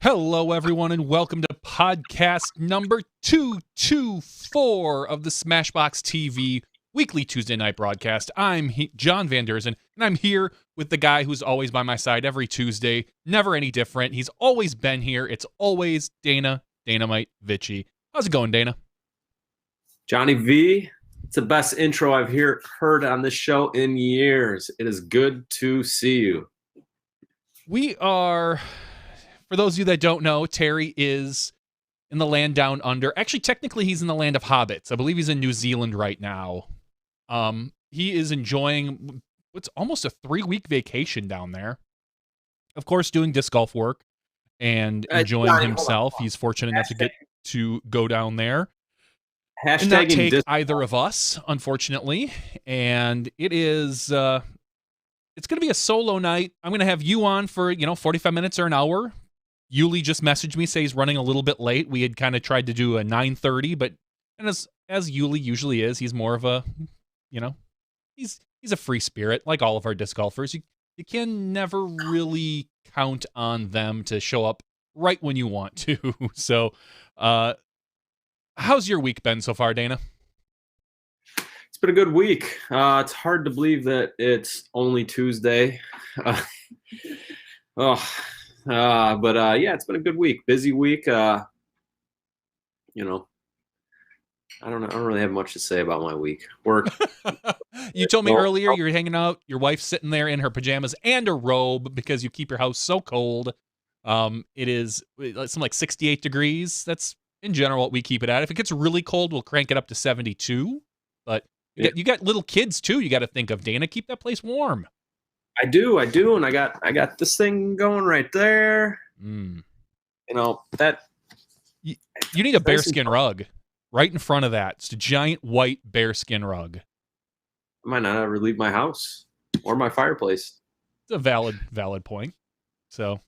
Hello, everyone, and welcome to podcast number 224 of the SmashBoxxTV weekly Tuesday night broadcast. I'm John Van Derzen, and I'm here with the guy who's always by my side every Tuesday, never any different. He's always been here. It's always Dana Dynamite Vitchie. How's it going, Dana? Johnny V, it's the best intro I've heard on this show in years. It is good to see you. We are... For those of you that don't know, Terry is in the land down under. Actually, technically, he's in the land of hobbits. I believe he's in New Zealand right now. He is enjoying what's almost a 3-week vacation down there. Of course, doing disc golf work and enjoying himself. He's fortunate enough to get to go down there and not take either of us, unfortunately. And it is... it's going to be a solo night. I'm going to have you on for, 45 minutes or an hour. Uli just messaged me, say he's running a little bit late. We had kind of tried to do a 9:30, but as Uli usually is, he's more of a, he's a free spirit, like all of our disc golfers. You can never really count on them to show up right when you want to. So, how's your week been so far, Dana? It's been a good week. It's hard to believe that it's only Tuesday. But yeah, it's been a good week. Busy week. I don't know. I don't really have much to say about my week. Work. You told me earlier you're hanging out. Your wife's sitting there in her pajamas and a robe because you keep your house so cold. It is something like 68 degrees. That's in general what we keep it at. If it gets really cold, we'll crank it up to 72. But you got little kids too. You got to think of, Dana. Keep that place warm. I do, and I got this thing going right there. That you need a bearskin rug right in front of that. It's a giant white bearskin rug. I might not ever leave my house or my fireplace. It's a valid point. So,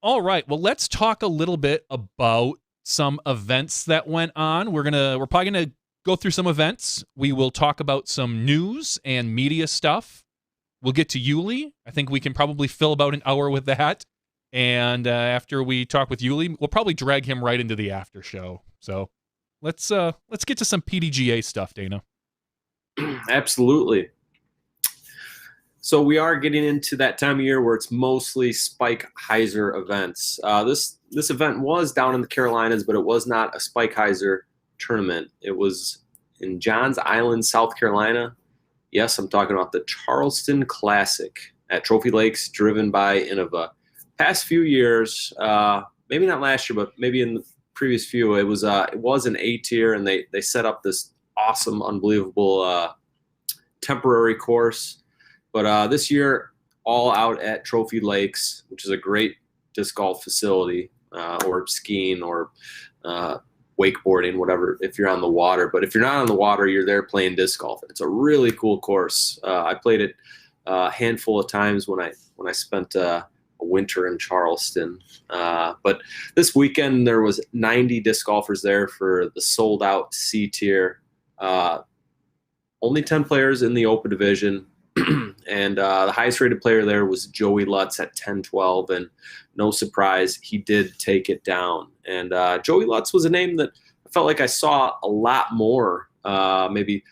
all right. Well, let's talk a little bit about some events that went on. We're probably gonna go through some events. We will talk about some news and media stuff. We'll get to Uli. I think we can probably fill about an hour with that. And after we talk with Uli, we'll probably drag him right into the after show. So let's get to some PDGA stuff, Dana. Absolutely. So we are getting into that time of year where it's mostly Spike Heiser events. This event was down in the Carolinas, but it was not a Spike Heiser tournament. It was in Johns Island, South Carolina. Yes, I'm talking about the Charleston Classic at Trophy Lakes, driven by Innova. Past few years, maybe not last year, but maybe in the previous few, it was an A tier, and they set up this awesome, unbelievable temporary course. But this year, all out at Trophy Lakes, which is a great disc golf facility, or skiing, or wakeboarding, whatever, if you're on the water. But if you're not on the water, you're there playing disc golf. It's a really cool course. I played it a handful of times when I spent a winter in Charleston. But this weekend, there was 90 disc golfers there for the sold-out C tier. Only 10 players in the open division. And the highest rated player there was Joey Lutz at 10-12, and no surprise, he did take it down. And Joey Lutz was a name that I felt like I saw a lot more maybe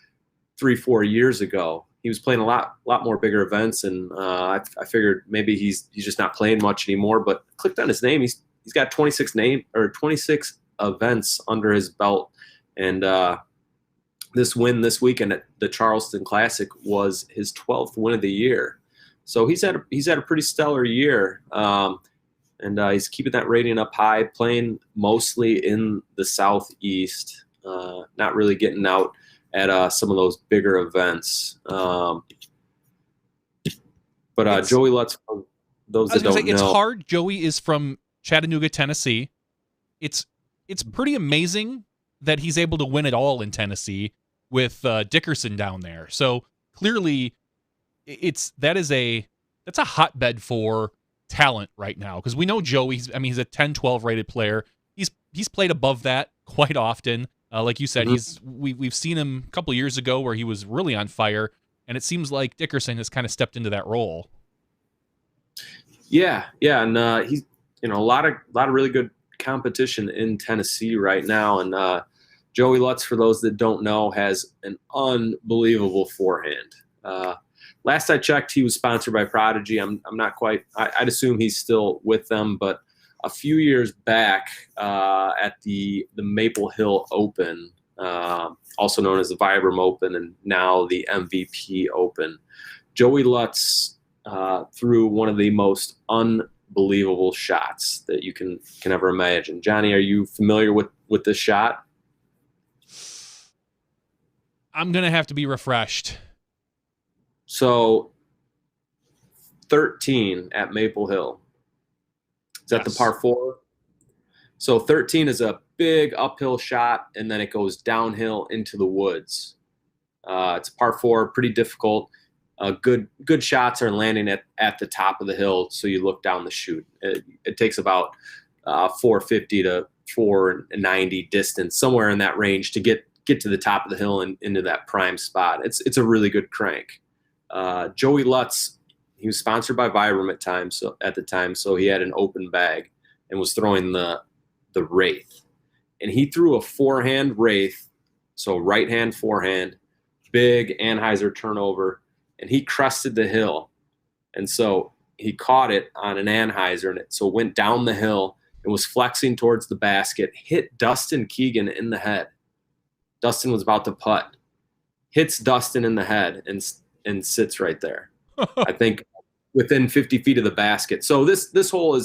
3-4 years ago. He was playing a lot more bigger events, and I figured maybe he's just not playing much anymore. But clicked on his name, he's got 26 events under his belt, and this win this weekend at the Charleston Classic was his 12th win of the year. So he's had a pretty stellar year, and he's keeping that rating up high, playing mostly in the Southeast, not really getting out at some of those bigger events. But Joey Lutz, for those that don't know, it's hard. Joey is from Chattanooga, Tennessee. It's pretty amazing that he's able to win it all in Tennessee with Dickerson down there. So clearly, that's a hotbed for talent right now, because we know Joey's. He's a 10-12 rated player. He's played above that quite often. Like you said, we've seen him a couple years ago where he was really on fire, and it seems like Dickerson has kind of stepped into that role. Yeah, and he's a lot of really good competition in Tennessee right now. And Joey Lutz, for those that don't know, has an unbelievable forehand. Last I checked, he was sponsored by Prodigy. I'm not quite. I'd assume he's still with them, but a few years back at the Maple Hill Open, also known as the Vibram Open, and now the MVP Open, Joey Lutz threw one of the most unbelievable shots that you can ever imagine. Johnny, are you familiar with this shot? I'm gonna have to be refreshed. So 13 at Maple Hill. Is that the par 4? So 13 is a big uphill shot, and then it goes downhill into the woods. It's par 4, pretty difficult. Good shots are landing at the top of the hill, so you look down the chute. It takes about 450 to 490 distance, somewhere in that range, to get to the top of the hill and into that prime spot. It's a really good crank. Joey Lutz, he was sponsored by Vibram at the time, so he had an open bag and was throwing the Wraith. And he threw a forehand Wraith, so right hand forehand, big Anheuser turnover, and he crested the hill. And so he caught it on an Anheuser, and it went down the hill and was flexing towards the basket, hit Dustin Keegan in the head. Dustin was about to putt, hits Dustin in the head, and sits right there. I think within 50 feet of the basket. So this hole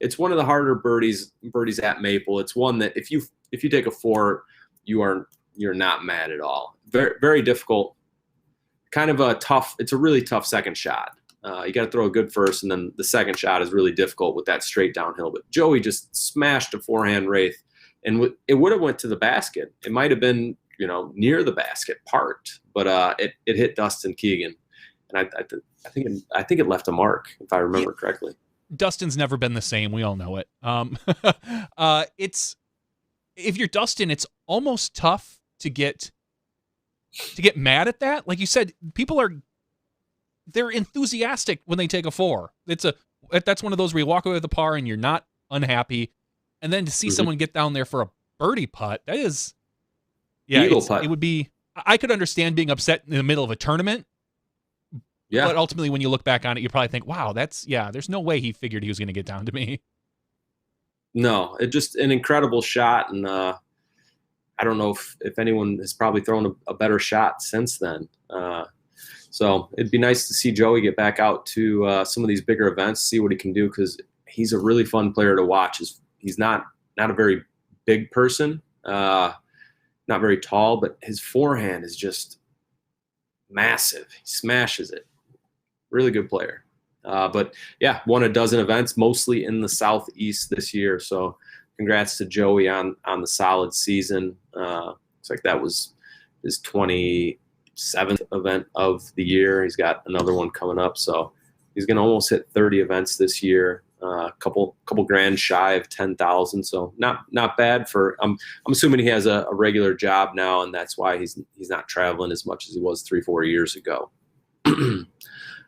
it's one of the harder birdies at Maple. It's one that if you take a 4, you're not mad at all. Very, very difficult. Kind of it's a really tough second shot. You got to throw a good first, and then the second shot is really difficult with that straight downhill. But Joey just smashed a forehand Wraith, and it would have went to the basket. It might have been, near the basket, parked, but it hit Dustin Keegan, and I think it left a mark, if I remember correctly. Dustin's never been the same. We all know it. It's, if you're Dustin, it's almost tough to get mad at that. Like you said, they're enthusiastic when they take a 4. That's one of those where you walk away with a par and you're not unhappy, and then to see someone get down there for a birdie putt, that is, Eagle putt. It would be. I could understand being upset in the middle of a tournament. Yeah. But ultimately, when you look back on it, you probably think, wow, there's no way he figured he was going to get down to me. No, it just an incredible shot. And I don't know if anyone has probably thrown a better shot since then. So it'd be nice to see Joey get back out to some of these bigger events, see what he can do, because he's a really fun player to watch. He's not a very big person, not very tall, but his forehand is just massive. He smashes it. Really good player. But yeah, won a dozen events, mostly in the Southeast this year. So congrats to Joey on the solid season. Looks like that was his 27th event of the year. He's got another one coming up. So he's going to almost hit 30 events this year. A couple grand shy of 10,000. So not bad for, I'm assuming he has a regular job now, and that's why he's not traveling as much as he was 3-4 years ago.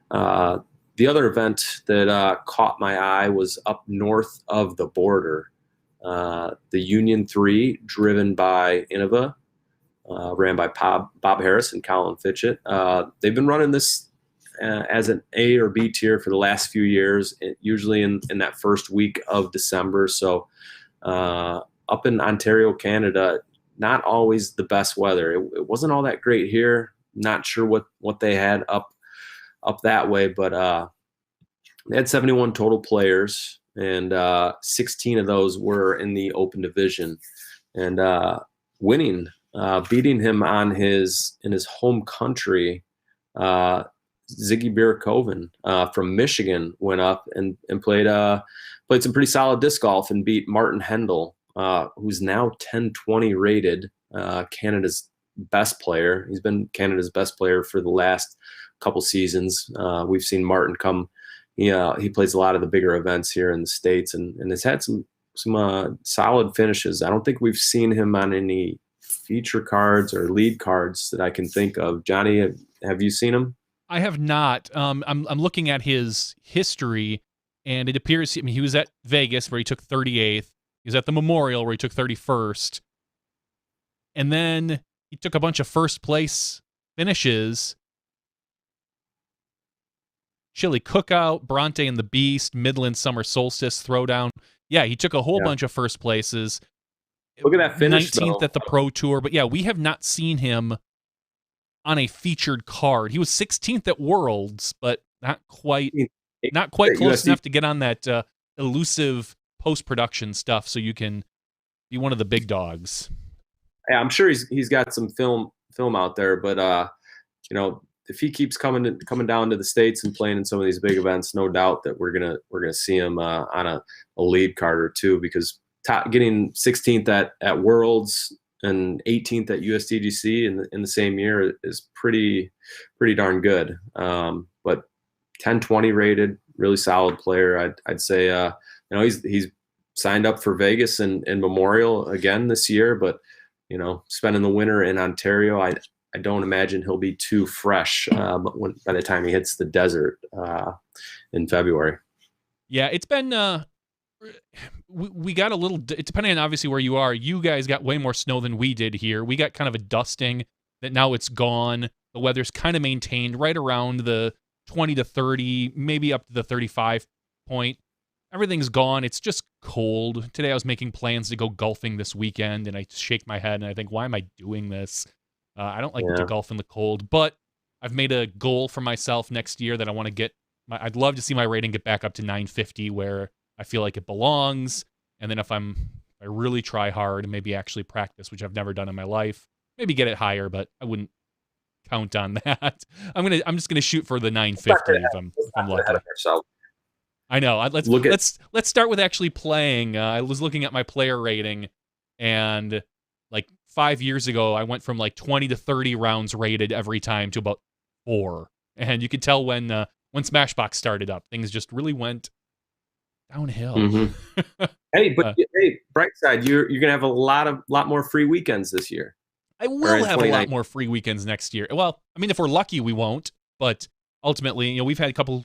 The other event that caught my eye was up north of the border. The Union 3, driven by Innova, ran by Bob Harris and Colin Fitchett. They've been running this as an A or B tier for the last few years, usually in that first week of December. So up in Ontario, Canada, not always the best weather. It wasn't all that great here. Not sure what they had up that way, but they had 71 total players, and 16 of those were in the open division, and winning, beating him in his home country. Ziggy Bierkoven from Michigan went up and played some pretty solid disc golf and beat Martin Hendel, who's now 1020 rated, Canada's best player. He's been Canada's best player for the last couple seasons. We've seen Martin come. He plays a lot of the bigger events here in the States, and has had some solid finishes. I don't think we've seen him on any feature cards or lead cards that I can think of. Johnny, have you seen him? I have not. I'm looking at his history, And it appears, he was at Vegas where he took 38th. He was at the Memorial where he took 31st. And then he took a bunch of first place finishes. Chili Cookout, Bronte and the Beast, Midland Summer Solstice Throwdown. Yeah, he took a whole bunch of first places. Look at that finish, 19th at the Pro Tour. But yeah, we have not seen him on a featured card. He was 16th at Worlds, but not quite close enough to get on that elusive post-production stuff so you can be one of the big dogs. Yeah, I'm sure he's got some film out there, but if he keeps coming down to the States and playing in some of these big events, no doubt that we're gonna see him on a lead card or two, because getting 16th at Worlds and 18th at USDGC in the same year is pretty darn good. But 10-20 rated, really solid player. I'd say he's signed up for Vegas and Memorial again this year, but spending the winter in Ontario, I don't imagine he'll be too fresh by the time he hits the desert in February. Yeah, it's been we got a little, depending on obviously where you are, you guys got way more snow than we did here. We got kind of a dusting that now it's gone. The weather's kind of maintained right around the 20 to 30, maybe up to the 35 point. Everything's gone. It's just cold. Today I was making plans to go golfing this weekend, and I shake my head and I think, why am I doing this? I don't like to golf in the cold, but I've made a goal for myself next year that I want to get. I'd love to see my rating get back up to 950, where I feel like it belongs. And then if I really try hard and maybe actually practice, which I've never done in my life, maybe get it higher, but I wouldn't count on that. I'm just gonna shoot for the 950 if I'm lucky. I know. Let's start with actually playing. I was looking at my player rating, and like 5 years ago, I went from like 20 to 30 rounds rated every time to about 4. And you could tell when SmashBoxx started up, things just really went downhill. Mm-hmm. Hey, bright side, you're gonna have a lot more free weekends this year. I will have a lot more free weekends next year. Well, I mean, if we're lucky, we won't. But ultimately, we've had a couple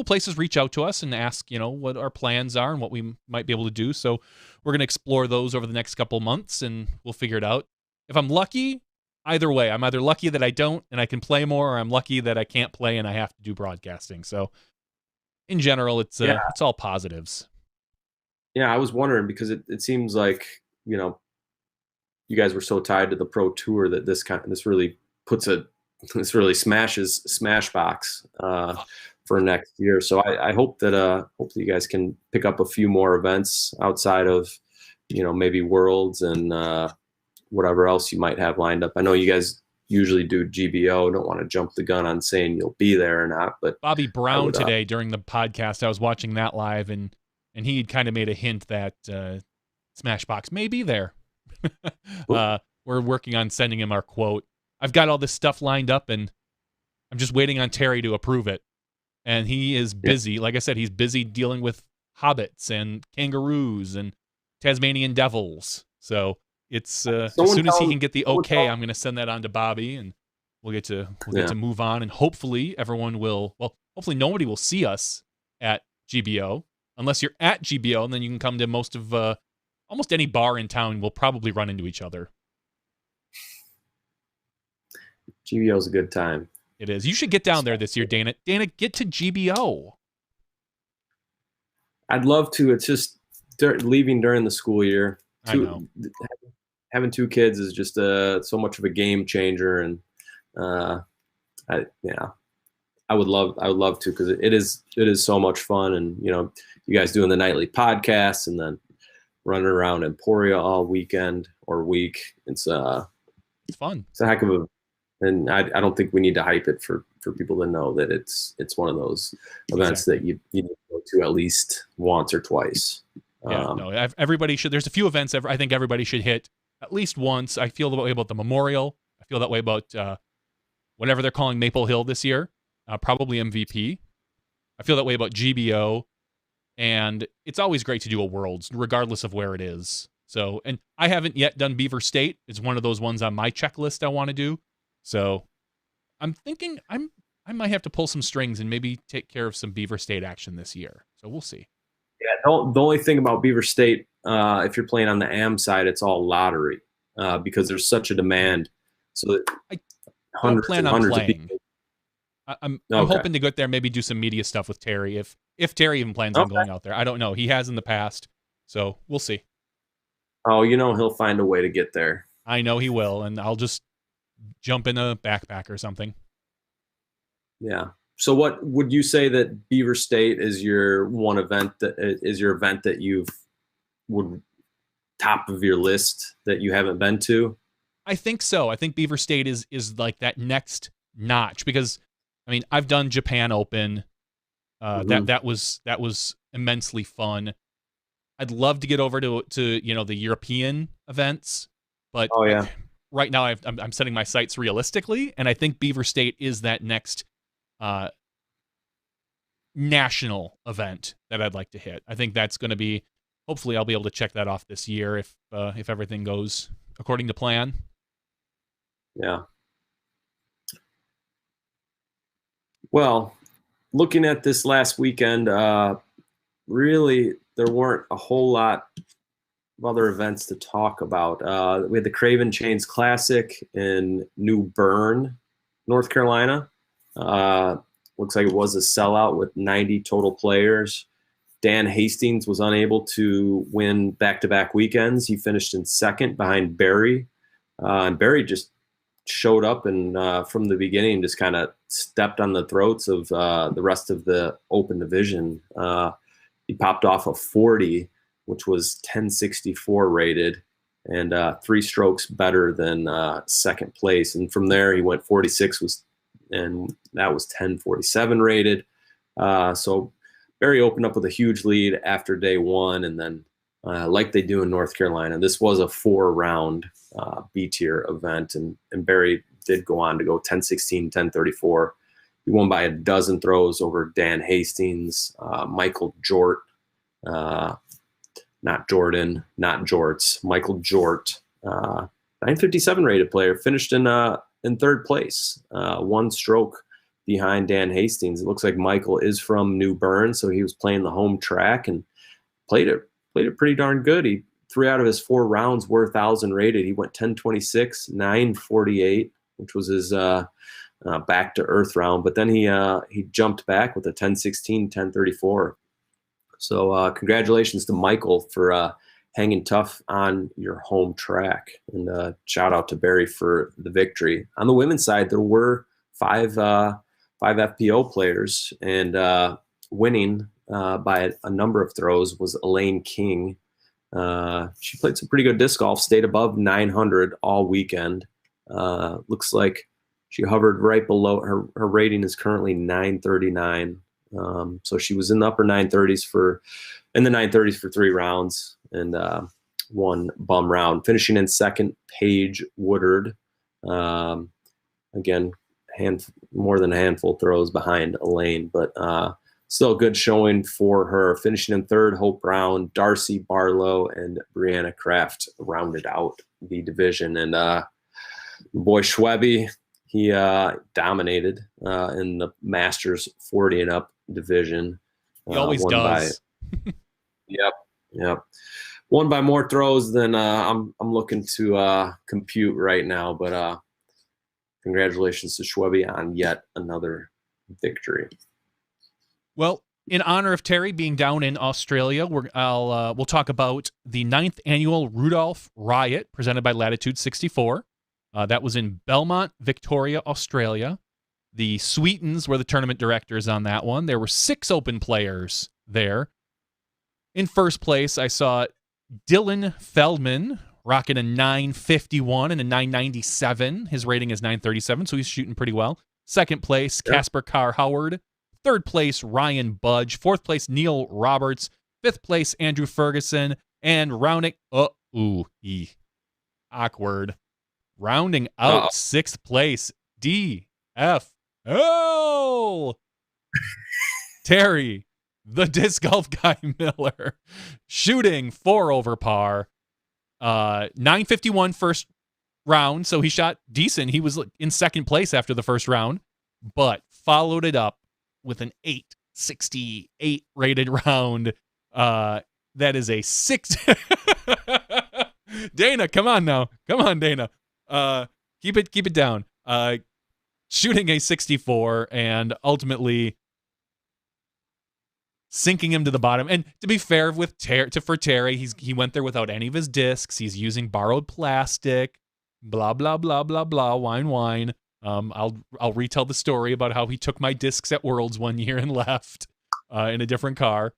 places reach out to us and ask, what our plans are and what we might be able to do. So we're going to explore those over the next couple months, and we'll figure it out. If I'm lucky, either way, I'm either lucky that I don't and I can play more, or I'm lucky that I can't play and I have to do broadcasting. So in general, it's all positives. Yeah, I was wondering, because it seems like, you guys were so tied to the Pro Tour that this really smashes SmashBoxx for next year. So I hope that hopefully you guys can pick up a few more events outside of maybe Worlds and whatever else you might have lined up. I know you guys usually do GBO. Don't want to jump the gun on saying you'll be there or not, but Bobby Brown today during the podcast, I was watching that live, and he kind of made a hint that SmashBoxx may be there. We're working on sending him our quote. I've got all this stuff lined up, and I'm just waiting on Terry to approve it. And he is busy. Yeah. Like I said, he's busy dealing with hobbits and kangaroos and Tasmanian devils. So it's as soon as he can get the okay, I'm going to send that on to Bobby, and we'll get to move on. And hopefully everyone will. Well, hopefully nobody will see us at GBO unless you're at GBO, and then you can come to most of almost any bar in town. We'll probably run into each other. GBO is a good time. It is. You should get down there this year, Dana. Dana, get to GBO. I'd love to. It's just leaving during the school year. I know. Having 2 kids is just so much of a game changer, and I would love to, because it is so much fun, and you guys doing the nightly podcasts and then running around Emporia all weekend or week. It's fun. It's a heck of a. And I don't think we need to hype it for people to know that it's one of those events that you need to go to at least once or twice. Yeah, everybody should. There's a few events I think everybody should hit at least once. I feel the way about the Memorial. I feel that way about whatever they're calling Maple Hill this year, probably MVP. I feel that way about GBO. And it's always great to do a Worlds, regardless of where it is. So, and I haven't yet done Beaver State. It's one of those ones on my checklist I want to do. So I'm thinking I'm I might have to pull some strings and maybe take care of some Beaver State action this year. So we'll see. Yeah, the only thing about Beaver State, if you're playing on the AM side, it's all lottery because there's such a demand. So I don't hundreds plan and on hundreds of playing. people. I'm Okay. hoping to go out there, maybe do some media stuff with Terry if Terry even plans on going out there. I don't know. He has in the past, so we'll see. Oh, he'll find a way to get there. I know he will, and I'll just jump in a backpack or something. Yeah. So what would you say that Beaver State is your one event that you've would top of your list that you haven't been to? I think so. I think Beaver State is like that next notch because I mean, I've done Japan Open. That was immensely fun. I'd love to get over to the European events, but Oh yeah. Right now I'm setting my sights realistically, and I think Beaver State is that next national event that I'd like to hit. I think that's going to be. Hopefully, I'll be able to check that off this year if everything goes according to plan. Yeah. Well, looking at this last weekend, really there weren't a whole lot of other events to talk about. We had the Craven Chains Classic in New Bern, North Carolina. Looks like it was a sellout with 90 total players. Dan Hastings was unable to win back-to-back weekends. He finished in second behind Barry. And Barry just showed up and from the beginning just kind of stepped on the throats of the rest of the open division. He popped off a 40, which was 1064 rated, and 3 strokes better than second place. And from there, he went 46, and that was 1047 rated. So Barry opened up with a huge lead after day one, and then like they do in North Carolina, this was a 4-round B-tier event, and Barry did go on to go 1016, 1034. He won by a dozen throws over Dan Hastings, Michael Jort, not Jordan, not Jorts, Michael Jort, 957 rated player, finished in third place, 1 stroke behind Dan Hastings. It looks like Michael is from New Bern, so he was playing the home track and played it pretty darn good. He 3 out of his 4 rounds were 1,000 rated. He went 1026, 948, which was his back to earth round. But then he jumped back with a 1016, 1034. So congratulations to Michael for hanging tough on your home track, and shout out to Barry for the victory. On the women's side, there were 5 FPO players, and winning by a number of throws was Elaine King. She played some pretty good disc golf, stayed above 900 all weekend. Looks like she hovered right below her rating is currently 939. So she was in the upper 930s for 3 rounds, and 1 bum round, finishing in second. Paige Woodard, again, more than a handful throws behind Elaine, but still a good showing for her. Finishing in third, Hope Brown, Darcy Barlow, and Brianna Kraft rounded out the division. And boy Schwebe, he dominated in the Masters 40 and up division. He always does. Yep. Won by more throws than I'm looking to compute right now, but congratulations to Schwebe on yet another victory. Well, in honor of Terry being down in Australia, we'll talk about the 9th annual Rudolph Riot presented by Latitude 64. That was in Belmont, Victoria, Australia. The Sweetens were the tournament directors on that one. There were 6 open players there. In first place, I saw Dylan Feldman rocking a 951 and a 997. His rating is 937, so he's shooting pretty well. Second place, Casper Carr Howard. Third place, Ryan Budge. Fourth place, Neil Roberts. Fifth place, Andrew Ferguson. And rounding awkward. Rounding out sixth place, DFL. Terry, the disc golf guy Miller, shooting 4 over par. 951 first round, so he shot decent. He was in second place after the first round, but followed it up with an 868 rated round. That is a 6. Dana, come on now. Come on, Dana. Keep it down. Shooting a 64 and ultimately sinking him to the bottom. And to be fair with for Terry, he went there without any of his discs. He's using borrowed plastic. Blah blah blah blah blah. Wine. I'll retell the story about how he took my discs at Worlds one year and left in a different car.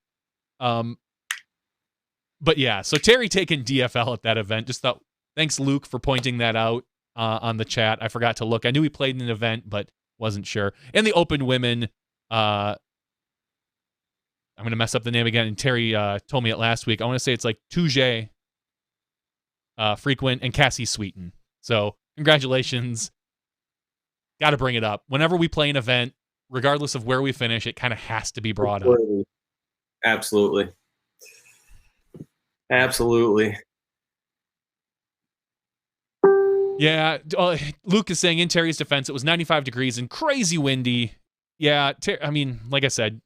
But yeah, so Terry taking DFL at that event. Just thought, thanks Luke for pointing that out on the chat. I forgot to look. I knew he played in an event, but wasn't sure. And the Open Women, I'm going to mess up the name again, and Terry told me it last week. I want to say it's like Touche, Frequent, and Cassie Sweeten. So congratulations. Got to bring it up. Whenever we play an event, regardless of where we finish, it kind of has to be brought up. Absolutely. Yeah, Luke is saying in Terry's defense, it was 95 degrees and crazy windy. Yeah, I mean, like I said,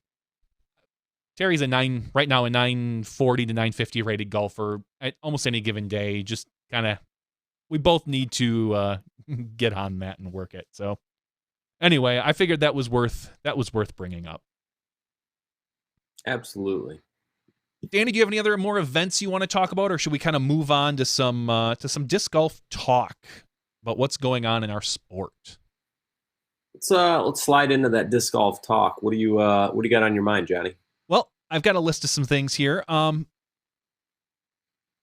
Terry's right now a 940 to 950 rated golfer at almost any given day. Just kind of, we both need to get on that and work it. So anyway, I figured that was worth bringing up. Absolutely. Danny, do you have any other more events you want to talk about, or should we kind of move on to some disc golf talk about what's going on in our sport? Let's slide into that disc golf talk. What do you got on your mind, Johnny? Well, I've got a list of some things here.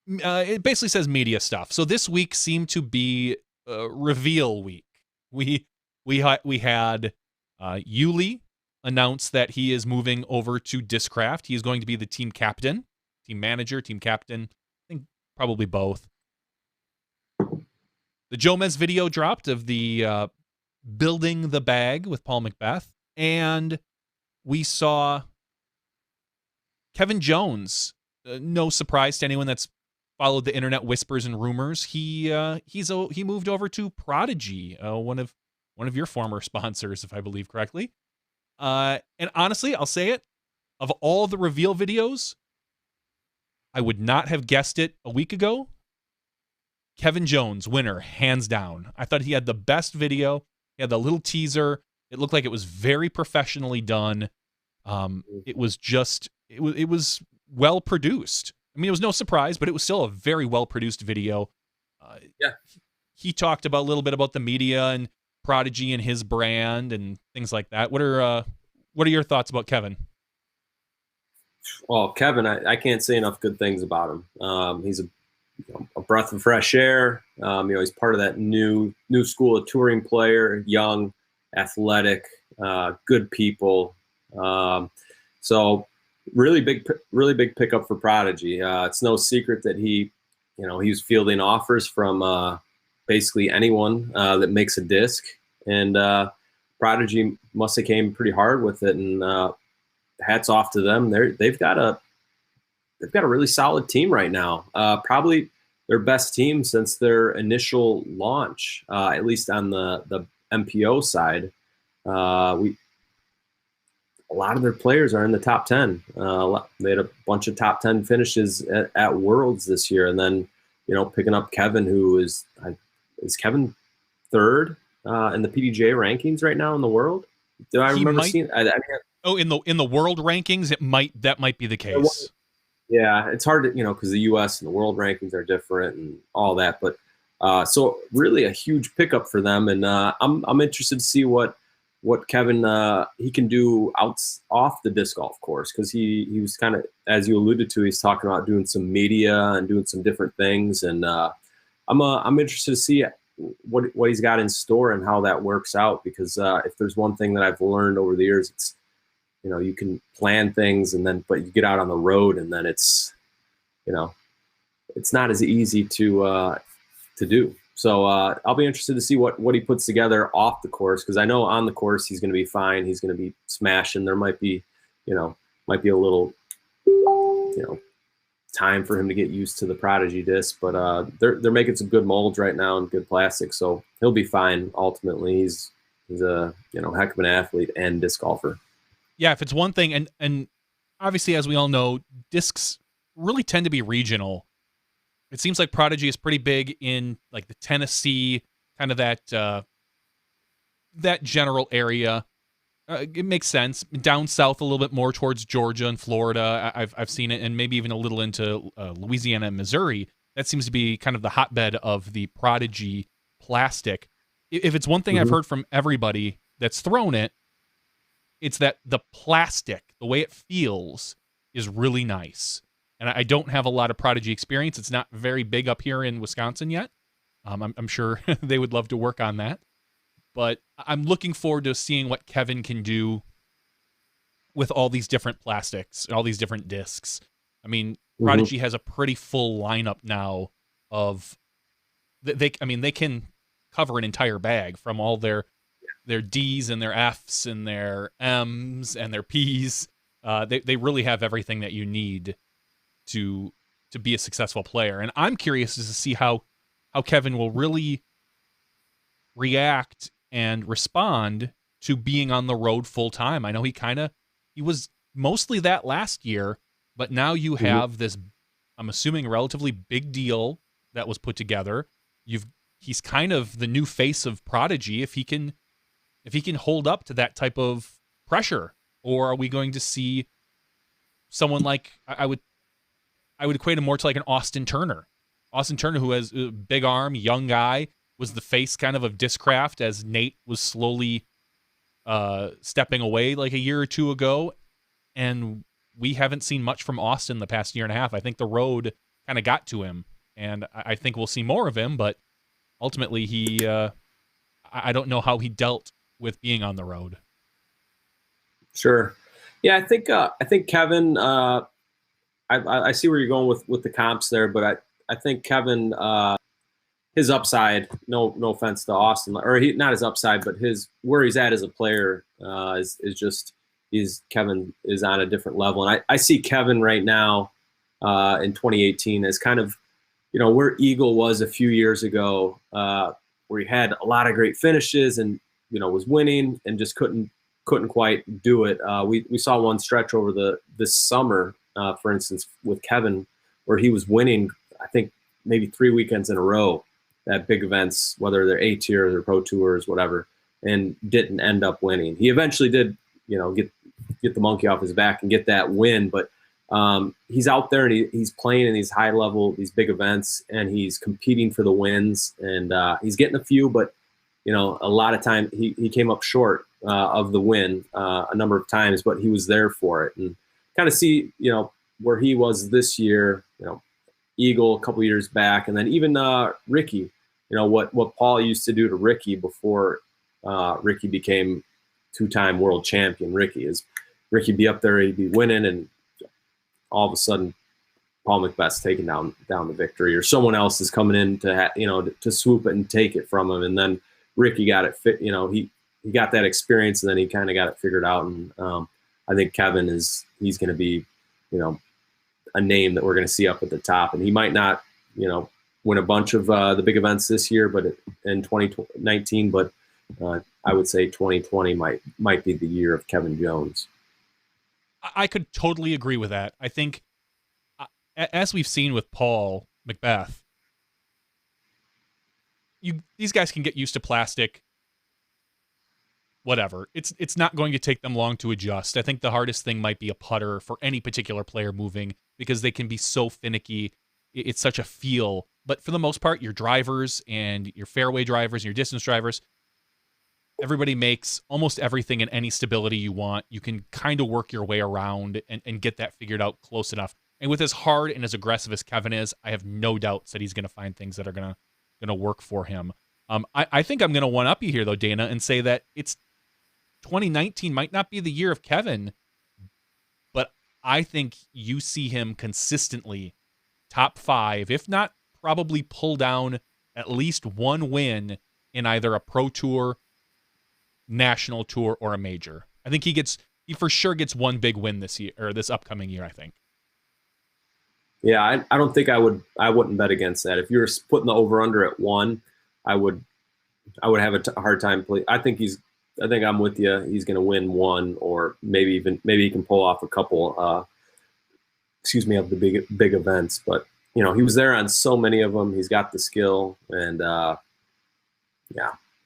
It basically says media stuff. So this week seemed to be reveal week. We had Uli announced that he is moving over to Discraft. He is going to be the team captain, team manager, team captain. I think probably both. The Jomez video dropped of the building the bag with Paul Macbeth, and we saw Kevin Jones. No surprise to anyone that's followed the internet whispers and rumors. He moved over to Prodigy, one of your former sponsors, if I believe correctly. And honestly, I'll say it, of all the reveal videos, I would not have guessed it a week ago. Kevin Jones, winner, hands down. I thought he had the best video. He had the little teaser. It looked like it was very professionally done. It was well produced. I mean, it was no surprise, but it was still a very well produced video. Yeah. He talked about a little bit about the media and Prodigy and his brand and things like that. What are your thoughts about Kevin? Well, Kevin, I can't say enough good things about him. He's a breath of fresh air. He's part of that new school of touring player, young, athletic, good people. So really big pickup for Prodigy. It's no secret that he was fielding offers from basically anyone that makes a disc, and Prodigy must have came pretty hard with it. And hats off to them. They've got a really solid team right now. Probably their best team since their initial launch, at least on the MPO side. A lot of their players are in the top 10. They had a bunch of top 10 finishes at Worlds this year, and then picking up Kevin, who is Kevin third in the PDJ rankings right now in the world. Do I remember seeing? In the world rankings, that might be the case. Yeah, it's hard to because the U.S. and the world rankings are different and all that. But so really a huge pickup for them, and I'm interested to see what Kevin he can do off the disc golf course, because he was kind of, as you alluded to, he's talking about doing some media and doing some different things, and I'm interested to see what he's got in store and how that works out, because if there's one thing that I've learned over the years, it's you can plan things but you get out on the road and then it's not as easy to do. So I'll be interested to see what he puts together off the course, because I know on the course he's going to be fine. He's going to be smashing. There might be a little time for him to get used to the Prodigy disc, but they're making some good molds right now and good plastic, so he'll be fine. Ultimately, He's a heck of an athlete and disc golfer. Yeah, if it's one thing, and obviously, as we all know, discs really tend to be regional. It seems like Prodigy is pretty big in like the Tennessee, kind of that general area. It makes sense. Down south a little bit more towards Georgia and Florida, I've seen it, and maybe even a little into Louisiana and Missouri. That seems to be kind of the hotbed of the Prodigy plastic. If it's one thing I've heard from everybody that's thrown it, it's that the plastic, the way it feels, is really nice. And I don't have a lot of Prodigy experience. It's not very big up here in Wisconsin yet. I'm sure they would love to work on that. But I'm looking forward to seeing what Kevin can do with all these different plastics and all these different discs. I mean, Prodigy has a pretty full lineup now of they can cover an entire bag from all their D's and their F's and their M's and their P's. They really have everything that you need to be a successful player. And I'm curious to see how Kevin will really react and respond to being on the road full time. I know he was mostly that last year, but now you have this, I'm assuming, relatively big deal that was put together. He's kind of the new face of Prodigy. If he can hold up to that type of pressure, or are we going to see someone like I would equate him more to like an Austin Turner. Austin Turner, who has a big arm, young guy, was the face kind of Discraft as Nate was slowly stepping away like a year or two ago. And we haven't seen much from Austin the past year and a half. I think the road kind of got to him, and I think we'll see more of him, but ultimately I don't know how he dealt with being on the road. Sure. Yeah, I think Kevin, I see where you're going with the comps there, but I think Kevin, his upside, no offense to Austin, or not his upside, but where he's at as a player Kevin is on a different level. And I see Kevin right now in 2018 as kind of, where Eagle was a few years ago, where he had a lot of great finishes and, was winning and just couldn't quite do it. We saw one stretch over this summer, for instance, with Kevin, where he was winning, I think maybe 3 weekends in a row at big events, whether they're A tiers or pro tours, whatever, and didn't end up winning. He eventually did, get the monkey off his back and get that win, but he's out there and he's playing in these high level, these big events, and he's competing for the wins, and he's getting a few, but a lot of time he came up short of the win a number of times, but he was there for it. And kind of see, where he was this year, Eagle a couple years back, and then even Ricky, what Paul used to do to Ricky before Ricky became two-time world champion. Ricky be up there, he'd be winning, and all of a sudden Paul McBeth's taking down the victory, or someone else is coming in to swoop it and take it from him, and then Ricky got it fit. He got that experience, and then he kind of got it figured out. And I think Kevin he's going to be, a name that we're going to see up at the top, and he might not, win a bunch of the big events this year, but in 2019, but I would say 2020 might be the year of Kevin Jones. I could totally agree with that. I think, as we've seen with Paul McBeth, these guys can get used to plastic. Whatever. It's not going to take them long to adjust. I think the hardest thing might be a putter for any particular player moving, because they can be so finicky. It's such a feel. But for the most part, your drivers and your fairway drivers and your distance drivers, everybody makes almost everything in any stability you want. You can kind of work your way around and get that figured out close enough. And with as hard and as aggressive as Kevin is, I have no doubts that he's going to find things that are going to work for him. I think I'm going to one-up you here, though, Dana, and say that 2019 might not be the year of Kevin, but I think you see him consistently top 5, if not probably pull down at least one win in either a pro tour, national tour, or a major. I think he for sure gets one big win this year, or this upcoming year, I think. Yeah, I don't think I wouldn't bet against that. If you're putting the over under at 1, I would have a hard time I think he's think I'm with you. He's going to win one, or maybe he can pull off a couple. Of the big events. But he was there on so many of them. He's got the skill, and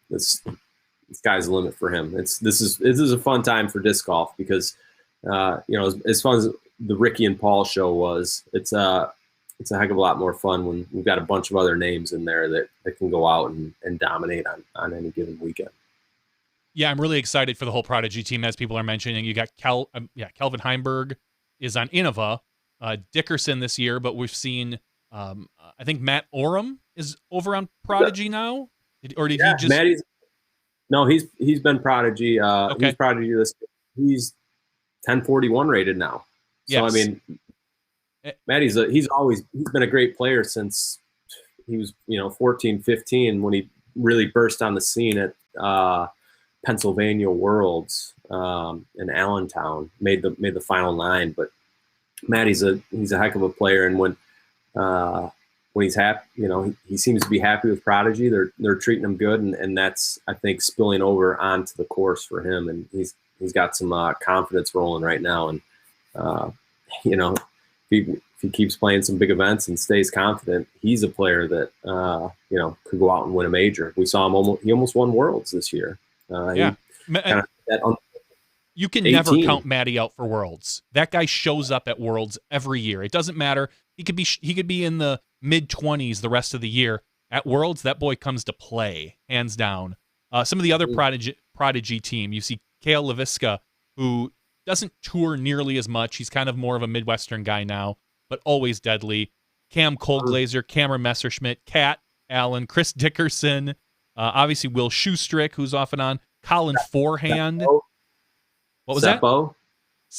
this sky's the limit for him. This is a fun time for disc golf because as fun as the Ricky and Paul show was, it's a heck of a lot more fun when we've got a bunch of other names in there that can go out and dominate on any given weekend. Yeah, I'm really excited for the whole Prodigy team, as people are mentioning. You got Kelvin Heimberg is on Innova, Dickerson this year, but we've seen I think Matt Oram is over on Prodigy now, or did he just? No, he's been Prodigy. Okay. He's Prodigy this. He's 1041 rated now. So yes. I mean, Matty's he's been a great player since he was 14, 15 when he really burst on the scene at Pennsylvania Worlds in Allentown. Made the final 9, but Matty's he's a heck of a player, and when he's happy, he seems to be happy with Prodigy. They're treating him good, and that's, I think, spilling over onto the course for him, and he's got some confidence rolling right now, and if he keeps playing some big events and stays confident, he's a player that could go out and win a major. We saw him he almost won Worlds this year. You can 18. Never count Matty out for Worlds. That guy shows up at Worlds every year. It doesn't matter. He could be in the mid-20s the rest of the year. At Worlds, that boy comes to play, hands down. Some of the other Prodigy team, you see Kale LaVisca, who doesn't tour nearly as much. He's kind of more of a Midwestern guy now, but always deadly. Cam Colglazer, Cameron Messerschmidt, Kat Allen, Chris Dickerson, obviously Will Shoestrick, who's off and on, Colin Forehand. What was Seppo?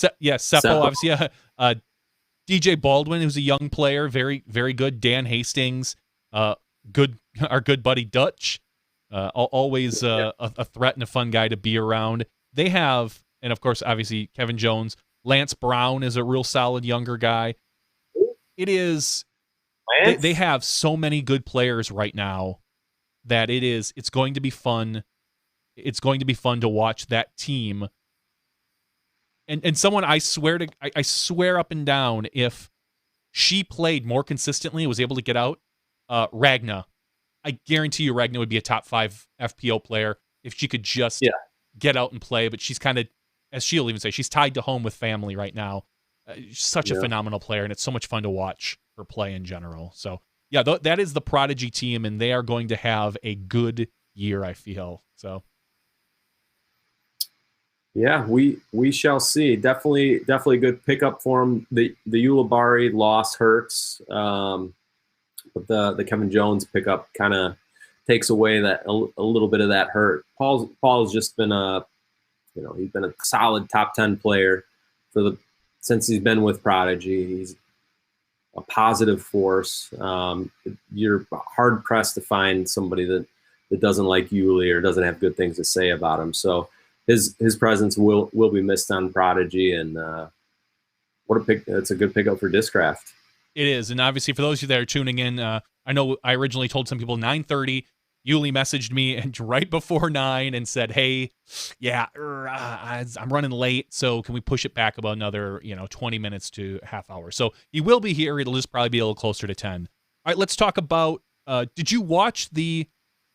that? Seppo, obviously. DJ Baldwin, who's a young player, very, very good. Dan Hastings, our good buddy Dutch, always a threat and a fun guy to be around. They have, and of course, obviously Kevin Jones. Lance Brown is a real solid younger guy. It is. They have so many good players right now that it's going to be fun. It's going to be fun to watch that team. And someone I swear up and down, if she played more consistently and was able to get out, Ragna, I guarantee you Ragna would be a top 5 FPO player if she could just get out and play. But she's kind of, as she'll even say, she's tied to home with family right now. Such a phenomenal player, and it's so much fun to watch her play in general. So yeah, that is the Prodigy team, and they are going to have a good year, I feel. So. Yeah, we shall see. Definitely a good pickup for him. The Ulibarri loss hurts, but the Kevin Jones pickup kind of takes away that a little bit of that hurt. Paul's just been he's been a solid top 10 player since he's been with Prodigy. He's a positive force. You're hard pressed to find somebody that doesn't like Uli or doesn't have good things to say about him. So. His presence will be missed on Prodigy, and what a pick! It's a good pickup for Discraft. It is, and obviously for those of you that are tuning in, I know I originally told some people 9:30. Yuli messaged me and right before 9 and said, "Hey, I'm running late, so can we push it back about another 20 minutes to half hour?" So he will be here. It'll just probably be a little closer to 10. All right, let's talk about. Did you watch the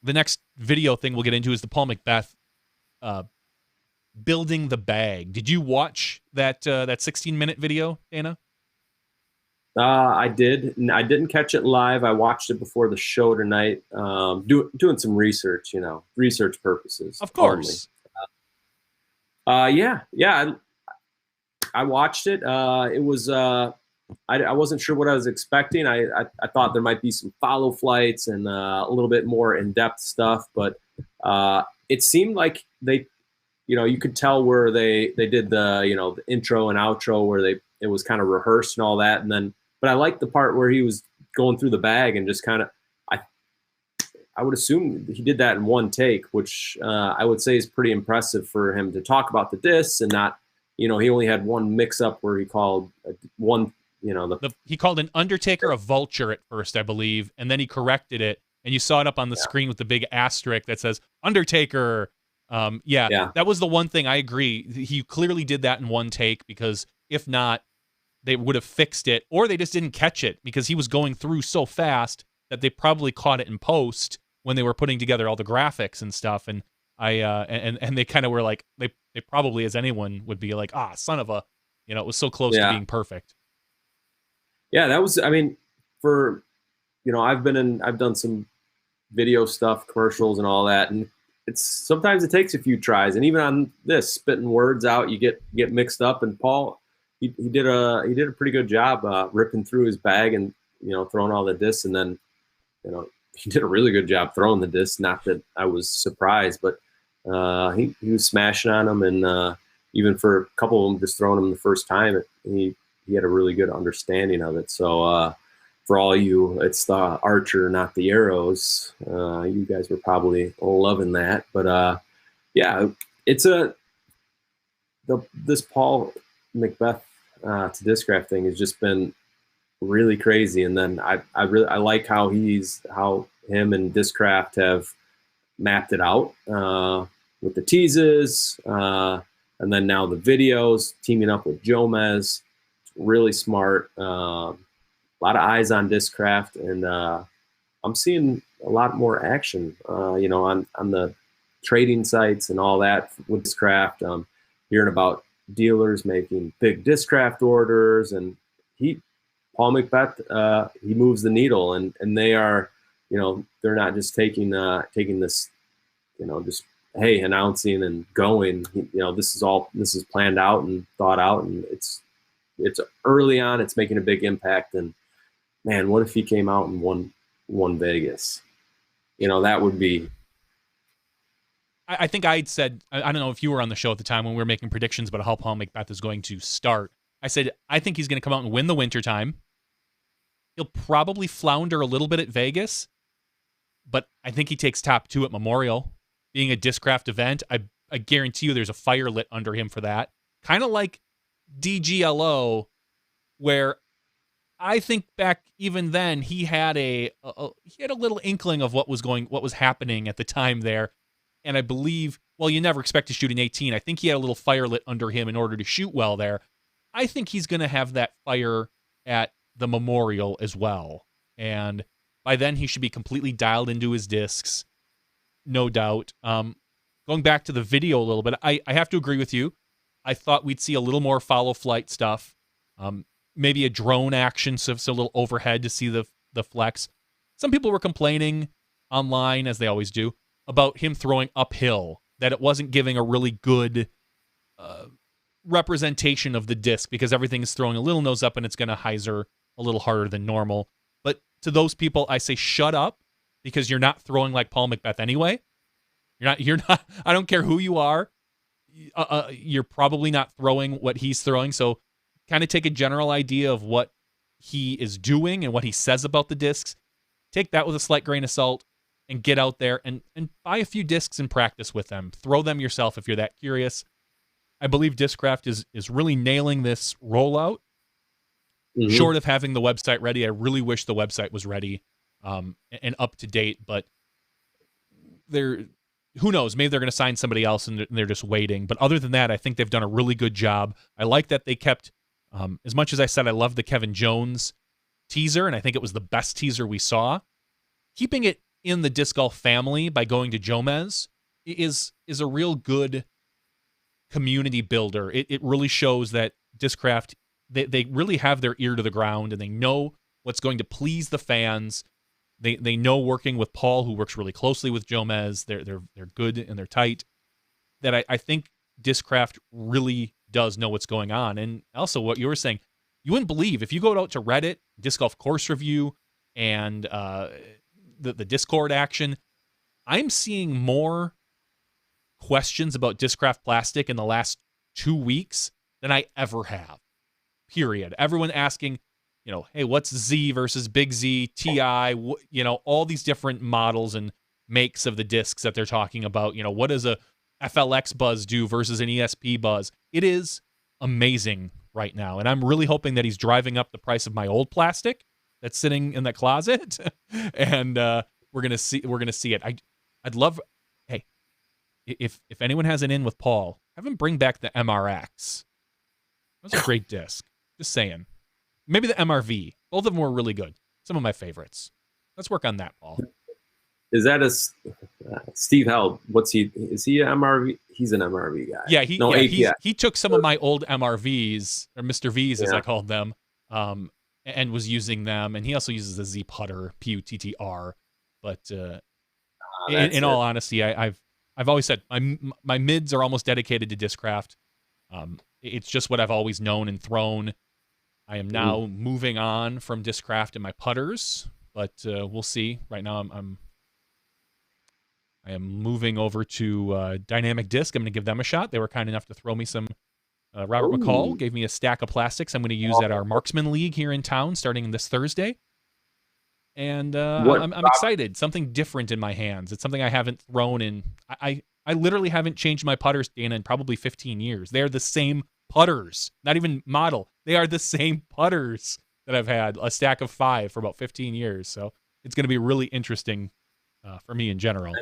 next video thing we'll get into? Is the Paul Macbeth. Building the bag. Did you watch that 16-minute video, Dana? I did. I didn't catch it live. I watched it before the show tonight. Doing some research, research purposes. Of course. Yeah. I watched it. It was. I wasn't sure what I was expecting. I thought there might be some follow flights and a little bit more in-depth stuff, but it seemed like they. You could tell where they did the the intro and outro where it was kind of rehearsed and all that, and then but I liked the part where he was going through the bag and just kind of I would assume he did that in one take, which I would say is pretty impressive for him to talk about the discs and not he only had one mix up where he called one he called an Undertaker a vulture at first, I believe, and then he corrected it, and you saw it up on the screen with the big asterisk that says Undertaker. Yeah, Yeah. that was the one thing I agree. He clearly did that in one take, because if not, they would have fixed it, or they just didn't catch it because he was going through so fast that they probably caught it in post when they were putting together all the graphics and stuff. And and they kind of were like, they probably, as anyone would be like, son of a, it was so close to Yeah. being perfect. Yeah, that was, I mean, for, I've done some video stuff, commercials and all that. And it's sometimes it takes a few tries. And even on this, spitting words out, you get mixed up. And Paul, he did a pretty good job ripping through his bag and, throwing all the discs. And then, he did a really good job throwing the discs. Not that I was surprised, but he was smashing on them. And even for a couple of them, just throwing them the first time, he had a really good understanding of it. So, for all you, it's the archer, not the arrows. You guys were probably loving that, but yeah, it's this Paul Macbeth to Discraft thing has just been really crazy. And then I like how him and Discraft have mapped it out with the teases, and then now the videos teaming up with Jomez. Really smart. A lot of eyes on Discraft, and I'm seeing a lot more action, on the trading sites and all that with Discraft. Hearing about dealers making big Discraft orders, and Paul Macbeth, he moves the needle, and they are, they're not just taking this, just hey, announcing and going. This is planned out and thought out, and it's early on. It's making a big impact. And man, what if he came out and won Vegas? That would be. I think I'd said, I don't know if you were on the show at the time when we were making predictions about how Paul Macbeth is going to start. I said, I think he's going to come out and win the wintertime. He'll probably flounder a little bit at Vegas, but I think he takes top 2 at Memorial. Being a Discraft event, I guarantee you there's a fire lit under him for that. Kind of like DGLO, where I think back even then he had a little inkling of what was happening at the time there, and I believe, well, you never expect to shoot an 18. I think he had a little fire lit under him in order to shoot well there. I think he's going to have that fire at the Memorial as well, and by then he should be completely dialed into his discs, no doubt. Going back to the video a little bit, I have to agree with you. I thought we'd see a little more follow flight stuff. Maybe a drone action, so a little overhead to see the flex. Some people were complaining online, as they always do, about him throwing uphill, that it wasn't giving a really good representation of the disc, because everything is throwing a little nose up and it's going to hyzer a little harder than normal. But to those people, I say shut up, because you're not throwing like Paul Macbeth anyway. You're not. I don't care who you are. You're probably not throwing what he's throwing. So kind of take a general idea of what he is doing and what he says about the discs. Take that with a slight grain of salt and get out there and buy a few discs and practice with them. Throw them yourself if you're that curious. I believe Discraft is really nailing this rollout. Mm-hmm. Short of having the website ready, I really wish the website was ready and up to date, but who knows? Maybe they're going to sign somebody else and they're just waiting. But other than that, I think they've done a really good job. I like that they kept, as much as I said I love the Kevin Jones teaser, and I think it was the best teaser we saw, keeping it in the disc golf family by going to Jomez is a real good community builder. It really shows that Discraft, they really have their ear to the ground and they know what's going to please the fans. They know, working with Paul, who works really closely with Jomez, they're good and they're tight, that I think Discraft really does know what's going on. And also what you were saying, you wouldn't believe, if you go out to Reddit, Disc Golf Course Review, and the Discord action, I'm seeing more questions about Discraft plastic in the last 2 weeks than I ever have. Period. Everyone asking, hey, what's Z versus Big Z, TI, all these different models and makes of the discs that they're talking about. What does a FLX buzz do versus an ESP buzz? It is amazing right now. And I'm really hoping that he's driving up the price of my old plastic that's sitting in the closet. And we're going to see it. I'd love, hey, if anyone has an in with Paul, have him bring back the MRX. That was a great disc. Just saying. Maybe the MRV. Both of them were really good. Some of my favorites. Let's work on that, Paul. Is that a Steve Held? What's he? Is he an MRV? He's an MRV guy. Yeah, APS. he took some of my old MRVs, or Mr. V's as I called them, and was using them. And he also uses the Z Putter, PUTTR. But in all honesty, I've always said my mids are almost dedicated to Discraft. It's just what I've always known and thrown. I am now moving on from Discraft and my putters, but we'll see. Right now, I am moving over to Dynamic Disc. I'm going to give them a shot. They were kind enough to throw me some. Robert McCall gave me a stack of plastics I'm going to use at our Marksman League here in town starting this Thursday. And I'm excited. Something different in my hands. It's something I haven't thrown in. I literally haven't changed my putters, Dana, in probably 15 years. They're the same putters, not even model. They are the same putters that I've had, a stack of 5 for about 15 years. So it's going to be really interesting for me in general.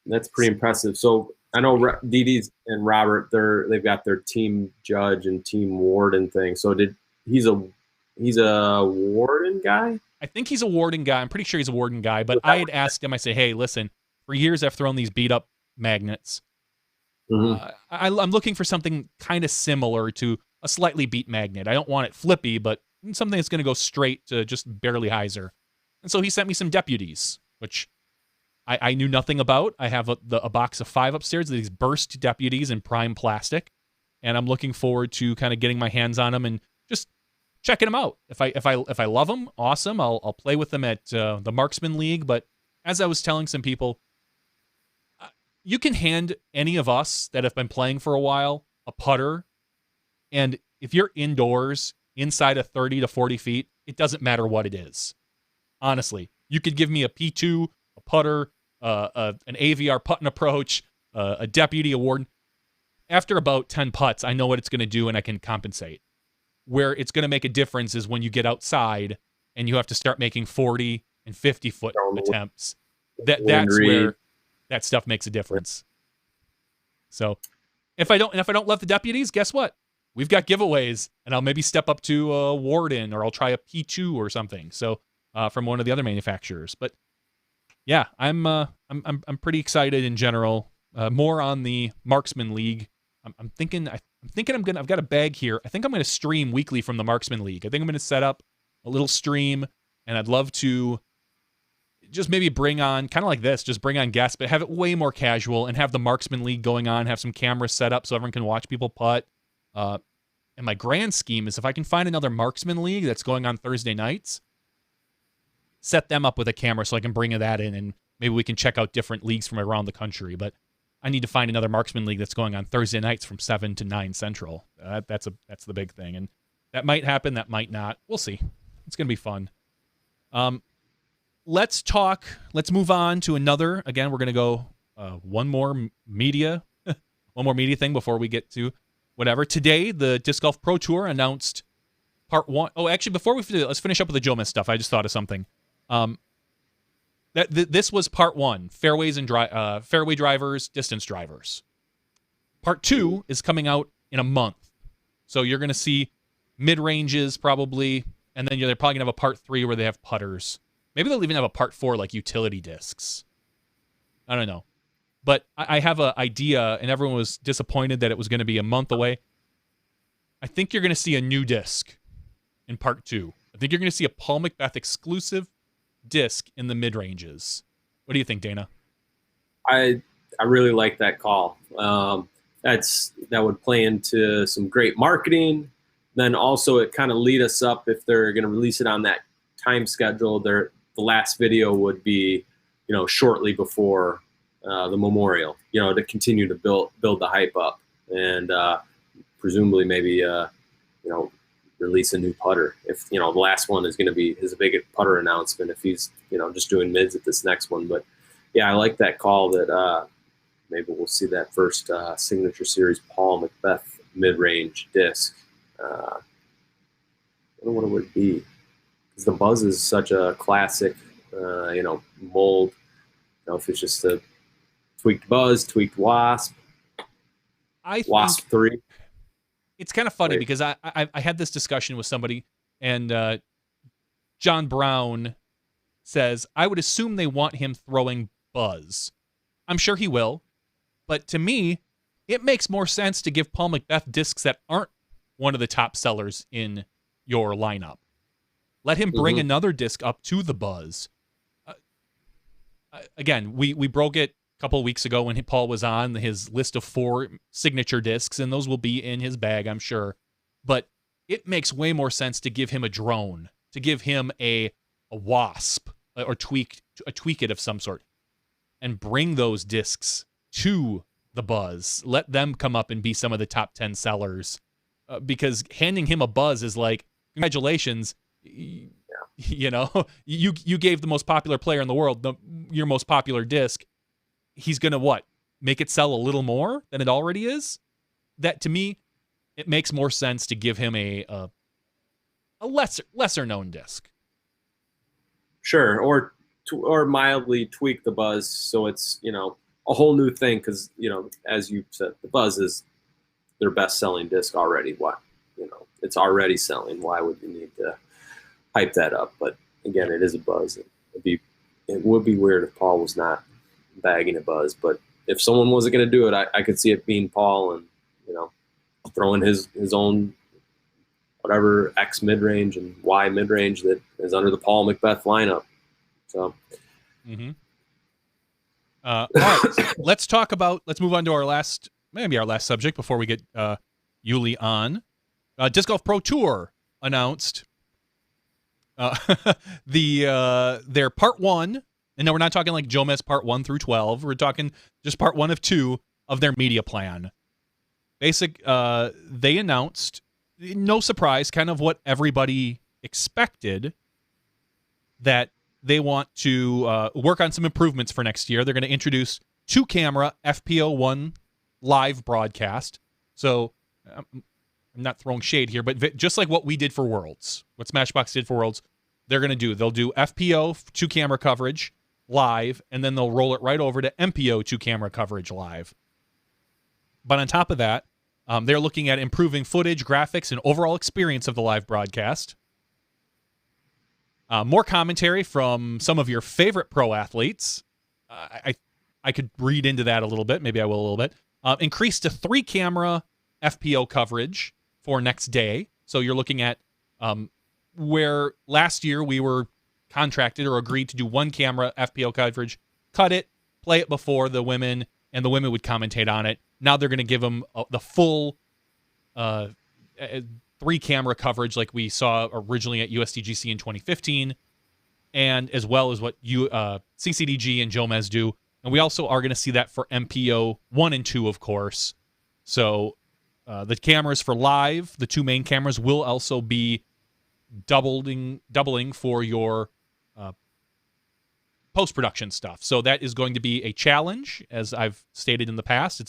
That's pretty impressive. So I know DD's and Robert, they've got their team judge and team warden thing. So he's a warden guy? I think he's a warden guy. I'm pretty sure he's a warden guy. But I had asked him, I said, hey, listen, for years I've thrown these beat up magnets. I'm looking for something kind of similar to a slightly beat magnet. I don't want it flippy, but something that's going to go straight to just barely hyzer. And so he sent me some deputies, which I knew nothing about. I have a box of 5 upstairs of these burst deputies in prime plastic, and I'm looking forward to kind of getting my hands on them and just checking them out. If I love them, awesome. I'll play with them at the Marksman League. But as I was telling some people, you can hand any of us that have been playing for a while a putter, and if you're indoors inside of 30 to 40 feet, it doesn't matter what it is. Honestly, you could give me a P2, a putter, an AVR putt and approach, a deputy, a warden. After about 10 putts, I know what it's going to do and I can compensate. Where it's going to make a difference is when you get outside and you have to start making 40 and 50 foot attempts. That's where that stuff makes a difference. So if I don't love the deputies, guess what? We've got giveaways, and I'll maybe step up to a warden, or I'll try a P2 or something. So from one of the other manufacturers. But yeah, I'm pretty excited in general. More on the Marksman League. I'm thinking I've got a bag here. I think I'm gonna stream weekly from the Marksman League. I think I'm gonna set up a little stream, and I'd love to just maybe bring on, kind of like this, just bring on guests, but have it way more casual and have the Marksman League going on, have some cameras set up so everyone can watch people putt. And my grand scheme is if I can find another Marksman League that's going on Thursday nights, set them up with a camera so I can bring that in, and maybe we can check out different leagues from around the country. But I need to find another Marksman League that's going on Thursday nights from 7 to 9 Central. That's the big thing. And that might happen, that might not. We'll see. It's going to be fun. Let's move on to another. Again, we're going to go one more media thing before we get to whatever. Today, the Disc Golf Pro Tour announced part 1. Oh, actually, before we do that, let's finish up with the Joe Miss stuff. I just thought of something. This was part 1, fairway drivers, distance drivers. Part 2 is coming out in a month. So you're going to see mid-ranges probably, and then they're probably going to have a part 3 where they have putters. Maybe they'll even have a part 4 like utility discs. I don't know. But I have an idea, and everyone was disappointed that it was going to be a month away. I think you're going to see a new disc in part 2. I think you're going to see a Paul Macbeth exclusive disc in the mid-ranges. What do you think, Dana? I really like that call. That would play into some great marketing. Then also it kind of lead us up if they're going to release it on that time schedule. The last video would be, shortly before the Memorial, to continue to build the hype up, and presumably maybe release a new putter. If the last one is going to be his big putter announcement, if he's just doing mids at this next one. But yeah, I like that call that maybe we'll see that first Signature Series Paul Macbeth mid-range disc. I don't know what it would be, because the Buzz is such a classic mold. If it's just a tweaked buzz, tweaked wasp, I wasp think 3. it's kind of funny Wait. because I had this discussion with somebody, and John Brown says, I would assume they want him throwing buzz. I'm sure he will, but to me, it makes more sense to give Paul Macbeth discs that aren't one of the top sellers in your lineup. Let him bring another disc up to the buzz. Again, we broke it a couple of weeks ago when Paul was on his list of 4 signature discs, and those will be in his bag, I'm sure. But it makes way more sense to give him a drone, to give him a wasp, or tweak it of some sort, and bring those discs to the buzz. Let them come up and be some of the top 10 sellers, because handing him a buzz is like, congratulations, you know, you gave the most popular player in the world your most popular disc. He's gonna what? Make it sell a little more than it already is? That, to me, it makes more sense to give him a lesser known disc. Sure, or mildly tweak the buzz so it's, you know, a whole new thing, because, you know, as you said, the buzz is their best selling disc already. What, you know, it's already selling. Why would you need to hype that up? But again, it is a buzz. It would be weird if Paul was not bagging a buzz, but if someone wasn't going to do it, I could see it being Paul, and, you know, throwing his own whatever X mid-range and Y mid-range that is under the Paul Macbeth lineup. So, all right, let's move on to our last subject before we get Uli on. Disc Golf Pro Tour announced their part 1, and no, we're not talking like Jomez part 1 through 12. We're talking just part 1 of 2 of their media plan. They announced, no surprise, kind of what everybody expected, that they want to work on some improvements for next year. They're going to introduce 2-camera FPO1 live broadcast. So I'm not throwing shade here, but just like what we did for Worlds, what Smashbox did for Worlds, they're going to do. They'll do FPO 2-camera coverage live, and then they'll roll it right over to MPO 2-camera coverage live. But on top of that, they're looking at improving footage, graphics, and overall experience of the live broadcast. More commentary from some of your favorite pro athletes. I could read into that a little bit. Maybe I will a little bit. Increase to 3-camera FPO coverage for next day. So you're looking at where last year we were contracted or agreed to do 1-camera FPO coverage, cut it, play it before the women, and the women would commentate on it. Now they're going to give them the full 3-camera coverage like we saw originally at USDGC in 2015, and as well as what CCDG and Jomez do. And we also are going to see that for MPO 1 and 2, of course. So the cameras for live, the 2 main cameras, will also be doubling for your post-production stuff. So that is going to be a challenge, as I've stated in the past.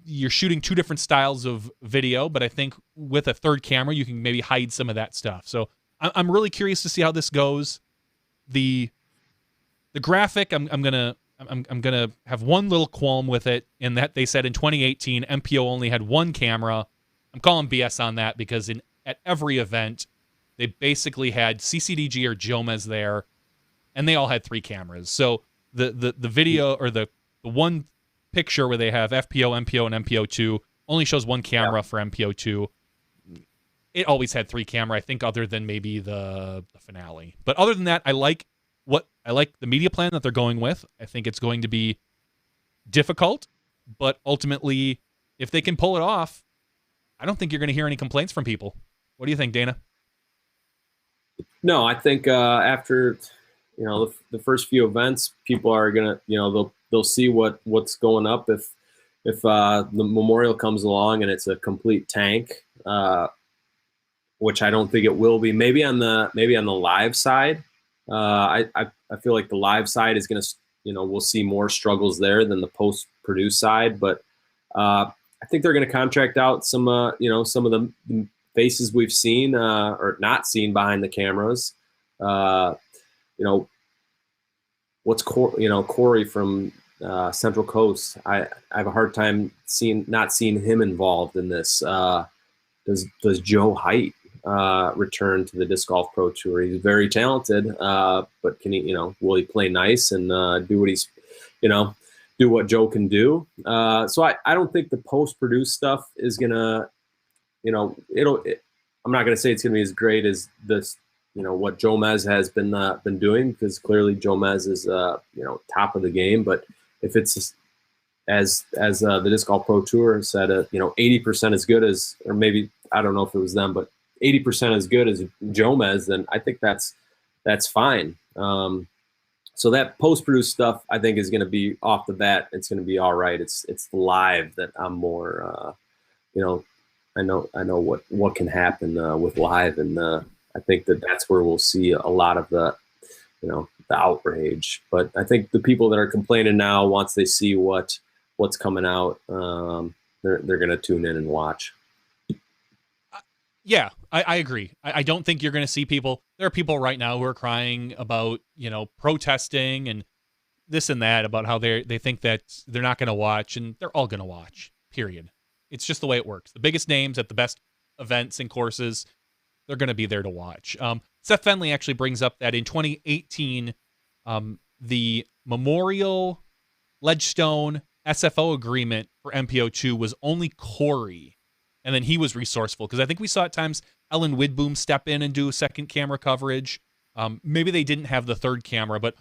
You're shooting 2 different styles of video, but I think with a 3rd camera, you can maybe hide some of that stuff. So I'm really curious to see how this goes. The graphic, I'm gonna have one little qualm with it, in that they said in 2018 MPO only had 1 camera. I'm calling BS on that, because at every event they basically had CCDG or Jomez there, and they all had 3 cameras. So the video, or the one picture where they have FPO, MPO, and MPO2 only shows 1 camera for MPO2. It always had 3 camera, I think, other than maybe the finale. But other than that, I like the media plan that they're going with. I think it's going to be difficult, but ultimately, if they can pull it off, I don't think you're going to hear any complaints from people. What do you think, Dana? No, I think after, you know, the first few events, people are gonna, you know, they'll see what's going up. If the Memorial comes along and it's a complete tank, which I don't think it will be. Maybe on the live side, I feel like the live side is gonna, you know, we'll see more struggles there than the post-produced side. But I think they're gonna contract out some of the faces we've seen or not seen behind the cameras. You know, what's Corey from Central Coast. I have a hard time not seeing him involved in this. Does Joe Height return to the Disc Golf Pro Tour? He's very talented, but can he, will he play nice and do what do what Joe can do? So I don't think the post-produced stuff is gonna, I'm not gonna say it's gonna be as great as this, what Jomez has been doing, because clearly Jomez is top of the game. But if it's as the Disc Golf Pro Tour said, 80% as good as, or maybe I don't know if it was them, but 80% as good as Jomez, then I think that's fine. So that post-produced stuff, I think, is going to be off the bat. It's going to be all right. It's live that I'm more, I know what can happen with live, and I think that's where we'll see a lot of the outrage. But I think the people that are complaining now, once they see what's coming out, they're going to tune in and watch. Yeah, I agree. I don't think you're going to see people. There are people right now who are crying about, protesting and this and that, about how they think that they're not going to watch, and they're all going to watch, period. It's just the way it works. The biggest names at the best events and courses, they're going to be there to watch. Seth Fenley actually brings up that in 2018, the Memorial Ledgestone SFO agreement for MPO2 was only Corey. And then he was resourceful, because I think we saw at times Ellen Widboom step in and do a second camera coverage. Maybe they didn't have the third camera, but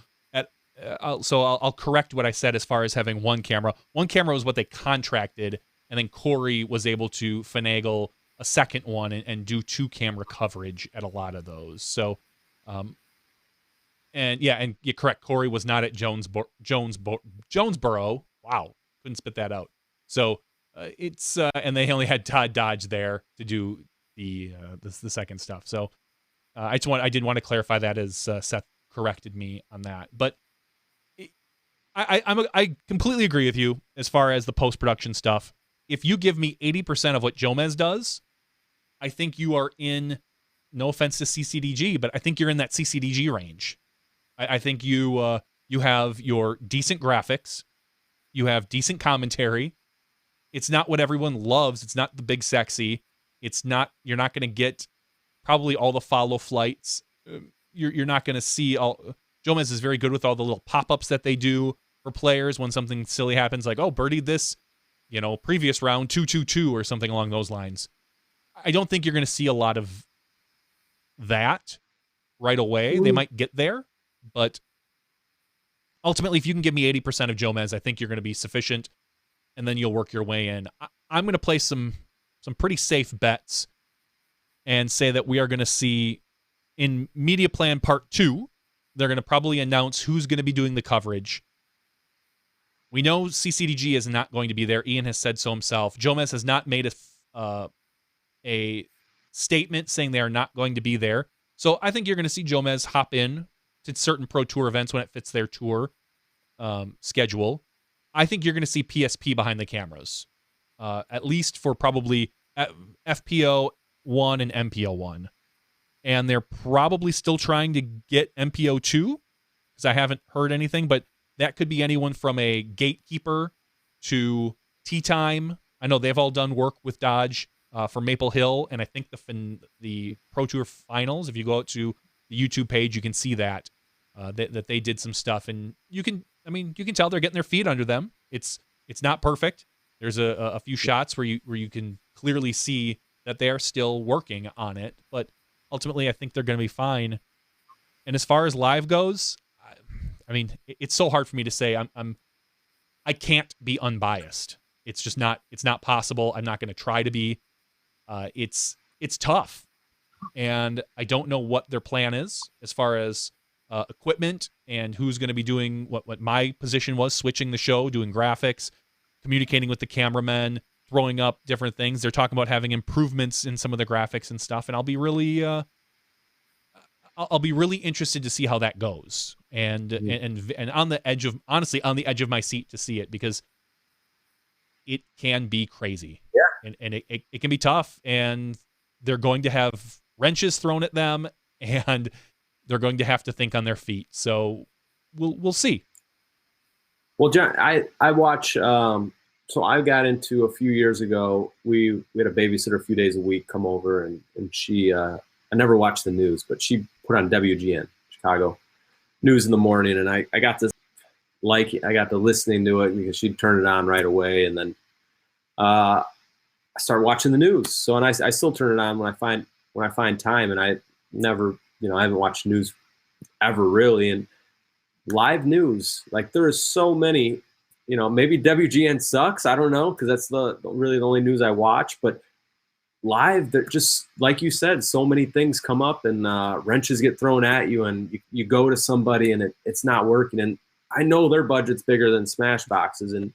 I'll correct what I said as far as having one camera. One camera was what they contracted, and then Corey was able to finagle a second one and do two camera coverage at a lot of those. So, and you're correct. Corey was not at Jonesboro. Wow, couldn't spit that out. So. And they only had Todd Dodge there to do the second stuff. So I did want to clarify that, as Seth corrected me on that. But I completely agree with you as far as the post-production stuff. If you give me 80% of what Jomez does, I think you are in, no offense to CCDG, but I think you're in that CCDG range. I think you have your decent graphics, you have decent commentary. It's not what everyone loves. It's not the big sexy. You're not going to get probably all the follow flights. You're not going to see all. Jomez is very good with all the little pop-ups that they do for players when something silly happens, like, oh, birdied this, previous round 2-2-2 or something along those lines. I don't think you're going to see a lot of that right away. They might get there, but ultimately, if you can give me 80% of Jomez, I think you're going to be sufficient. And then you'll work your way in. I'm going to play some pretty safe bets and say that we are going to see in Media Plan Part 2, they're going to probably announce who's going to be doing the coverage. We know CCDG is not going to be there. Ian has said so himself. Jomez has not made a statement saying they are not going to be there. So I think you're going to see Jomez hop in to certain Pro Tour events when it fits their tour schedule. I think you're going to see PSP behind the cameras, at least for probably FPO 1 and MPO 1. And they're probably still trying to get MPO 2, because I haven't heard anything, but that could be anyone from a gatekeeper to Tea Time. I know they've all done work with Dodge for Maple Hill, and I think the Pro Tour Finals, if you go out to the YouTube page, you can see that they did some stuff, and you can tell they're getting their feet under them. It's not perfect. There's a few shots where you can clearly see that they are still working on it, but ultimately I think they're going to be fine. And as far as live goes, it's so hard for me to say. I can't be unbiased. It's just not. It's not possible. I'm not going to try to be. It's tough, and I don't know what their plan is as far as equipment and who's going to be doing what my position was, switching the show, doing graphics, communicating with the cameramen, throwing up different things. They're talking about having improvements in some of the graphics and stuff, and I'll be really interested to see how that goes, and on the edge of my seat to see it, because it can be crazy. Yeah, and it can be tough, and they're going to have wrenches thrown at them, and they're going to have to think on their feet. So we'll see. Well, John, I watch. So I got into a few years ago. We had a babysitter a few days a week come over, and she. I never watched the news, but she put on WGN Chicago news in the morning, and I got to I got to listening to it because she'd turn it on right away, and then I start watching the news. So and I still turn it on when I find time, and I never I haven't watched news ever really, and live news, like there is so many, maybe WGN sucks, I don't know, because that's really the only news I watch, but live, they're just like you said, so many things come up, and wrenches get thrown at you, and you go to somebody and it's not working, and I know their budget's bigger than SmashBoxx's, and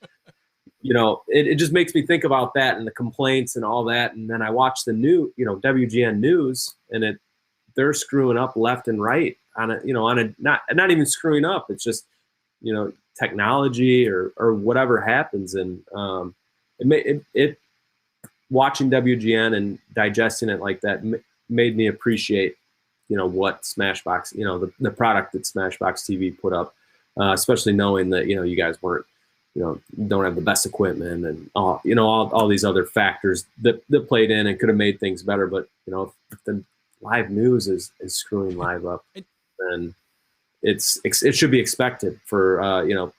it just makes me think about that and the complaints and all that, and then I watch the new WGN news, and they're screwing up left and right on a not even screwing up. It's just technology or whatever happens, and it watching WGN and digesting it like that made me appreciate what SmashBoxx the product that SmashBoxxTV put up, especially knowing that you guys weren't don't have the best equipment and all these other factors that played in and could have made things better, but if the live news is screwing live up, then it should be expected for a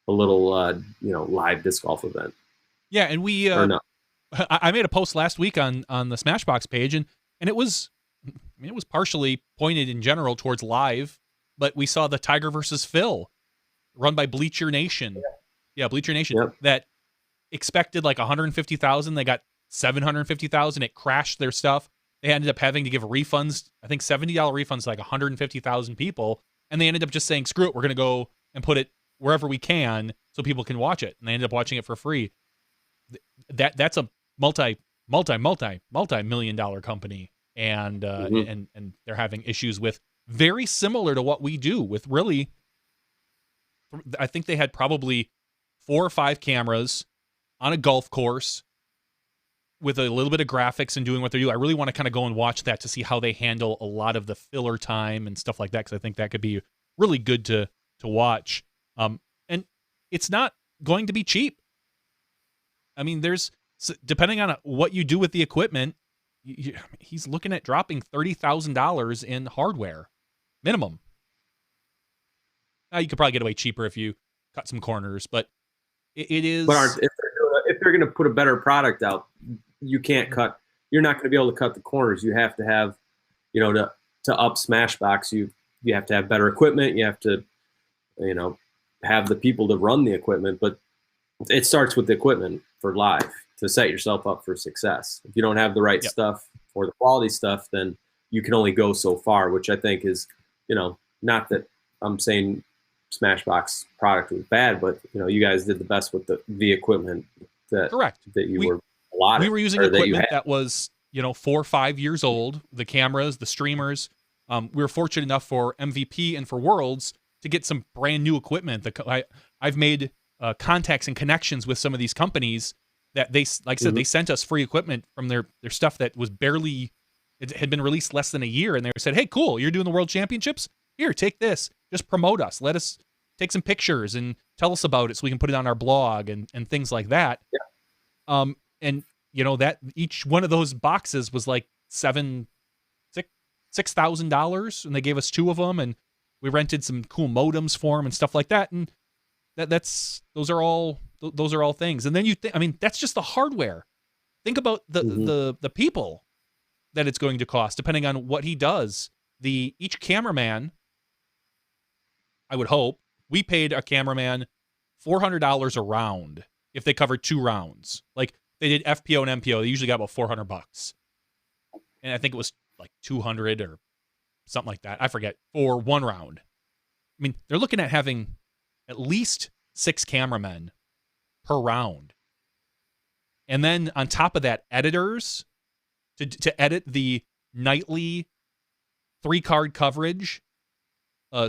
little live disc golf event. Yeah, and we I made a post last week on the Smashboxx page, and it was partially pointed in general towards live, but we saw the Tiger versus Phil run by Bleacher Nation. Yeah, Bleacher Nation. Yep. That expected like 150,000, they got 750,000. It crashed their stuff. They ended up having to give refunds, I think $70 refunds to like 150,000 people. And they ended up just saying, screw it, we're going to go and put it wherever we can so people can watch it. And they ended up watching it for free. That's a multi-million dollar company. And, and they're having issues with very similar to what we do with really, I think they had probably 4 or 5 cameras on a golf course with a little bit of graphics and doing what they do. I really want to kind of go and watch that to see how they handle a lot of the filler time and stuff like that, because I think that could be really good to watch. And it's not going to be cheap. I mean, depending on what you do with the equipment, he's looking at dropping $30,000 in hardware minimum. Now, you could probably get away cheaper if you cut some corners, but it is. But if they're going to put a better product out, you can't cut. You're not going to be able to cut the corners. You have to have, to up SmashBoxx, you have to have better equipment. You have to, have the people to run the equipment. But it starts with the equipment for live to set yourself up for success. If you don't have the right stuff or the quality stuff, then you can only go so far. Which I think is, not that I'm saying SmashBoxx product was bad, but you guys did the best with the equipment that correct that you were allotted. We were using equipment that was 4 or 5 years old. The cameras, the streamers. We were fortunate enough for MVP and for Worlds to get some brand new equipment. I've made contacts and connections with some of these companies that they, like I said, they sent us free equipment from their stuff that was barely, it had been released less than a year, and they said, hey, cool, you're doing the World Championships? Here, take this. Just promote us. Let us take some pictures and tell us about it so we can put it on our blog and things like that. Yeah. And that each one of those boxes was like $6,000, and they gave us 2 of them, and we rented some cool modems for them and stuff like that. And those are all things. And then that's just the hardware. Think about the people that it's going to cost, depending on what he does. Each cameraman, I would hope, we paid a cameraman $400 a round if they covered 2 rounds. Like they did FPO and MPO, they usually got about $400, and I think it was like 200 or something like that. I forget, for 1 round. I mean, they're looking at having at least 6 cameramen per round, and then on top of that, editors to edit the nightly 3-card coverage.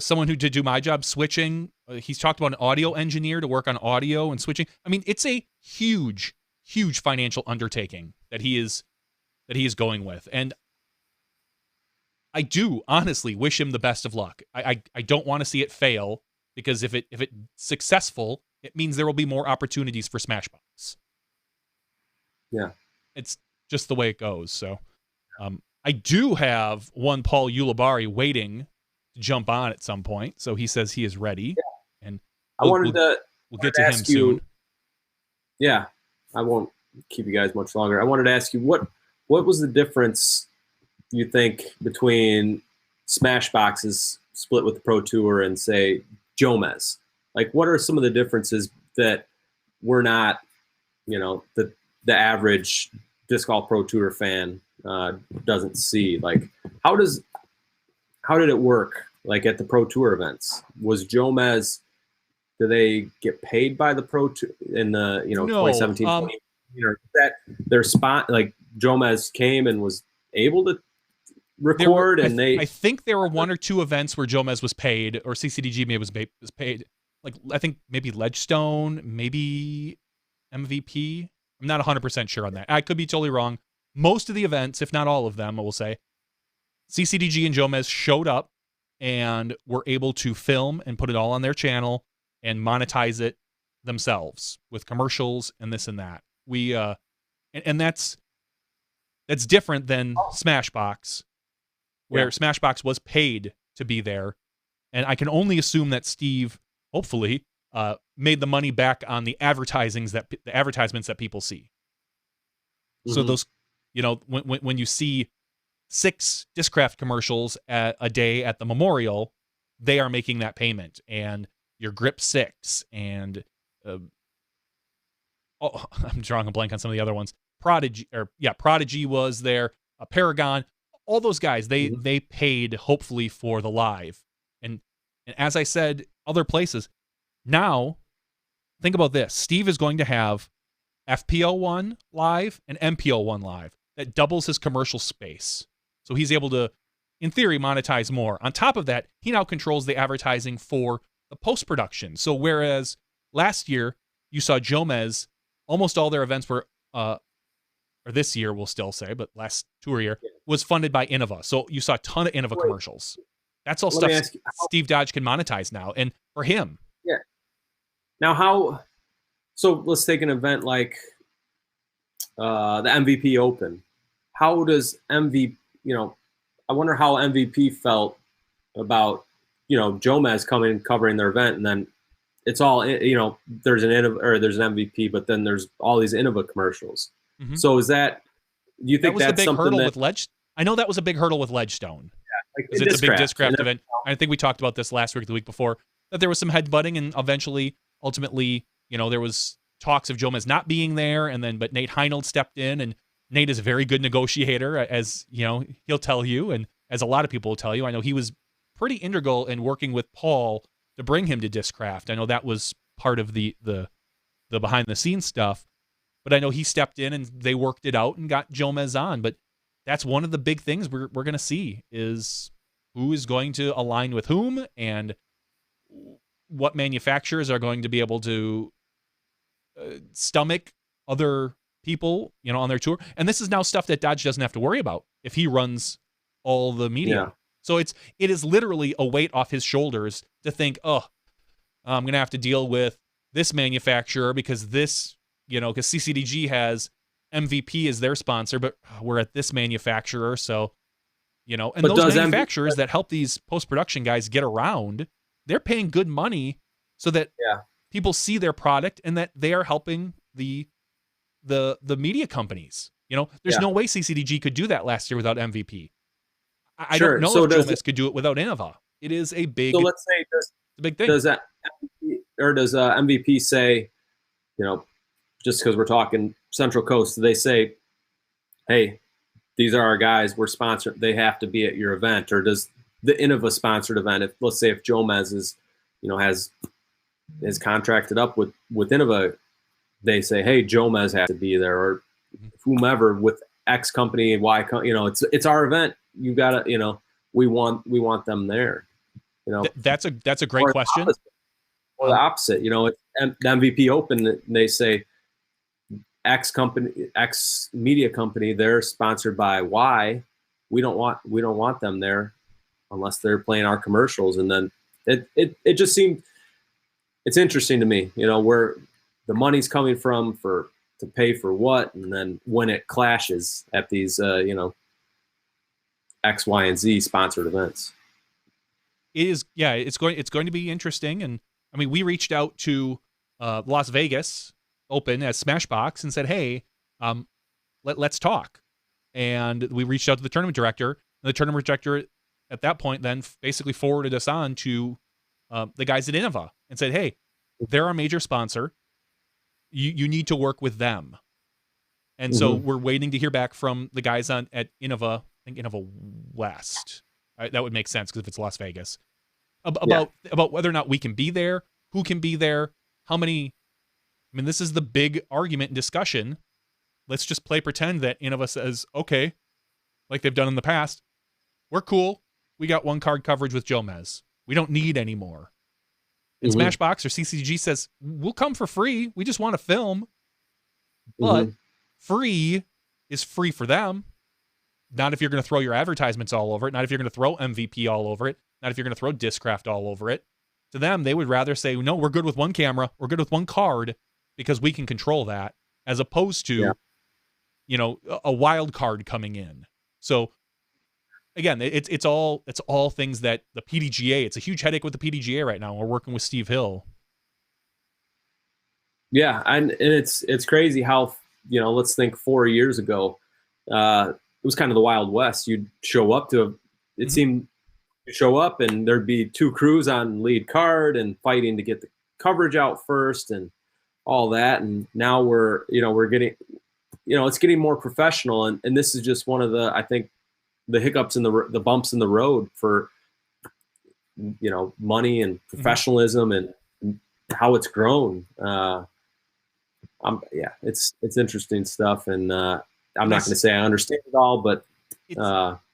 Someone who did do my job switching. He's talked about an audio engineer to work on audio and switching. I mean, it's a huge, huge financial undertaking that he is going with. And I do honestly wish him the best of luck. I don't want to see it fail. because if it's successful, it means there will be more opportunities for SmashBox. Yeah. It's just the way it goes. So I do have one Paul Ulibarri waiting to jump on at some point. So he says he is ready. Yeah. And we'll get to him soon. Yeah. I won't keep you guys much longer. I wanted to ask you what was the difference you think between SmashBox's split with the Pro Tour and say Jomez? Like, what are some of the differences that we're not, the average disc golf Pro Tour fan doesn't see? Like, how did it work? Like at the Pro Tour events, was Jomez? Do they get paid by the Pro Tour in the No, 2017? Or that their spot? Like Jomez came and was able to record, I think there were one or two events where Jomez was paid, or CCDG maybe was paid. Like I think maybe Ledgestone, maybe MVP. I'm not 100% sure on that. I could be totally wrong. Most of the events, if not all of them, I will say, CCDG and Jomez showed up and were able to film and put it all on their channel and monetize it themselves with commercials and this and that. And that's different than SmashBox, where SmashBox was paid to be there. And I can only assume that Steve, hopefully, made the money back on the advertisements that people see. Mm-hmm. So those, when you see 6 Discraft commercials a day at the Memorial, they are making that payment. And your Grip 6 and I'm drawing a blank on some of the other ones. Prodigy was there. Paragon, all those guys, they paid hopefully for the live. And as I said, other places. Now, think about this. Steve is going to have FPO1 live and MPO1 live. That doubles his commercial space. So he's able to, in theory, monetize more. On top of that, he now controls the advertising for the post-production. So whereas last year you saw Jomez, almost all their events were, or this year we'll still say, but last tour year was funded by Innova. So you saw a ton of Innova commercials. That's all stuff Steve Dodge can monetize now. And for him. Yeah. Now so let's take an event like the MVP Open. How does MVP, I wonder how MVP felt about, Jomez coming and covering their event, and then it's all, there's an MVP, but then there's all these Innova commercials. Mm-hmm. So do you think that's the big hurdle with Ledge? I know that was a big hurdle with Ledgestone. Yeah, because it's a big Discraft event. I think we talked about this last week, the week before, that there was some headbutting, and ultimately, there was talks of Jomez not being there, but Nate Heinold stepped in, and Nate is a very good negotiator, as he'll tell you, and as a lot of people will tell you. I know he was pretty integral in working with Paul to bring him to Discraft. I know that was part of the behind the scenes stuff, but I know he stepped in and they worked it out and got Jomez on. But that's one of the big things we're going to see is who is going to align with whom, and what manufacturers are going to be able to stomach other people, on their tour. And this is now stuff that Dodge doesn't have to worry about if he runs all the media. Yeah. So it is literally a weight off his shoulders to think, I'm going to have to deal with this manufacturer because because CCDG has MVP as their sponsor, but we're at this manufacturer. So, and but those manufacturers that help these post-production guys get around, they're paying good money so that people see their product and that they are helping the media companies. There's no way CCDG could do that last year without MVP. I don't know if Jomez could do it without Innova. It is a big. So let's say it's a big thing. Does that does MVP say, just because we're talking Central Coast, do they say, hey, these are our guys, we're sponsored, they have to be at your event? Or does the Innova sponsored event, let's say if Jomez is, is contracted up with Innova, they say, hey, Jomez has to be there, or whomever with X company, Y company, it's our event. You gotta, we want them there. That's a great question. Or the opposite, it's the MVP Open, and they say X company, X media company, they're sponsored by Y. We don't want them there unless they're playing our commercials. And then it just seemed it's interesting to me, where the money's coming from to pay for what, and then when it clashes at these, X, Y, and Z sponsored events. It is, yeah, it's going to be interesting. And I mean, we reached out to Las Vegas Open as Smashbox and said, hey, let's talk. And we reached out to the tournament director, and the tournament director at that point then basically forwarded us on to the guys at Innova and said, hey, they're our major sponsor. You need to work with them. And so we're waiting to hear back from the guys at Innova, I think Innova West. That would make sense because if it's Las Vegas. About whether or not we can be there, who can be there, how many. I mean, this is the big argument and discussion. Let's just play pretend that Innova says, okay, like they've done in the past, we're cool. We got one card coverage with Jomez. We don't need any more. And Smashbox or CCG says, we'll come for free. We just want to film. But free is free for them. Not if you're going to throw your advertisements all over it. Not if you're going to throw MVP all over it. Not if you're going to throw Discraft all over it. To them, they would rather say, no, we're good with one camera. We're good with one card because we can control that, as opposed to, a wild card coming in. So again, it's all things that the PDGA, it's a huge headache with the PDGA right now. We're working with Steve Hill. Yeah. And it's crazy how, let's think 4 years ago, it was kind of the Wild West. You'd show up to, it seemed you show up and there'd be two crews on lead card and fighting to get the coverage out first and all that. And now we're getting, it's getting more professional. And this is just one of the, I think, the hiccups and the bumps in the road for, money and professionalism and how it's grown. It's interesting stuff. And I'm not going to say I understand it all, but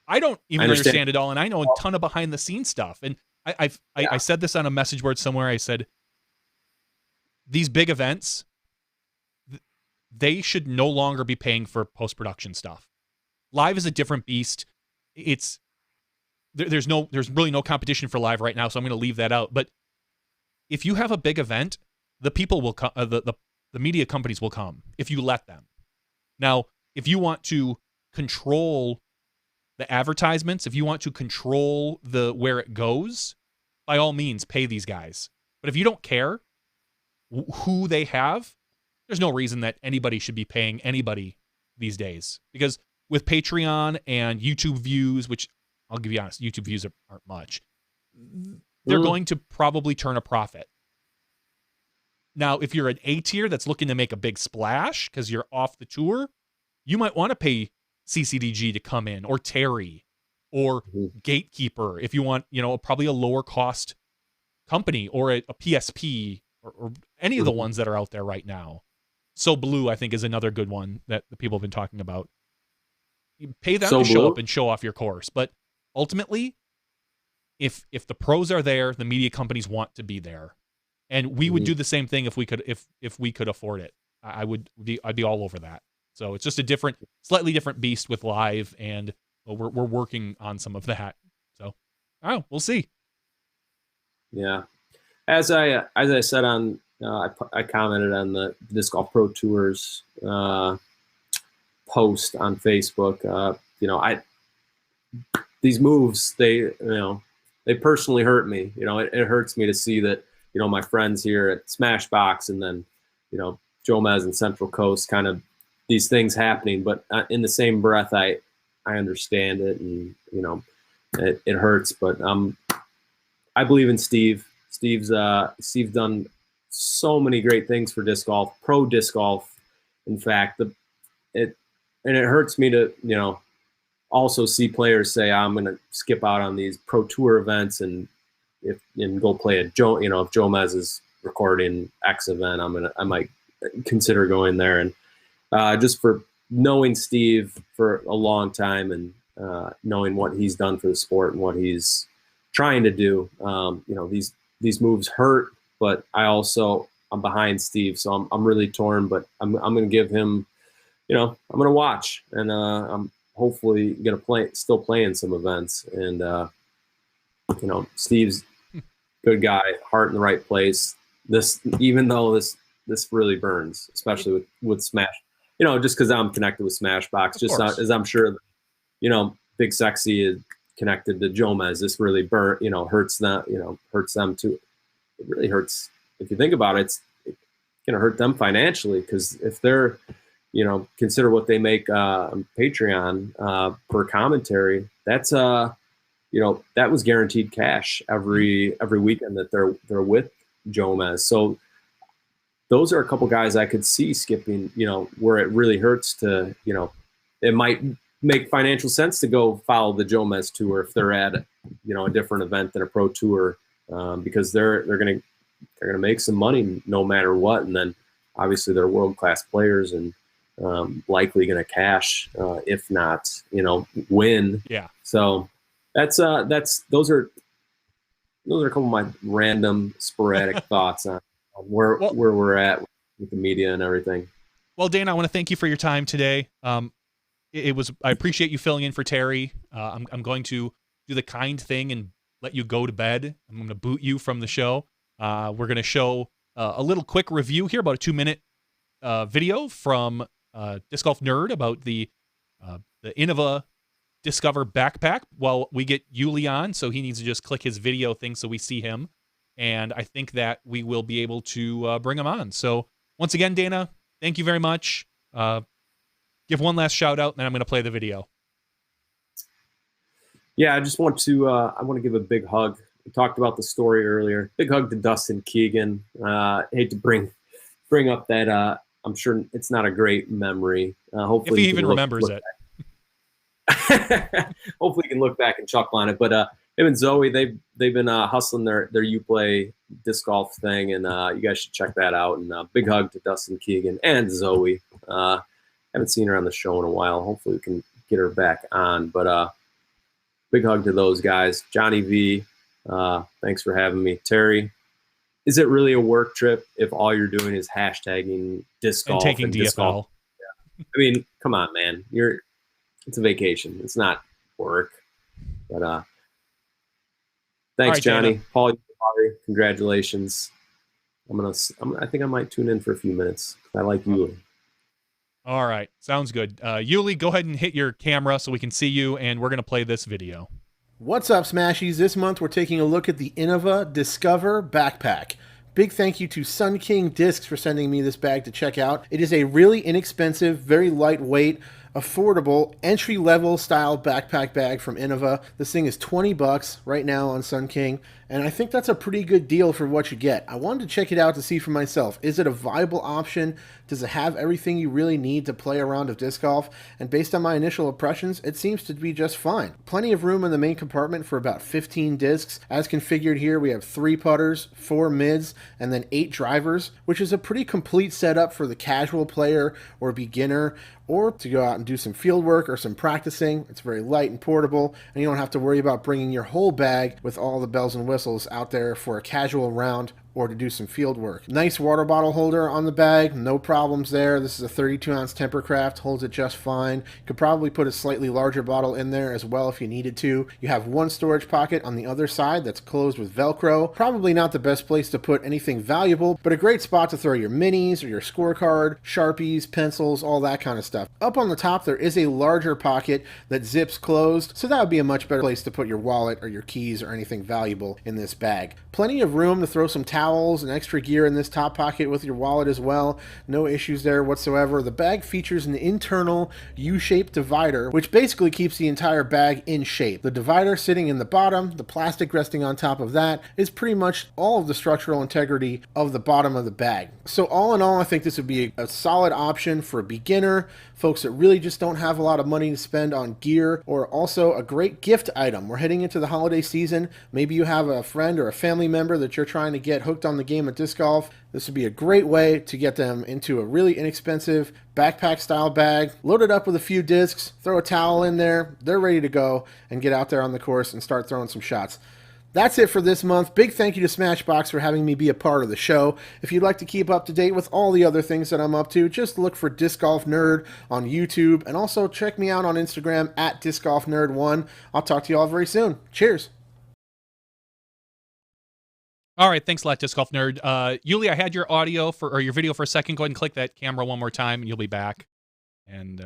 I don't even understand it all. And I know a ton of behind the scenes stuff. And I said this on a message board somewhere. I said, these big events, they should no longer be paying for post-production stuff. Live is a different beast. There's really no competition for live right now, so I'm going to leave that out. But if you have a big event, the people will come, the media companies will come if you let them. Now, if you want to control the advertisements, if you want to control where it goes, by all means, pay these guys. But if you don't care who they have, there's no reason that anybody should be paying anybody these days. Because with Patreon and YouTube views, which I'll give you honest, YouTube views aren't much, they're going to probably turn a profit. Now, if you're an A tier that's looking to make a big splash because you're off the tour, you might want to pay CCDG to come in, or Terry, or Gatekeeper, if you want, probably a lower cost company, or a PSP, or any of the ones that are out there right now. So Blue, I think, is another good one that the people have been talking about. You pay them to show up and show off your course. But ultimately, if the pros are there, the media companies want to be there. And we would do the same thing if we could afford it. I'd be all over that. So it's just a slightly different beast with live, and we're working on some of that. So, we'll see. Yeah, as I said on, I commented on the Disc Golf Pro Tours post on Facebook. These moves, they personally hurt me. It hurts me to see that my friends here at Smashbox, and then Jomez and Central Coast, kind of these things happening, but in the same breath, I understand it, and it hurts, but I believe in Steve. Steve's done so many great things for disc golf, pro disc golf. In fact, it hurts me to also see players say, I'm going to skip out on these pro tour events and go play if Jomez is recording X event, I might consider going there. And just for knowing Steve for a long time, and knowing what he's done for the sport and what he's trying to do, these moves hurt, but I'm behind Steve, so I'm really torn. But I'm going to give him, I'm going to watch, and I'm hopefully going to still play in some events. And Steve's good guy, heart in the right place, this, even though this really burns, especially with Smash. You know, just because I'm connected with SmashBoxx, just as I'm sure, you know, Big Sexy is connected to Jomez. This really hurts them. You know, hurts them too. It really hurts if you think about it. It's going to hurt them financially because if they're, you know, consider what they make on Patreon per commentary. That's you know, that was guaranteed cash every weekend that they're with Jomez. So those are a couple guys I could see skipping. You know, where it really hurts to, you know, it might make financial sense to go follow the Jomez tour if they're at, you know, a different event than a pro tour because they're gonna make some money no matter what, and then obviously they're world-class players and likely going to cash, if not, you know, win. Yeah. So those are a couple of my random sporadic thoughts on where we're at with the media and everything. Well, Dana, I want to thank you for your time today. I appreciate you filling in for Terry. I'm going to do the kind thing and let you go to bed. I'm going to boot you from the show. We're going to show a little quick review here, about a 2-minute video from Disc Golf Nerd about the Innova Discover backpack. Well, we get Uli on, so he needs to just click his video thing so we see him. And I think that we will be able to bring him on. So once again, Dana, thank you very much. Give one last shout out, and then I'm going to play the video. Yeah, I just want to give a big hug. We talked about the story earlier. Big hug to Dustin Keegan. Hate to bring up that. I'm sure it's not a great memory. Hopefully, if he even remembers it. Hopefully, he can look back and chuckle on it. But him and Zoe, they've been hustling their Uplay disc golf thing, and you guys should check that out. And big hug to Dustin Keegan and Zoe. Haven't seen her on the show in a while. Hopefully, we can get her back on. But big hug to those guys. Johnny V, thanks for having me. Terry, is it really a work trip if all you're doing is hashtagging disc golf and taking DFL? Disc golf? Yeah. I mean, come on, man. It's a vacation. It's not work. But thanks, right, Johnny. Dana. Paul, congratulations. I think I might tune in for a few minutes. I like you. All right. Sounds good. Yuli, go ahead and hit your camera so we can see you, and we're going to play this video. What's up, Smashies? This month we're taking a look at the Innova Discover backpack. Big thank you to Sun King Discs for sending me this bag to check out. It is a really inexpensive, very lightweight, affordable, entry-level style backpack bag from Innova. This thing is $20 right now on Sun King, and I think that's a pretty good deal for what you get. I wanted to check it out to see for myself. Is it a viable option? Does it have everything you really need to play a round of disc golf? And based on my initial impressions, it seems to be just fine. Plenty of room in the main compartment for about 15 discs. As configured here, we have 3 putters, 4 mids, and then 8 drivers, which is a pretty complete setup for the casual player or beginner, or to go out and do some field work or some practicing. It's very light and portable, and you don't have to worry about bringing your whole bag with all the bells and whistles out there for a casual round or to do some field work. Nice water bottle holder on the bag, no problems there. This is a 32-ounce Tempercraft, holds it just fine. You could probably put a slightly larger bottle in there as well if you needed to. You have one storage pocket on the other side that's closed with Velcro. Probably not the best place to put anything valuable, but a great spot to throw your minis or your scorecard, Sharpies, pencils, all that kind of stuff. Up on the top there is a larger pocket that zips closed, so that would be a much better place to put your wallet or your keys or anything valuable in this bag. Plenty of room to throw some towels and extra gear in this top pocket with your wallet as well. No issues there whatsoever. The bag features an internal U-shaped divider, which basically keeps the entire bag in shape. The divider sitting in the bottom, the plastic resting on top of that, is pretty much all of the structural integrity of the bottom of the bag. So all in all, I think this would be a solid option for a beginner, folks that really just don't have a lot of money to spend on gear, or also a great gift item. We're heading into the holiday season. Maybe you have a friend or a family member that you're trying to get hooked on the game of disc golf. This would be a great way to get them into a really inexpensive backpack style bag. Load it up with a few discs, throw a towel in there, they're ready to go and get out there on the course and start throwing some shots. That's it for this month. Big thank you to SmashBoxx for having me be a part of the show. If you'd like to keep up to date with all the other things that I'm up to, just look for Disc Golf Nerd on YouTube, and also check me out on Instagram at Disc Golf Nerd 1. I'll talk to you all very soon. Cheers. All right, thanks a lot, Disc Golf Nerd. Yuli, I had your audio or your video for a second. Go ahead and click that camera one more time, and you'll be back. And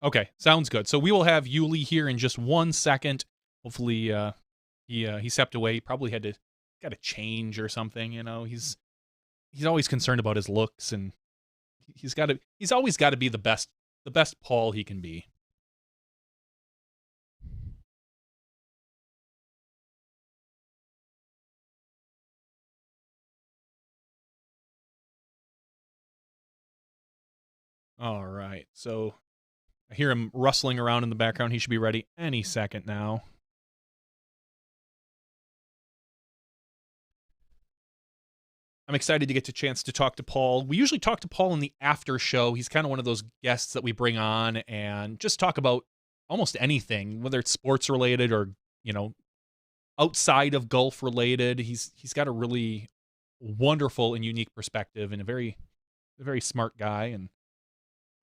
okay, sounds good. So we will have Yuli here in just 1 second. Hopefully, he stepped away. He probably got to change or something. You know, he's always concerned about his looks, and he's always got to be the best Paul he can be. All right, so I hear him rustling around in the background. He should be ready any second now. I'm excited to get the chance to talk to Paul. We usually talk to Paul in the after show. He's kind of one of those guests that we bring on and just talk about almost anything, whether it's sports related or, you know, outside of golf related. He's got a really wonderful and unique perspective, and a very smart guy, and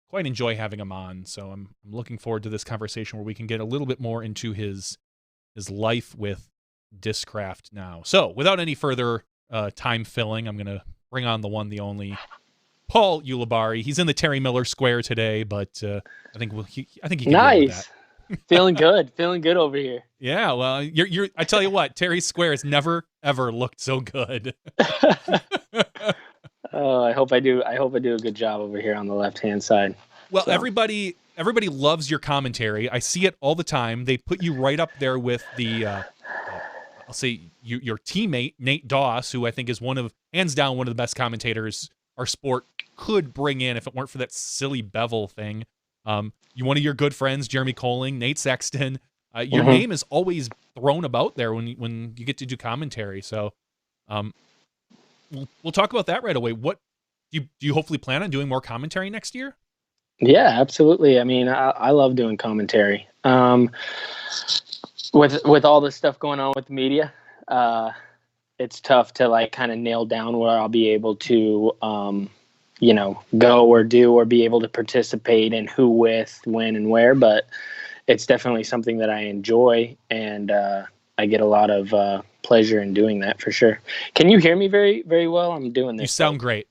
quite enjoy having him on. So I'm looking forward to this conversation where we can get a little bit more into his life with Discraft now. So without any further time filling, I'm going to bring on the one, the only Paul Ulibarri. He's in the Terry Miller Square today, but I think he can deal with that. Feeling good over here. Yeah, well, you're. I tell you what, Terry Square has never ever looked so good. Oh, I hope I do a good job over here on the left-hand side. Well, so. Everybody loves your commentary. I see it all the time. They put you right up there with the, I'll say your teammate Nate Doss, who I think is hands down one of the best commentators our sport could bring in if it weren't for that silly bevel thing. One of your good friends, Jeremy Coling, Nate Sexton. Your name is always thrown about there when you get to do commentary. So, we'll talk about that right away. What do you hopefully plan on doing more commentary next year? Yeah, absolutely. I mean, I love doing commentary. With all this stuff going on with the media, it's tough to like kind of nail down where I'll be able to, go or do or be able to participate and who with, when, and where. But it's definitely something that I enjoy, and I get a lot of pleasure in doing that for sure. Can you hear me very, very well? I'm doing this. You sound great.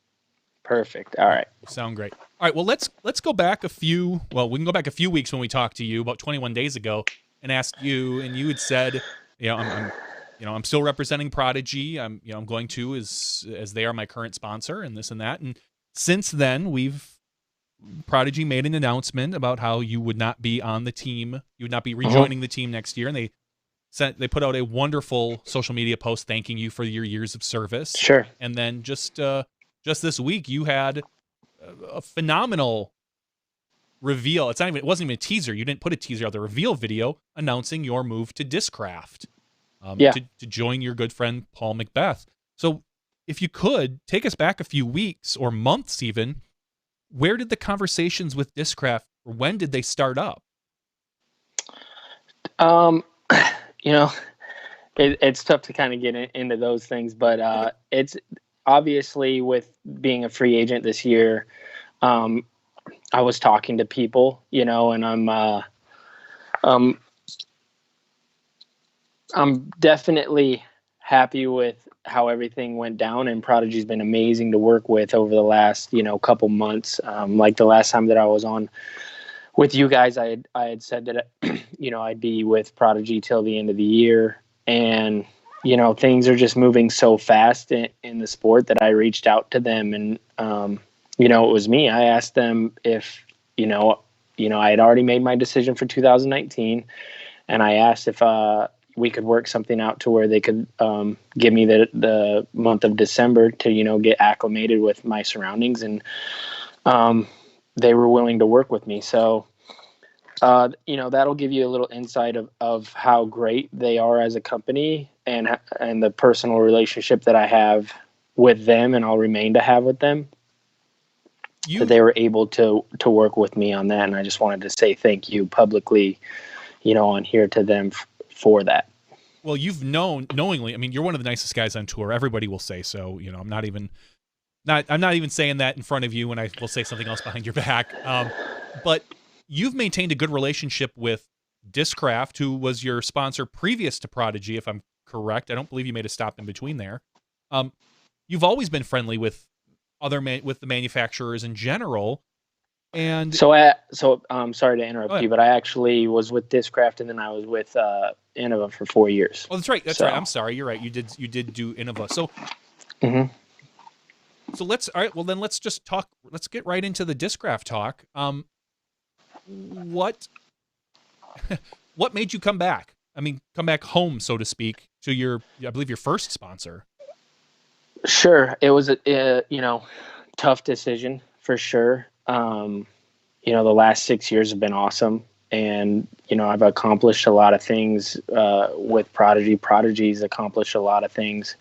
Perfect. All right. You sound great. All right. Well, let's go back we can go back a few weeks when we talked to you about 21 days ago and asked you, and you had said, I'm still representing Prodigy. I'm going to as they are my current sponsor and this and that. And since then, Prodigy made an announcement about how you would not be on the team. You would not be rejoining the team next year. And they put out a wonderful social media post thanking you for your years of service. Sure. And then just this week, you had a phenomenal reveal. It wasn't even a teaser. You didn't put a teaser out. The reveal video announcing your move to Discraft, to join your good friend Paul Macbeth. So, if you could take us back a few weeks or months, even, where did the conversations with Discraft, or when did they start up? It's tough to kind of get into those things, but it's obviously with being a free agent this year. I was talking to people, and I'm definitely happy with how everything went down, and Prodigy's been amazing to work with over the last, couple months. Like the last time that I was on with you guys, I had said that, I'd be with Prodigy till the end of the year, and, things are just moving so fast in the sport that I reached out to them, and, it was me. I asked them if, I had already made my decision for 2019, and I asked if we could work something out to where they could give me the month of December to, get acclimated with my surroundings, and they were willing to work with me. So, that'll give you a little insight of how great they are as a company, and the personal relationship that I have with them, and I'll remain to have with them. That they were able to work with me on that, and I just wanted to say thank you publicly, on here to them for that. Well, you've knowingly. I mean, you're one of the nicest guys on tour. Everybody will say so. I'm not even saying that in front of you when I will say something else behind your back. But you've maintained a good relationship with Discraft, who was your sponsor previous to Prodigy, if I'm correct. I don't believe you made a stop in between there. You've always been friendly with with the manufacturers in general. And sorry to interrupt ahead. you, but I actually was with Discraft, and then I was with Innova for 4 years. Oh, that's right. That's right. I'm sorry. You're right. You did do Innova. So, so let's just talk. Let's get right into the Discraft talk. What made you come back? I mean, come back home, so to speak, to I believe your first sponsor. Sure, it was a tough decision for sure. The last 6 years have been awesome, and I've accomplished a lot of things with Prodigy. Prodigy's accomplished a lot of things,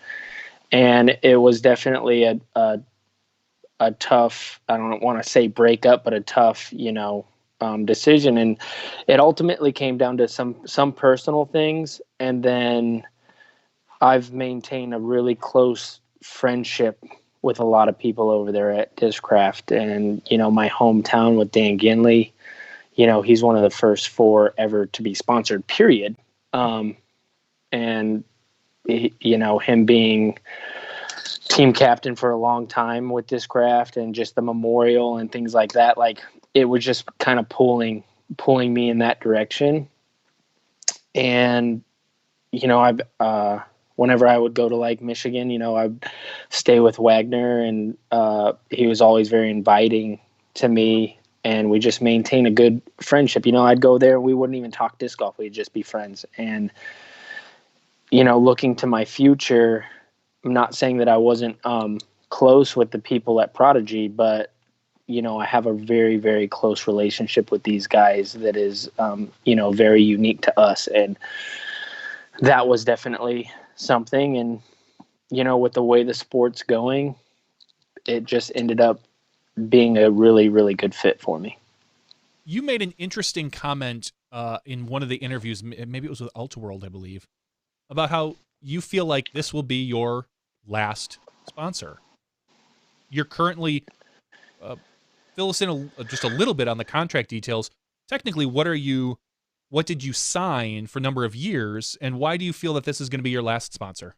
and it was definitely a tough, I don't want to say breakup, but a tough decision, and it ultimately came down to some personal things, and then I've maintained a really close friendship with a lot of people over there at Discraft, and my hometown with Dan Ginley, he's one of the first 4 ever to be sponsored, period. And him being team captain for a long time with Discraft, and just the memorial and things like that, like it was just kind of pulling me in that direction. And I've whenever I would go to like Michigan, I'd stay with Wagner, and he was always very inviting to me, and we just maintained a good friendship. I'd go there, we wouldn't even talk disc golf, we'd just be friends. And looking to my future, I'm not saying that I wasn't close with the people at Prodigy, but I have a very, very close relationship with these guys that is very unique to us, and that was definitely something. And with the way the sport's going, it just ended up being a really, really good fit for me. You made an interesting comment in one of the interviews, maybe it was with Ultraworld, I believe, about how you feel like this will be your last sponsor. You're currently fill us in just a little bit on the contract details. Technically, what did you sign for number of years, and why do you feel that this is going to be your last sponsor?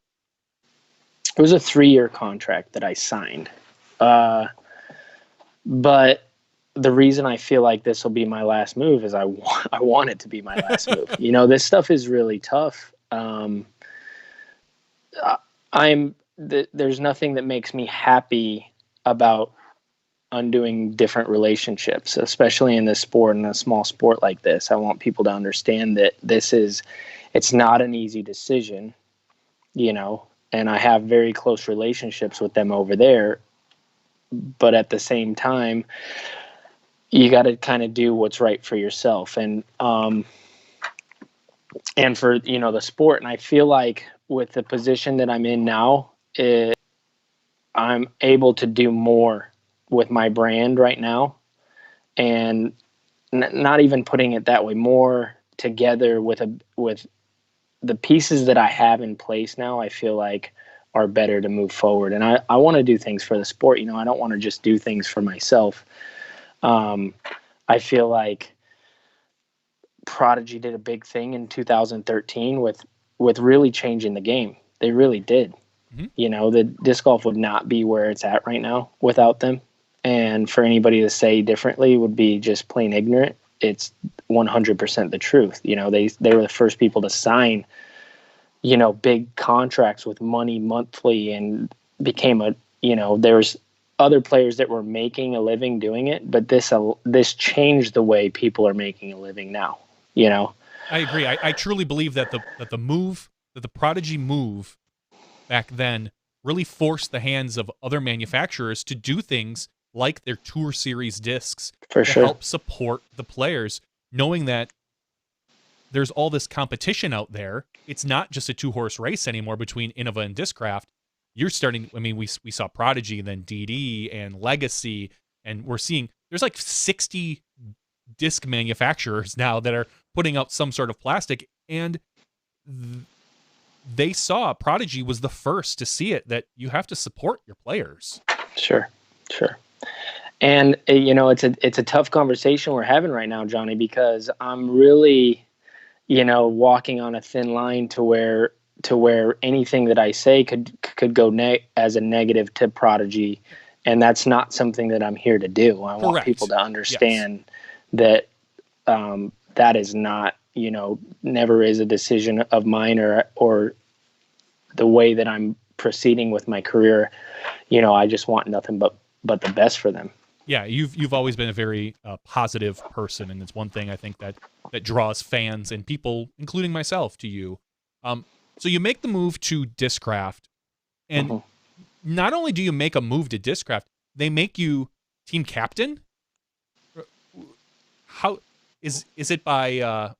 It was a 3-year contract that I signed. But the reason I feel like this will be my last move is I want it to be my last move. This stuff is really tough. There's nothing that makes me happy about undoing different relationships, especially in this sport, in a small sport like this. I want people to understand that it's not an easy decision, and I have very close relationships with them over there. But at the same time, you got to kind of do what's right for yourself and for, the sport. And I feel like with the position that I'm in now, I'm able to do more with my brand right now, and not even putting it that way, more together with the pieces that I have in place now, I feel like are better to move forward. And I want to do things for the sport. I don't want to just do things for myself. I feel like Prodigy did a big thing in 2013 with really changing the game. They really did. Mm-hmm. The disc golf would not be where it's at right now without them. And for anybody to say differently would be just plain ignorant. It's 100% the truth. They were the first people to sign, big contracts with money monthly, and became there's other players that were making a living doing it, but this changed the way people are making a living now. I agree. I truly believe that the Prodigy move back then really forced the hands of other manufacturers to do things like their Tour Series discs to help support the players, knowing that there's all this competition out there. It's not just a 2-horse race anymore between Innova and Discraft. You're starting, we saw Prodigy and then DD and Legacy, and we're seeing there's like 60 disc manufacturers now that are putting out some sort of plastic, and they saw Prodigy was the first to see it, that you have to support your players. Sure. And it's a tough conversation we're having right now, Johnny, because I'm really, walking on a thin line to where to where anything that I say could go as a negative to Prodigy, and that's not something that I'm here to do. I want people to understand that that is not, never is a decision of mine or the way that I'm proceeding with my career. I just want nothing but the best for them. Yeah, you've always been a very positive person, and it's one thing I think that draws fans and people, including myself, to you. So you make the move to Discraft, and not only do you make a move to Discraft, they make you team captain. How is it by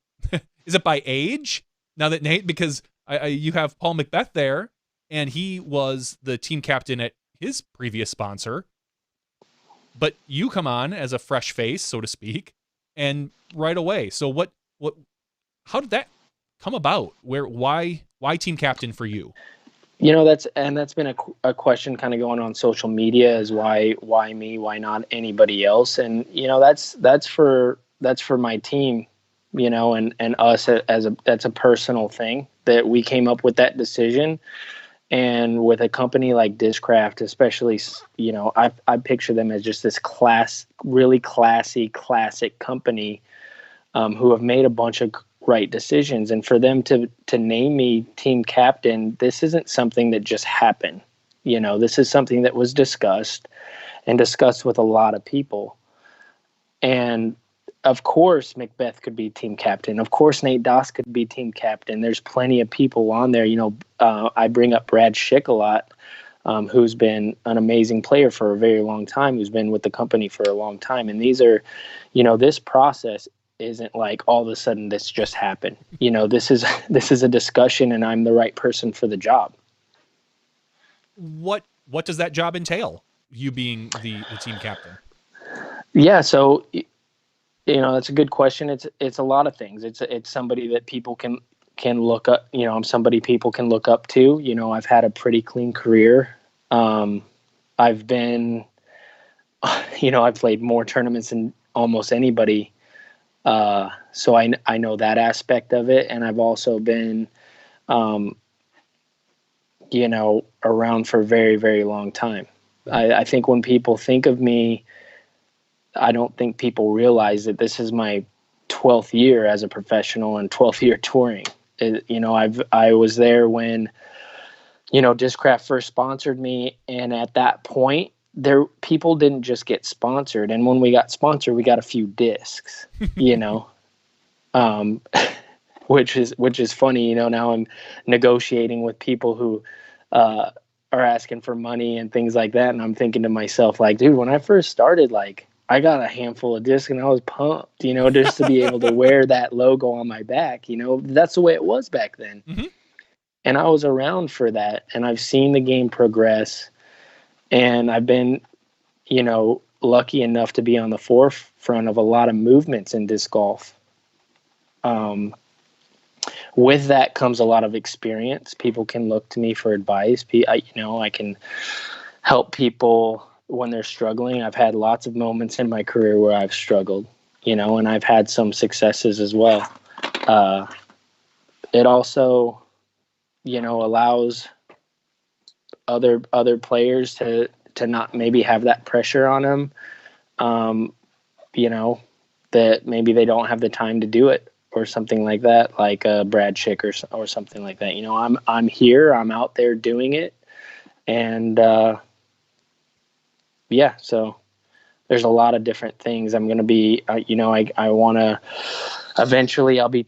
is it by age? Now that Nate, because you have Paul Macbeth there, and he was the team captain at his previous sponsor. But you come on as a fresh face, so to speak, and right away. So how did that come about? Why team captain for you? That's been a question kind of going on social media, is why me, why not anybody else? And that's for my team, and us that's a personal thing that we came up with that decision. And with a company like Discraft, especially, I picture them as just this really classy, classic company who have made a bunch of right decisions. And for them to name me team captain, this isn't something that just happened. This is something that was discussed with a lot of people. And of course, Macbeth could be team captain. Of course, Nate Doss could be team captain. There's plenty of people on there. I bring up Brad Schick a lot, who's been an amazing player for a very long time, who's been with the company for a long time. And these are, this process isn't like all of a sudden this just happened. This is a discussion, and I'm the right person for the job. What does that job entail, you being the team captain? Yeah, so that's a good question. It's a lot of things. It's somebody that people can look up. I'm somebody people can look up to. I've had a pretty clean career. I've been, I've played more tournaments than almost anybody. So I know that aspect of it, and I've also been, around for a very, very long time. I think when people think of me, I don't think people realize that this is my 12th year as a professional and 12th year touring. I was there when, Discraft first sponsored me. And at that point, people didn't just get sponsored. And when we got sponsored, we got a few discs, which is funny. Now I'm negotiating with people who, are asking for money and things like that. And I'm thinking to myself, like, dude, when I first started, like, I got a handful of discs and I was pumped, just to be able to wear that logo on my back. That's the way it was back then. Mm-hmm. And I was around for that, and I've seen the game progress, and I've been, lucky enough to be on the forefront of a lot of movements in disc golf. With that comes a lot of experience. People can look to me for advice. I can help people when they're struggling. I've had lots of moments in my career where I've struggled, and I've had some successes as well. It also, allows other players to not maybe have that pressure on them, that maybe they don't have the time to do it or something like that, like Brad Schick or something like that. I'm here, I'm out there doing it. And, so there's a lot of different things. I'm going to be, I want to, eventually I'll be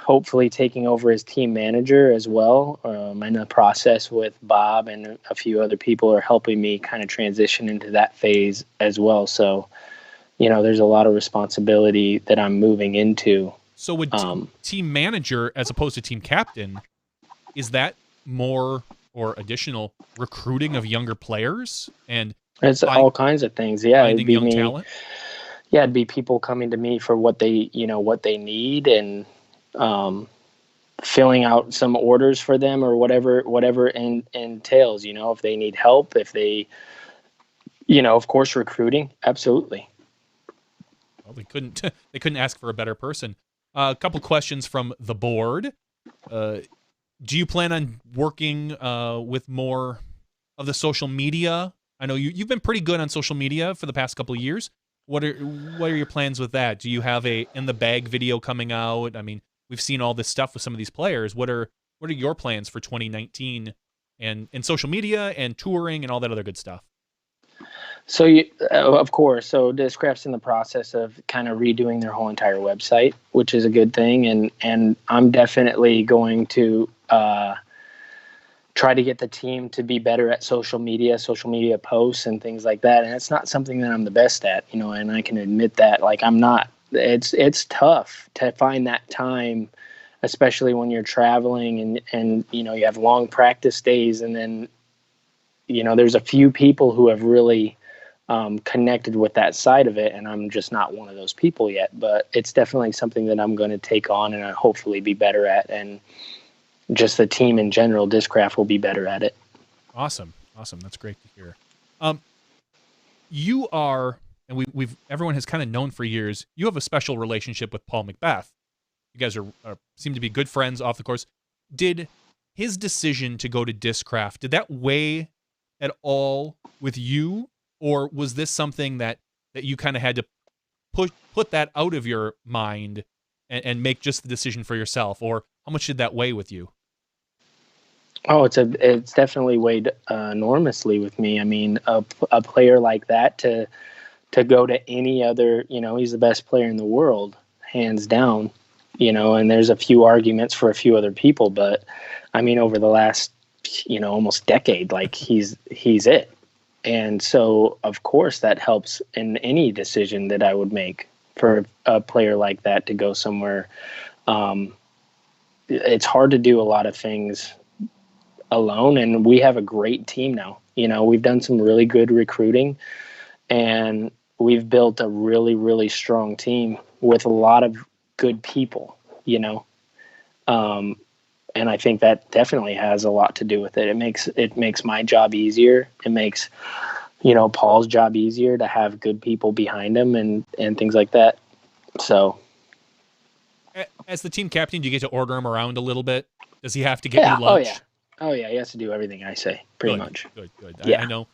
hopefully taking over as team manager as well. In the process with Bob and a few other people are helping me kind of transition into that phase as well. So, there's a lot of responsibility that I'm moving into. So with team manager as opposed to team captain, is that more or additional recruiting of younger players and it's all kinds of things. Yeah. Finding young talent. Yeah. It'd be people coming to me for what they need, and, filling out some orders for them or whatever entails, if they need help, if they, of course, recruiting. Absolutely. Well, they couldn't ask for a better person. A couple questions from the board. Do you plan on working with more of the social media? I know you've been pretty good on social media for the past couple of years. What are your plans with that? Do you have a in the bag video coming out? I mean, we've seen all this stuff with some of these players. What are your plans for 2019 and in social media and touring and all that other good stuff? So, of course, so Discraft's in the process of kind of redoing their whole entire website, which is a good thing. And I'm definitely going to try to get the team to be better at social media posts and things like that. And it's not something that I'm the best at, and I can admit that. Like, I'm not. It's tough to find that time, especially when you're traveling and you have long practice days, and then there's a few people who have really connected with that side of it, and I'm just not one of those people yet. But it's definitely something that I'm going to take on and hopefully be better at, and just the team in general, Discraft, will be better at it. Awesome. That's great to hear. You are, and everyone has kind of known for years, you have a special relationship with Paul Macbeth. You guys seem to be good friends off the course. Did his decision to go to Discraft, did that weigh at all with you, or was this something that you kind of had to put that out of your mind and make just the decision for yourself, or how much did that weigh with you? Oh, it's definitely weighed enormously with me. I mean, a player like that to go to any other, he's the best player in the world, hands down, and there's a few arguments for a few other people, but I mean, over the last, almost decade, like he's it. And so, of course, that helps in any decision that I would make for a player like that to go somewhere. It's hard to do a lot of things alone, and we have a great team now. We've done some really good recruiting, and we've built a really, really strong team with a lot of good people, and I think that definitely has a lot to do with it. It makes my job easier. It makes, Paul's job easier to have good people behind him and things like that. So, as the team captain, do you get to order him around a little bit? Does he have to get you lunch? Oh yeah. He has to do everything I say, pretty much. Good. Yeah. I know.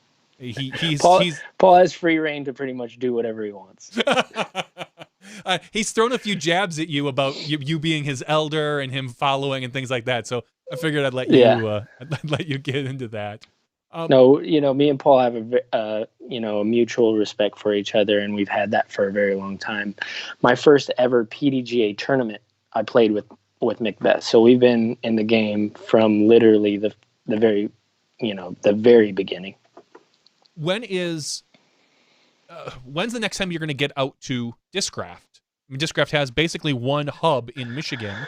Paul has free reign to pretty much do whatever he wants. He's thrown a few jabs at you about you being his elder and him following and things like that. So I figured I'd let you get into that. No, me and Paul have a mutual respect for each other, and we've had that for a very long time. My first ever PDGA tournament, I played with Macbeth. So we've been in the game from literally the very beginning. When's the next time you're going to get out to Discraft? I mean, Discraft has basically one hub in Michigan.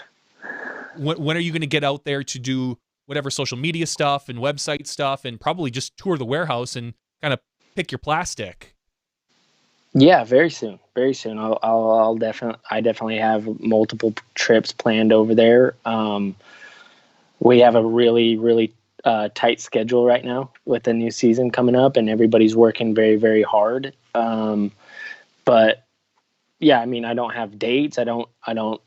When are you going to get out there to do whatever social media stuff and website stuff, and probably just tour the warehouse and kind of pick your plastic? Yeah, very soon. Very soon. I definitely have multiple trips planned over there. We have a really, really tight schedule right now with the new season coming up, and everybody's working very, very hard. But yeah, I mean, I don't have dates. I don't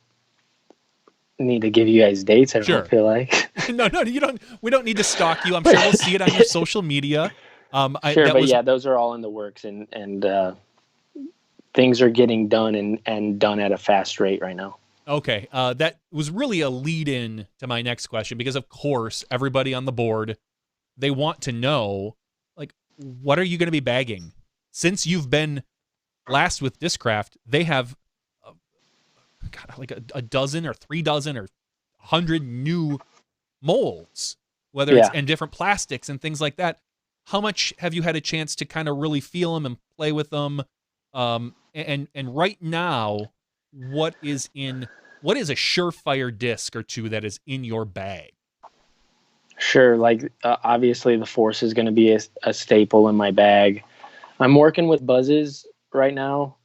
need to give you guys dates. I don't feel like. No, you don't. We don't need to stalk you. I'm sure we'll see it on your social media. Those are all in the works, and things are getting done and done at a fast rate right now. Okay, that was really a lead-in to my next question, because of course everybody on the board, they want to know, like, what are you going to be bagging? Since you've been last with Discraft, they have like a dozen or 3 dozen or 100 new molds, whether it's in different plastics and things like that. How much have you had a chance to kind of really feel them and play with them? And right now, what is a surefire disc or two that is in your bag? Sure. Like, obviously the Force is going to be a staple in my bag. I'm working with buzzes right now.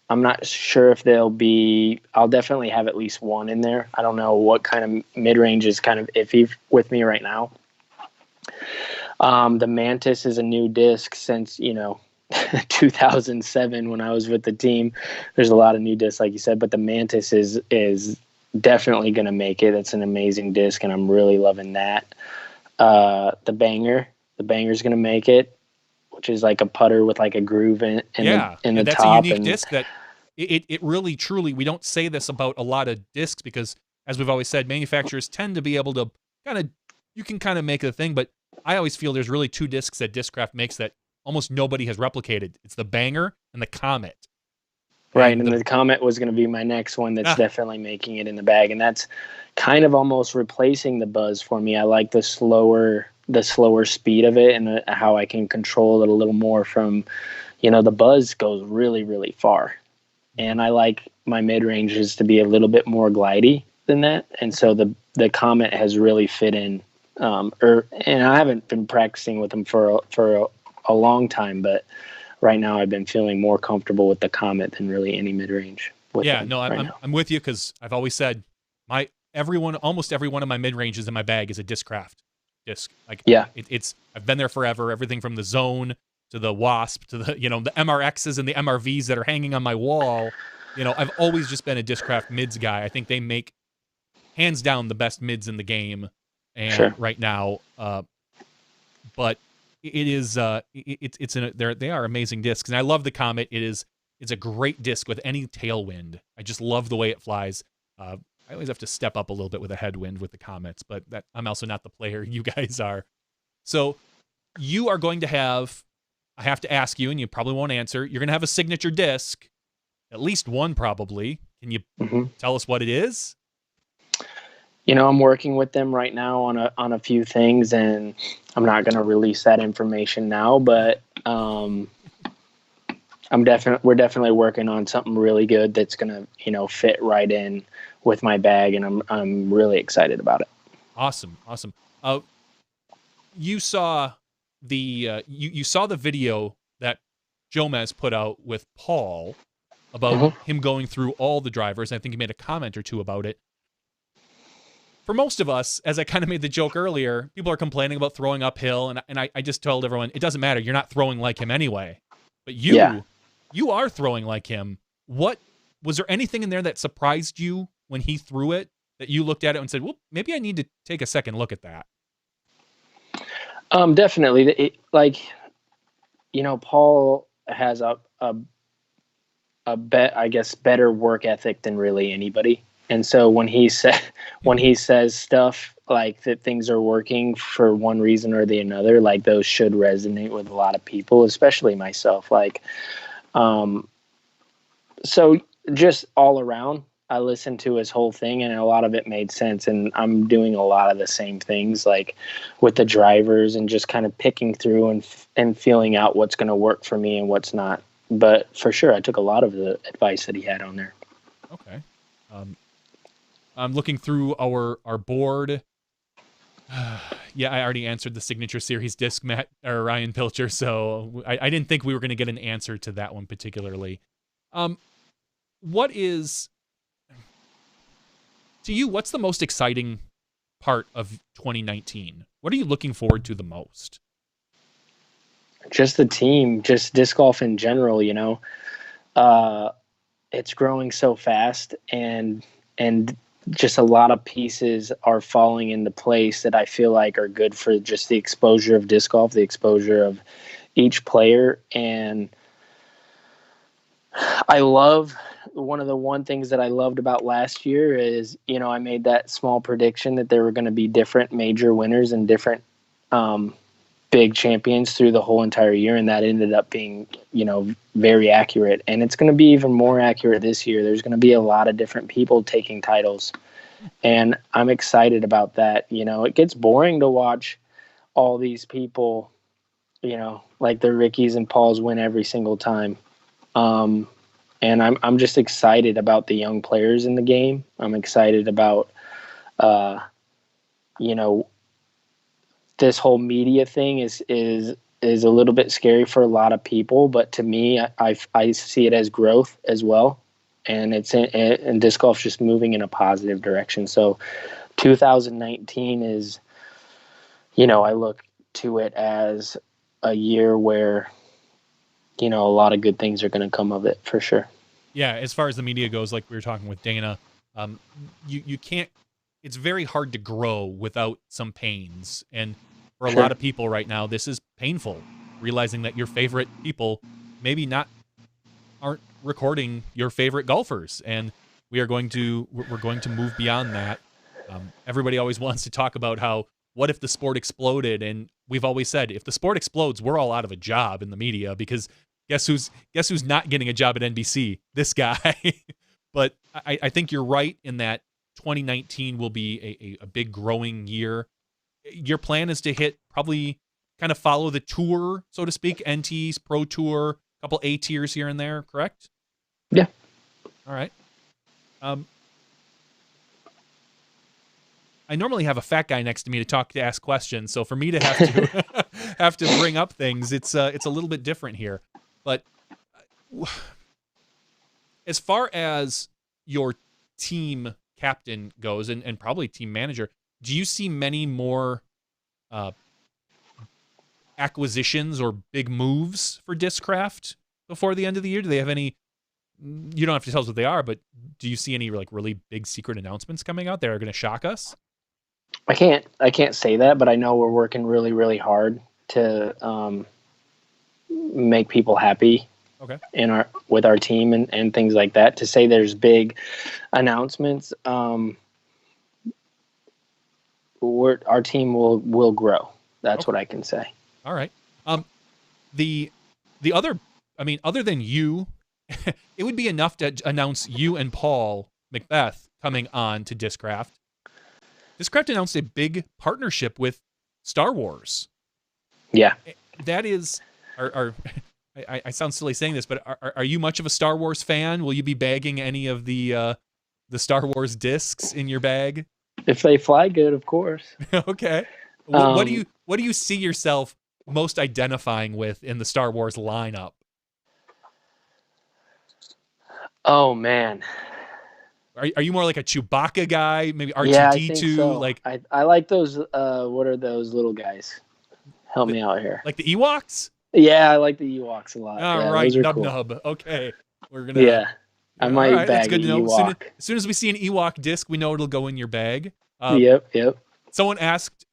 I'm not sure if I'll definitely have at least one in there. I don't know what kind of mid-range is kind of iffy with me right now. The Mantis is a new disc since, 2007 when I was with the team. There's a lot of new discs, like you said, but the Mantis is definitely going to make it. It's an amazing disc, and I'm really loving that. The banger's going to make it, which is like a putter with like a groove in the that's top. a unique disc that it really, truly, we don't say this about a lot of discs because, as we've always said, manufacturers tend to be able to you can kind of make it a thing, but I always feel there's really two discs that Discraft makes that almost nobody has replicated. It's the Banger and the Comet. Right, and the Comet was going to be my next one that's definitely making it in the bag, and that's kind of almost replacing the Buzz for me. I like the slower speed of it and how I can control it a little more from, the Buzz goes really, really far. And I like my mid-ranges to be a little bit more glidey than that, and so the Comet has really fit in. And I haven't been practicing with them for a long time, but right now I've been feeling more comfortable with the Comet than really any mid-range. I'm with you because I've always said almost every one of my mid-ranges in my bag is a Discraft disc. I've been there forever. Everything from the Zone to the Wasp to the the MRXs and the MRVs that are hanging on my wall. I've always just been a Discraft mids guy. I think they make hands down the best mids in the game, and right now, but it is they are amazing discs, and I love the Comet. It's a great disc with any tailwind. I just love the way it flies. I always have to step up a little bit with a headwind with the Comets, but I'm also not the player you guys are. So you are going to have, I have to ask you, and you probably won't answer, you're going to have a signature disc, at least one probably. Can you tell us what it is? I'm working with them right now on a few things, and I'm not going to release that information now, but we're definitely working on something really good that's going to, fit right in with my bag, and I'm really excited about it. Awesome. You saw the you saw the video that Jomez put out with Paul about him going through all the drivers. I think he made a comment or two about it. For most of us, as I kind of made the joke earlier, people are complaining about throwing uphill, and I just told everyone, it doesn't matter. You're not throwing like him anyway. But you are throwing like him. What was there anything in there that surprised you when he threw it that you looked at it and said, well, maybe I need to take a second look at that? Definitely. Paul has better work ethic than really anybody. And so when he says stuff like that, things are working for one reason or the another, like those should resonate with a lot of people, especially myself. So just all around, I listened to his whole thing, and a lot of it made sense. And I'm doing a lot of the same things, like with the drivers, and just kind of picking through and feeling out what's going to work for me and what's not. But for sure, I took a lot of the advice that he had on there. Okay. I'm looking through our board. Yeah, I already answered the Signature Series disc, Matt or Ryan Pilcher, so I didn't think we were going to get an answer to that one particularly. What is, to you, what's the most exciting part of 2019? What are you looking forward to the most? Just the team, just disc golf in general, it's growing so fast, and just a lot of pieces are falling into place that I feel like are good for just the exposure of disc golf, the exposure of each player. And I love, one of the things that I loved about last year is, I made that small prediction that there were going to be different major winners and different big champions through the whole entire year, and that ended up being, very accurate. And it's going to be even more accurate this year. There's going to be a lot of different people taking titles, and I'm excited about that. It gets boring to watch all these people, like the Rickies and Pauls win every single time. And I'm just excited about the young players in the game. I'm excited about, this whole media thing is a little bit scary for a lot of people, but to me, I see it as growth as well. And and disc golf just moving in a positive direction. So 2019 is, I look to it as a year where, a lot of good things are going to come of it for sure. Yeah, as far as the media goes, like we were talking with Dana, You can't. It's very hard to grow without some pains, and for a Sure. lot of people right now, this is painful. Realizing that your favorite people maybe aren't recording your favorite golfers, and we're going to move beyond that. Everybody always wants to talk about how, what if the sport exploded, and we've always said, if the sport explodes, we're all out of a job in the media, because guess who's not getting a job at NBC? This guy. But I think you're right in that 2019 will be a big growing year. Your plan is to hit, probably kind of follow the tour, so to speak, NT's Pro Tour, a couple A tiers here and there, correct? Yeah. All right. I normally have a fat guy next to me to ask questions, so for me to have to have to bring up things, it's a little bit different here. But as far as your team captain goes, and probably team manager, do you see many more acquisitions or big moves for Discraft before the end of the year? Do they have any? You don't have to tell us what they are, but do you see any like really big secret announcements coming out that are going to shock us? I can't say that, but I know we're working really, really hard to make people happy. Okay. With our team and things like that. To say there's big announcements, our team will grow. That's what I can say. All right. The other, I mean, other than you, it would be enough to announce you and Paul Macbeth coming on to Discraft. Discraft announced a big partnership with Star Wars. Yeah. That is, I sound silly saying this, but are you much of a Star Wars fan? Will you be bagging any of the Star Wars discs in your bag? If they fly good, of course. Okay. What do you see yourself most identifying with in the Star Wars lineup? Oh man. Are you more like a Chewbacca guy? Maybe R2D2? Yeah, I think so. Like I like those. What are those little guys? Help me out here. Like the Ewoks? Yeah, I like the Ewoks a lot. All yeah, right, those are Nub cool. Nub. Okay, we're gonna. Yeah, I might all right, that's bag good an to know. Ewok. As soon as we see an Ewok disc, we know it'll go in your bag. Yep. Someone asked,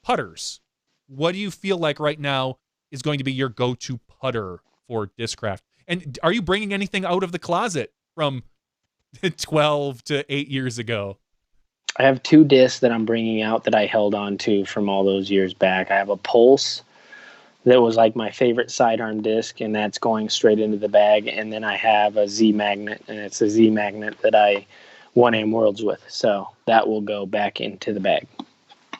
putters. What do you feel like right now is going to be your go-to putter for Discraft? And are you bringing anything out of the closet from 12 to 8 years ago? I have 2 discs that I'm bringing out that I held on to from all those years back. I have a Pulse that was like my favorite sidearm disc, and that's going straight into the bag. And then I have a Z Magnet, and it's a Z Magnet that I won AM Worlds with. So that will go back into the bag.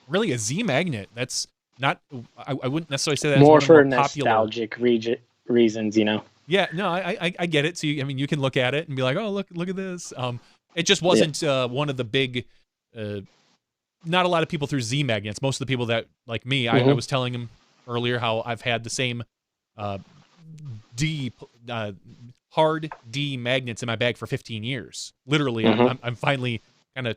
Really, a Z Magnet? That's not. I wouldn't necessarily say that. More as for one of the more popular nostalgic reasons, you know. Yeah, no, I get it. So you can look at it and be like, oh, look at this. It just wasn't one of the big. Not a lot of people threw Z magnets. Most of the people that, like me, I was telling him earlier how I've had the same hard D magnets in my bag for 15 years. Literally, I'm finally kind of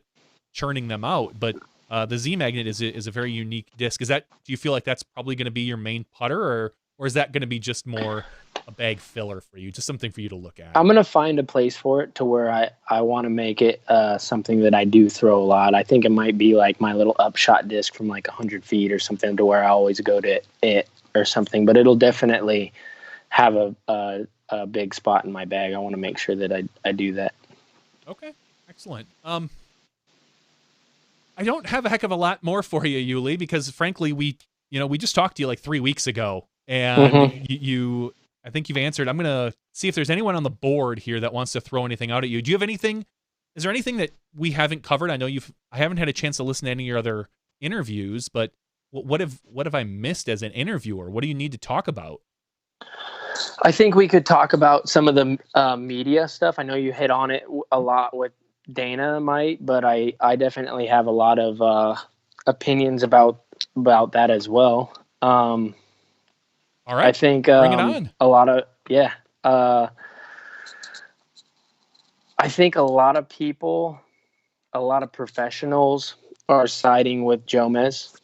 churning them out. But the Z magnet is a very unique disc. Do you feel like that's probably going to be your main putter, or is that going to be just more a bag filler for you, just something for you to look at? I'm going to find a place for it to where I want to make it something that I do throw a lot. I think it might be like my little upshot disc from like 100 feet or something, to where I always go to it or something. But it'll definitely have a big spot in my bag. I want to make sure that I do that. Okay, excellent. I don't have a heck of a lot more for you, Uli, because frankly, we just talked to you like 3 weeks ago, and I think you've answered. I'm going to see if there's anyone on the board here that wants to throw anything out at you. Do you have anything? Is there anything that we haven't covered? I know I haven't had a chance to listen to any of your other interviews, but what have I missed as an interviewer? What do you need to talk about? I think we could talk about some of the media stuff. I know you hit on it a lot with Dana but I definitely have a lot of opinions about that as well. All right. I think bring it on. a lot of I think a lot of people, a lot of professionals are siding with Jomez,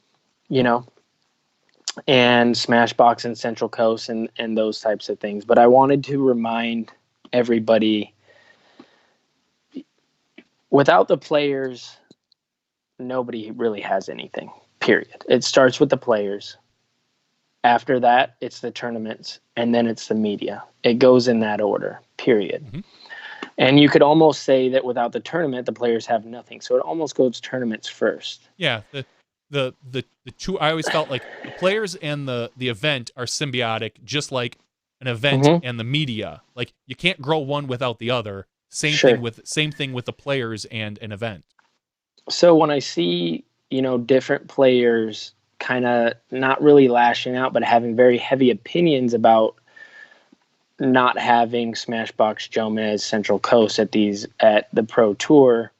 and Smashbox and Central Coast and those types of things. But I wanted to remind everybody without the players, nobody really has anything, period. It starts with the players. After that, it's the tournaments, and then it's the media. It goes in that order, period. Mm-hmm. And you could almost say that without the tournament, the players have nothing. So it almost goes tournaments first. Yeah, the two. I always felt like the players and the event are symbiotic, just like an event and the media. Like you can't grow one without the other. Same thing with the players and an event. So when I see, different players kind of not really lashing out, but having very heavy opinions about not having Smashbox, Jomez, Central Coast at the Pro Tour,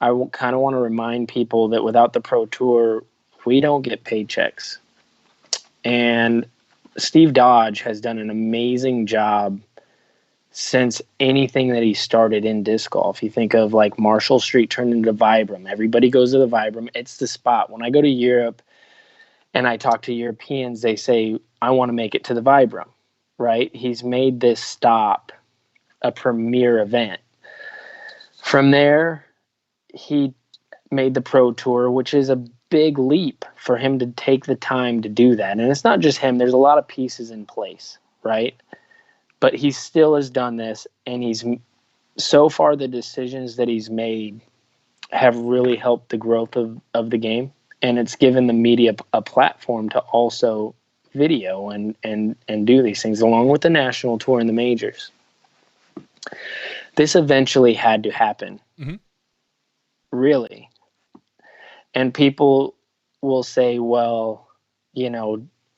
I kind of want to remind people that without the Pro Tour, we don't get paychecks. And Steve Dodge has done an amazing job since anything that he started in disc golf. You think of like Marshall Street turned into Vibram. Everybody goes to the Vibram. It's the spot. When I go to Europe and I talk to Europeans, they say, I want to make it to the Vibram, right? He's made this stop a premier event. From there, he made the Pro Tour, which is a big leap for him to take the time to do that. And it's not just him. There's a lot of pieces in place, right? But he still has done this, and so far the decisions that he's made have really helped the growth of the game, and it's given the media a platform to also video and do these things, along with the national tour and the majors. This eventually had to happen, really. And people will say, well,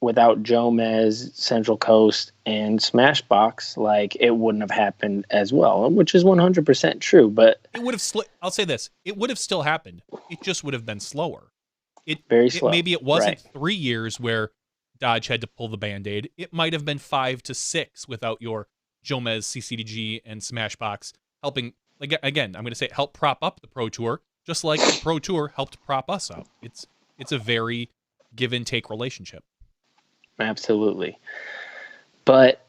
without Jomez, Central Coast, and Smashbox, like it wouldn't have happened as well, which is 100% true. But it would have. I'll say this: it would have still happened. It just would have been slower. Very slow. Maybe it wasn't 3 years where Dodge had to pull the Band-Aid. It might have been 5 to 6 without your Jomez, CCDG, and Smashbox helping. Again, I'm going to say help prop up the Pro Tour, just like the Pro Tour helped prop us up. It's a very give and take relationship. Absolutely. But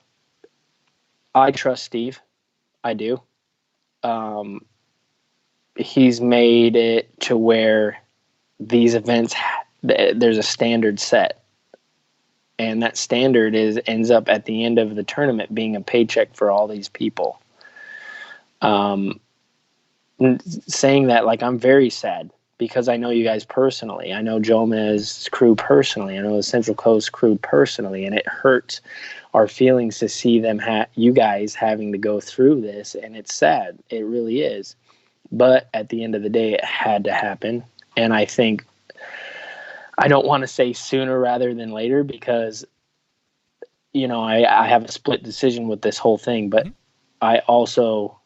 I trust Steve. I do. He's made it to where these events, there's a standard set. And that standard ends up at the end of the tournament being a paycheck for all these people. Saying that, like, I'm very sad because I know you guys personally. I know Jomez's crew personally. I know the Central Coast crew personally, and it hurts our feelings to see them, you guys having to go through this, and it's sad. It really is. But at the end of the day, it had to happen, and I think I don't want to say sooner rather than later because, I have a split decision with this whole thing, but I also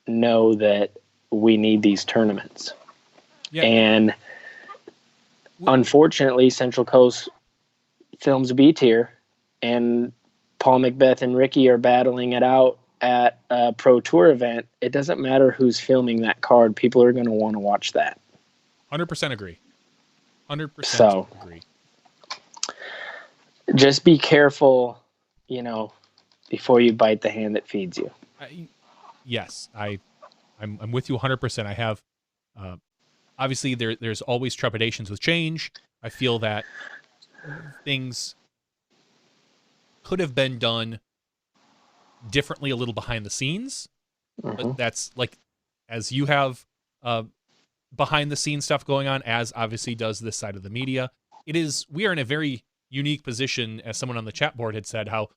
know that we need these tournaments. Yeah. And unfortunately, Central Coast films a B tier, and Paul Macbeth and Ricky are battling it out at a Pro Tour event. It doesn't matter who's filming that card. People are going to want to watch that. 100% agree. 100% agree. Just be careful, before you bite the hand that feeds you. Yes, I'm with you 100%. I have, obviously there's always trepidations with change. I feel that things could have been done differently a little behind the scenes, but that's like, as you have behind the scenes stuff going on, as obviously does this side of the media. We are in a very unique position, as someone on the chat board had said, how,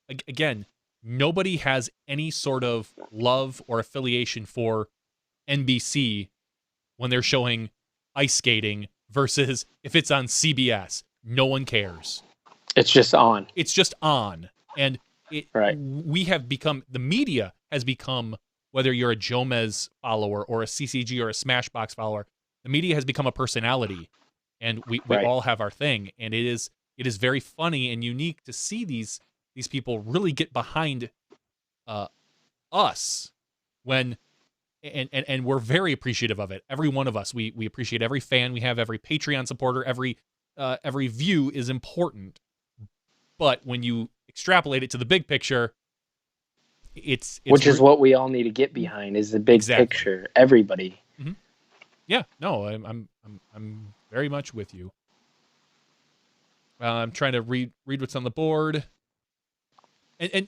again, nobody has any sort of love or affiliation for NBC when they're showing ice skating versus if it's on CBS. No one cares. It's just on. It's just on. And we have become, the media has become, whether you're a Jomez follower or a CCG or a Smashbox follower, the media has become a personality, and we all have our thing. And it is very funny and unique to see these people really get behind us when, and we're very appreciative of it. Every one of us, we appreciate every fan we have, every Patreon supporter, every view is important. But when you extrapolate it to the big picture, it's which is what we all need to get behind, is the big Exactly. picture. Everybody. Yeah, no, I'm very much with you. I'm trying to read what's on the board, and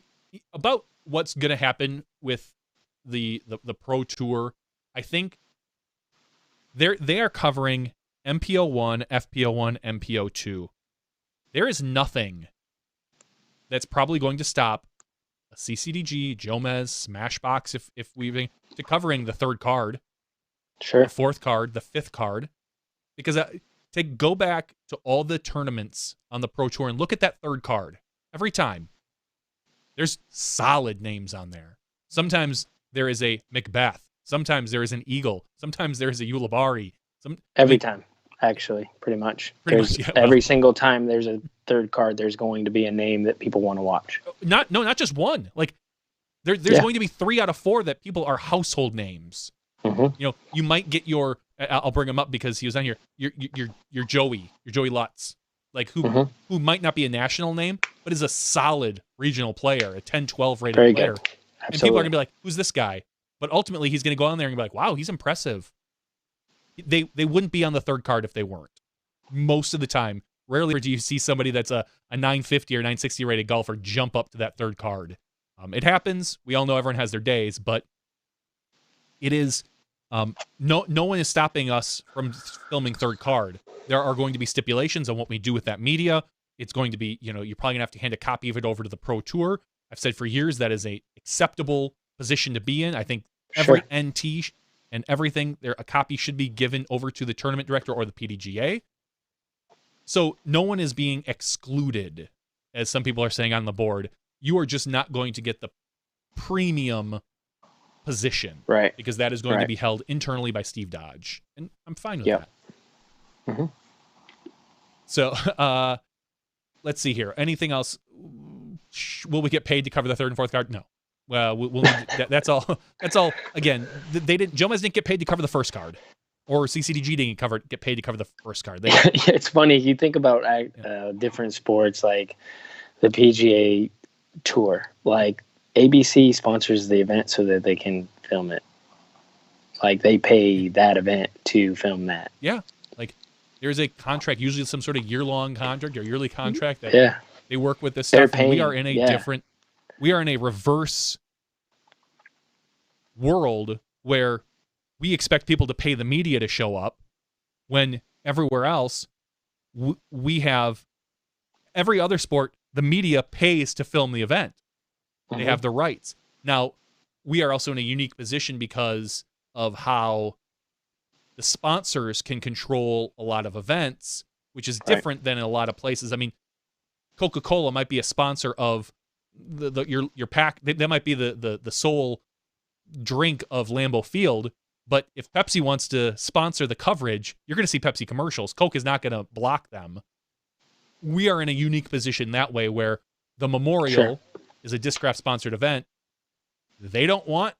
about what's going to happen with the Pro Tour. I think they are covering MPO1, FPO1, MPO2. There is nothing that's probably going to stop a CCDG, Jomez, Smashbox, if we to covering the third card, Sure. the fourth card, the fifth card, because to go back to all the tournaments on the Pro Tour and look at that third card every time. There's solid names on there. Sometimes there is a Macbeth. Sometimes there is an Eagle. Sometimes there is a Ulibarri. Every time, actually, pretty much. Every single time there's a third card, there's going to be a name that people want to watch. Not just one. Like there's going to be 3 out of 4 that people are household names. Mm-hmm. You know, you might get your. I'll bring him up because he was on here. Your Joey Lutz, like who might not be a national name, but is a solid regional player, a 10-12 rated Very player. good. And people are gonna be like, "Who's this guy?" But ultimately, he's gonna go on there and be like, "Wow, he's impressive." They wouldn't be on the third card if they weren't. Most of the time, rarely do you see somebody that's a 950 or 960 rated golfer jump up to that third card. It happens. We all know everyone has their days, but it is. No one is stopping us from filming third card. There are going to be stipulations on what we do with that media. It's going to be, you're probably gonna have to hand a copy of it over to the Pro Tour. I've said for years that is a acceptable position to be in. I think every NT and everything a copy should be given over to the tournament director or the PDGA. So no one is being excluded, as some people are saying on the board. You are just not going to get the premium position, right? Because that is going to be held internally by Steve Dodge, and I'm fine with that. Mm-hmm. So let's see here. Anything else? Will we get paid to cover the third and fourth card? No. Well, we'll need that's all. That's all. Again, they didn't. Jomez didn't get paid to cover the first card, or CCDG didn't get paid to cover the first card. It's funny. You think about different sports like the PGA Tour, like. ABC sponsors the event so that they can film it. Like they pay that event to film that. Yeah. Like there's a contract, usually some sort of year-long contract or yearly contract that they work with this stuff. And we are in a reverse world where we expect people to pay the media to show up when everywhere else we have every other sport, the media pays to film the event. They have the rights. Now, we are also in a unique position because of how the sponsors can control a lot of events, which is different than in a lot of places. I mean, Coca-Cola might be a sponsor of your pack. That might be the sole drink of Lambeau Field. But if Pepsi wants to sponsor the coverage, you're going to see Pepsi commercials. Coke is not going to block them. We are in a unique position that way where the Memorial is a Discraft sponsored event. They don't want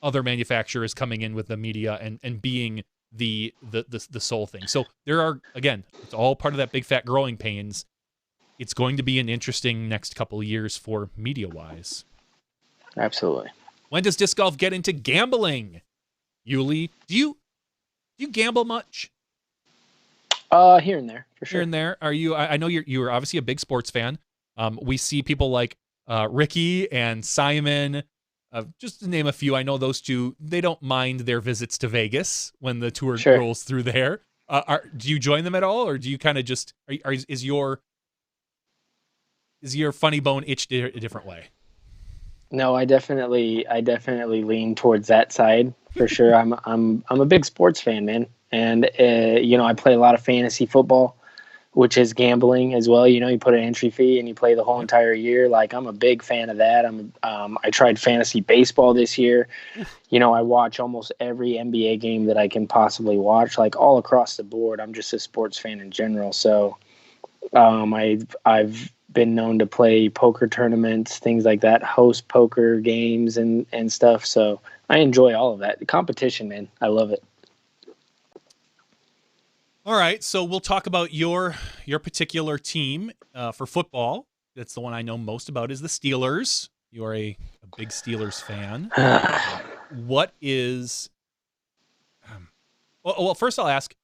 other manufacturers coming in with the media and being the sole thing. So there are, again, it's all part of that big fat growing pains. It's going to be an interesting next couple of years for media wise. Absolutely. When does disc golf get into gambling? Uli, do you gamble much? Here and there, for sure. Here and there. Are you? I know you're obviously a big sports fan. We see people like Ricky and Simon, just to name a few. I know those two. They don't mind their visits to Vegas when the tour rolls through there. Do you join them at all, or do you kind of just? Is your funny bone itched a different way? No, I definitely lean towards that side for sure. I'm a big sports fan, man, and I play a lot of fantasy football, which is gambling as well. You put an entry fee and you play the whole entire year. Like I'm a big fan of that. I tried fantasy baseball this year. I watch almost every NBA game that I can possibly watch, like all across the board. I'm just a sports fan in general. So I've been known to play poker tournaments, things like that, host poker games and stuff. So I enjoy all of that. The competition, man, I love it. All right, so we'll talk about your particular team for football. That's the one I know most about is the Steelers. You are a big Steelers fan. What is? Well, first I'll ask.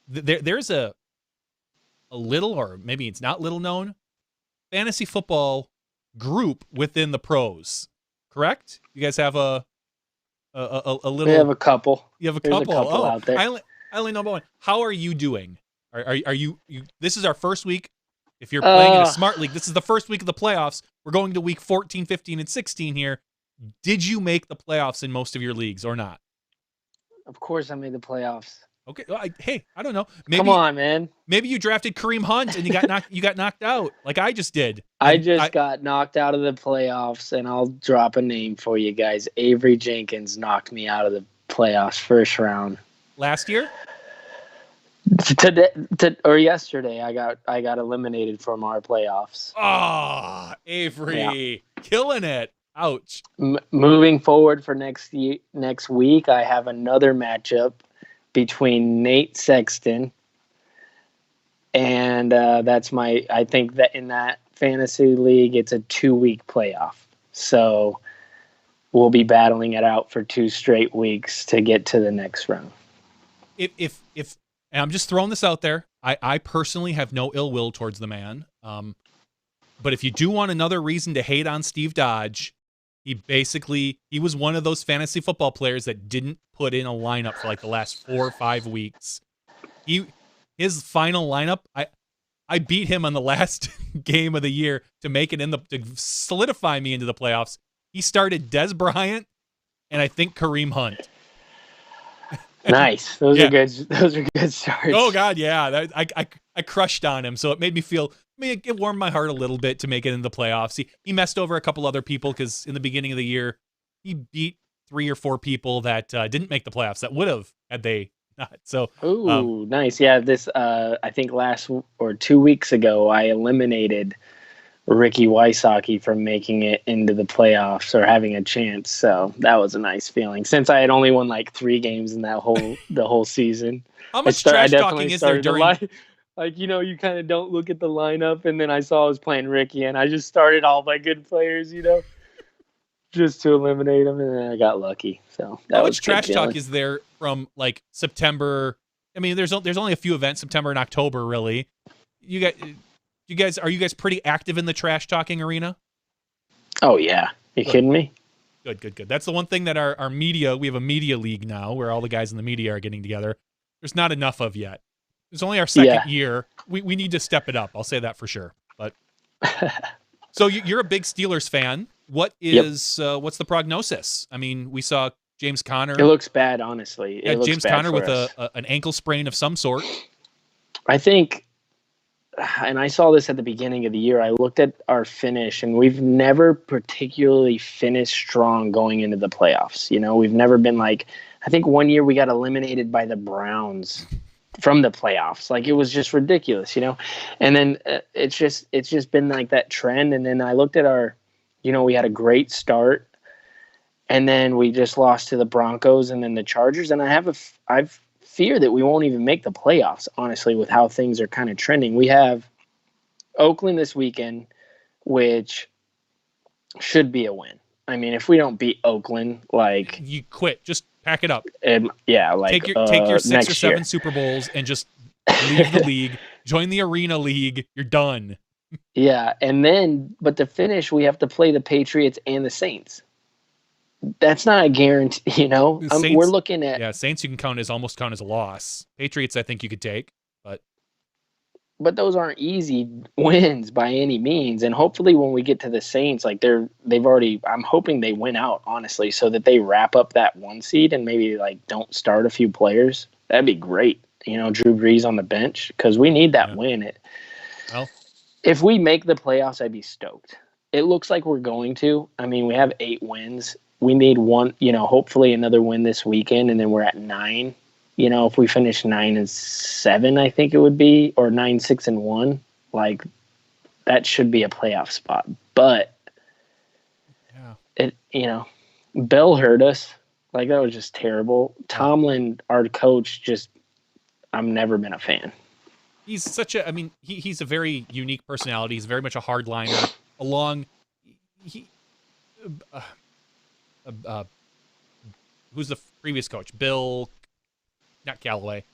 There's a little, or maybe it's not little known, fantasy football group within the pros. Correct? You guys have a little. We have a couple. You have a There's couple. a couple out there. I only know about one. How are you doing? Are you? This is our first week. If you're playing in a smart league, this is the first week of the playoffs. We're going to week 14, 15, and 16 here. Did you make the playoffs in most of your leagues or not? Of course, I made the playoffs. Okay. Well, I don't know. Maybe, come on, man. Maybe you drafted Kareem Hunt and you got knocked out like I just did. I got knocked out of the playoffs, and I'll drop a name for you guys. Avery Jenkins knocked me out of the playoffs first round. Last year? Today or yesterday, I got eliminated from our playoffs. Ah, Avery, killing it. Ouch. Moving forward for next week, I have another matchup between Nate Sexton, and that's I think that in that fantasy league, it's a 2-week playoff. So we'll be battling it out for 2 straight weeks to get to the next round. If and I'm just throwing this out there, I personally have no ill will towards the man. But if you do want another reason to hate on Steve Dodge, he was one of those fantasy football players that didn't put in a lineup for like the last 4 or 5 weeks. His final lineup, I beat him on the last game of the year to make it to solidify me into the playoffs. He started Des Bryant and I think Kareem Hunt. Nice. Those are good starts. Oh God, yeah. I crushed on him, so it made me feel. It warmed my heart a little bit to make it into the playoffs. He messed over a couple other people because in the beginning of the year he beat 3 or 4 people that didn't make the playoffs that would have had they not. So nice. Yeah, this I think last or 2 weeks ago I eliminated Ricky Wysocki from making it into the playoffs or having a chance. So that was a nice feeling since I had only won like 3 games in that the whole season. How much trash talking is there during? You kind of don't look at the lineup, and then I saw I was playing Ricky, and I just started all my good players, just to eliminate them, and then I got lucky. So how much trash talk is there from like September? I mean, there's only a few events, September and October, really. Are you guys pretty active in the trash talking arena? Oh yeah, you kidding me? Good. That's the one thing that our media, we have a media league now where all the guys in the media are getting together. There's not enough of yet. It's only our second year. We need to step it up. I'll say that for sure. But so you're a big Steelers fan. What is what's the prognosis? I mean, we saw James Conner. It looks bad, honestly. Yeah, James Conner with an ankle sprain of some sort. I think, and I saw this at the beginning of the year. I looked at our finish, and we've never particularly finished strong going into the playoffs. We've never been like. I think one year we got eliminated by the Browns from the playoffs. Like, it was just ridiculous, and then it's just been like that trend. And then I looked at our, we had a great start, and then we just lost to the Broncos and then the Chargers. And I fear that we won't even make the playoffs, honestly, with how things are kind of trending. We have Oakland this weekend, which should be a win. I mean, if we don't beat Oakland, like, you quit, just pack it up. Like take your 6 or 7 year. Super Bowls and just leave the league, join the arena league. You're done. Yeah, and then but to finish, we have to play the Patriots and the Saints. That's not a guarantee, Saints, we're looking at Saints. You can almost count as a loss. Patriots, I think you could take, but those aren't easy wins by any means. And hopefully when we get to the Saints, like they've already, I'm hoping they win out, honestly, so that they wrap up that 1 seed and maybe like don't start a few players. That'd be great. Drew Brees on the bench, because we need that win. If we make the playoffs, I'd be stoked. It looks like we're going to. I mean, we have 8 wins. We need one, hopefully another win this weekend, and then we're at 9. If we finish 9-7, I think it would be, or 9-6-1, like that should be a playoff spot. But Bell hurt us. Like, that was just terrible. Tomlin, our coach, I've never been a fan. He's he's a very unique personality. He's very much a hardliner. who's the previous coach? Not Callaway.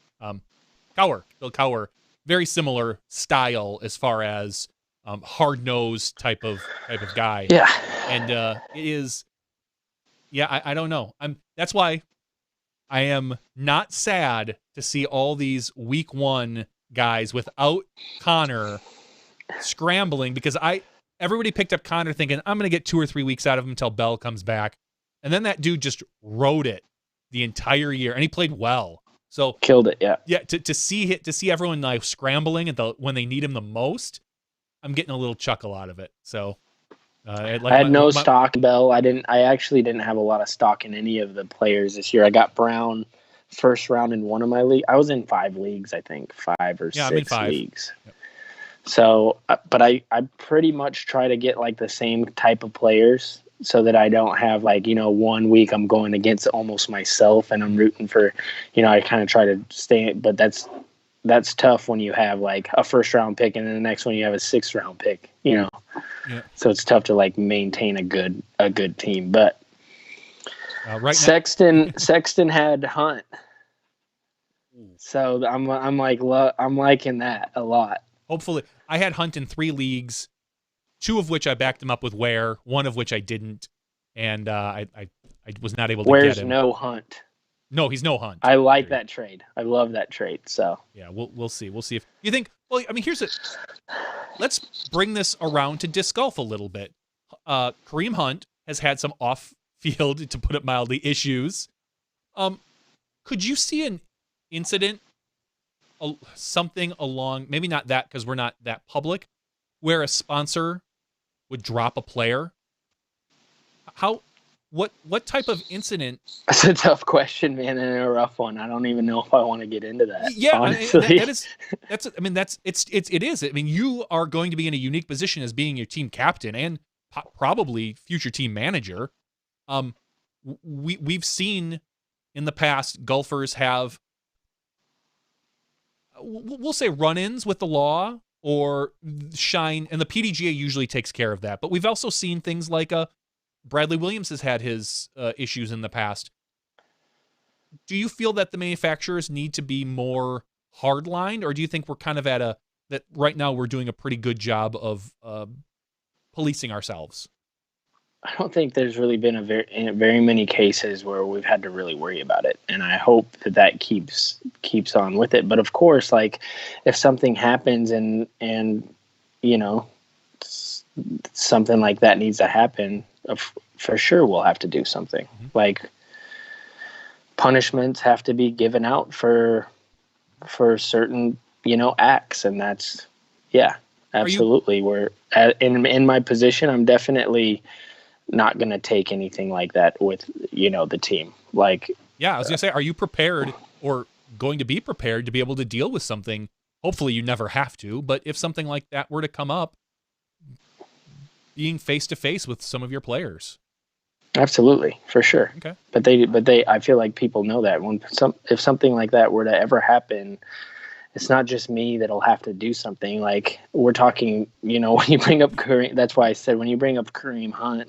Cower. Bill Cower. Very similar style as far as hard-nosed type of guy. Yeah. And it is. Yeah, I don't know. That's why I am not sad to see all these week one guys without Connor scrambling, because everybody picked up Connor thinking I'm going to get 2 or 3 weeks out of him until Bell comes back. And then that dude just rode it the entire year, and he played well. So killed it, yeah. Yeah, to see everyone like scrambling when they need him the most, I'm getting a little chuckle out of it. So I had no stock in Bell. I actually didn't have a lot of stock in any of the players this year. I got Brown first round in one of my leagues. I was in 5 leagues, I think, 5 or 6 leagues. Yep. So, but I pretty much try to get like the same type of players so that I don't have like, 1 week I'm going against almost myself and I'm rooting for, I kind of try to stay, but that's tough when you have like a first round pick and then the next one you have a 6th round pick, Yeah. So it's tough to like maintain a good team. But Sexton had Hunt, so I'm liking that a lot. Hopefully, I had Hunt in 3 leagues, 2 of which I backed him up with Ware, 1 of which I didn't, and I was not able to get him. Where's no Hunt? No, he's no Hunt. I like that trade. I love that trade. So yeah, we'll see. We'll see if you think. Well, I mean, let's bring this around to disc golf a little bit. Kareem Hunt has had some off-field, to put it mildly, issues. Could you see an incident, something along, maybe not that because we're not that public, where a sponsor would drop a player? What type of incident? That's a tough question, man, and a rough one. I don't even know if I want to get into that. Yeah, honestly. It is. I mean, you are going to be in a unique position as being your team captain and probably future team manager. We've seen in the past golfers have, we'll say, run-ins with the law or shine, and the PDGA usually takes care of that. But we've also seen things like Bradley Williams has had his issues in the past. Do you feel that the manufacturers need to be more hardlined, or do you think we're kind of that right now we're doing a pretty good job of policing ourselves? I don't think there's really been very many cases where we've had to really worry about it, and I hope that keeps on with it. But of course, like if something happens and something like that needs to happen, for sure we'll have to do something. Mm-hmm. Like punishments have to be given out for certain acts, and that's absolutely. We're in my position. I'm definitely not going to take anything like that with the team. Like I was gonna say, are you prepared or going to be prepared to be able to deal with something? Hopefully you never have to, but if something like that were to come up, being face to face with some of your players. Absolutely, for sure. Okay. But they I feel like people know that if something like that were to ever happen, it's not just me that'll have to do something. Like we're talking, when you bring up Kareem, that's why I said when you bring up Kareem Hunt,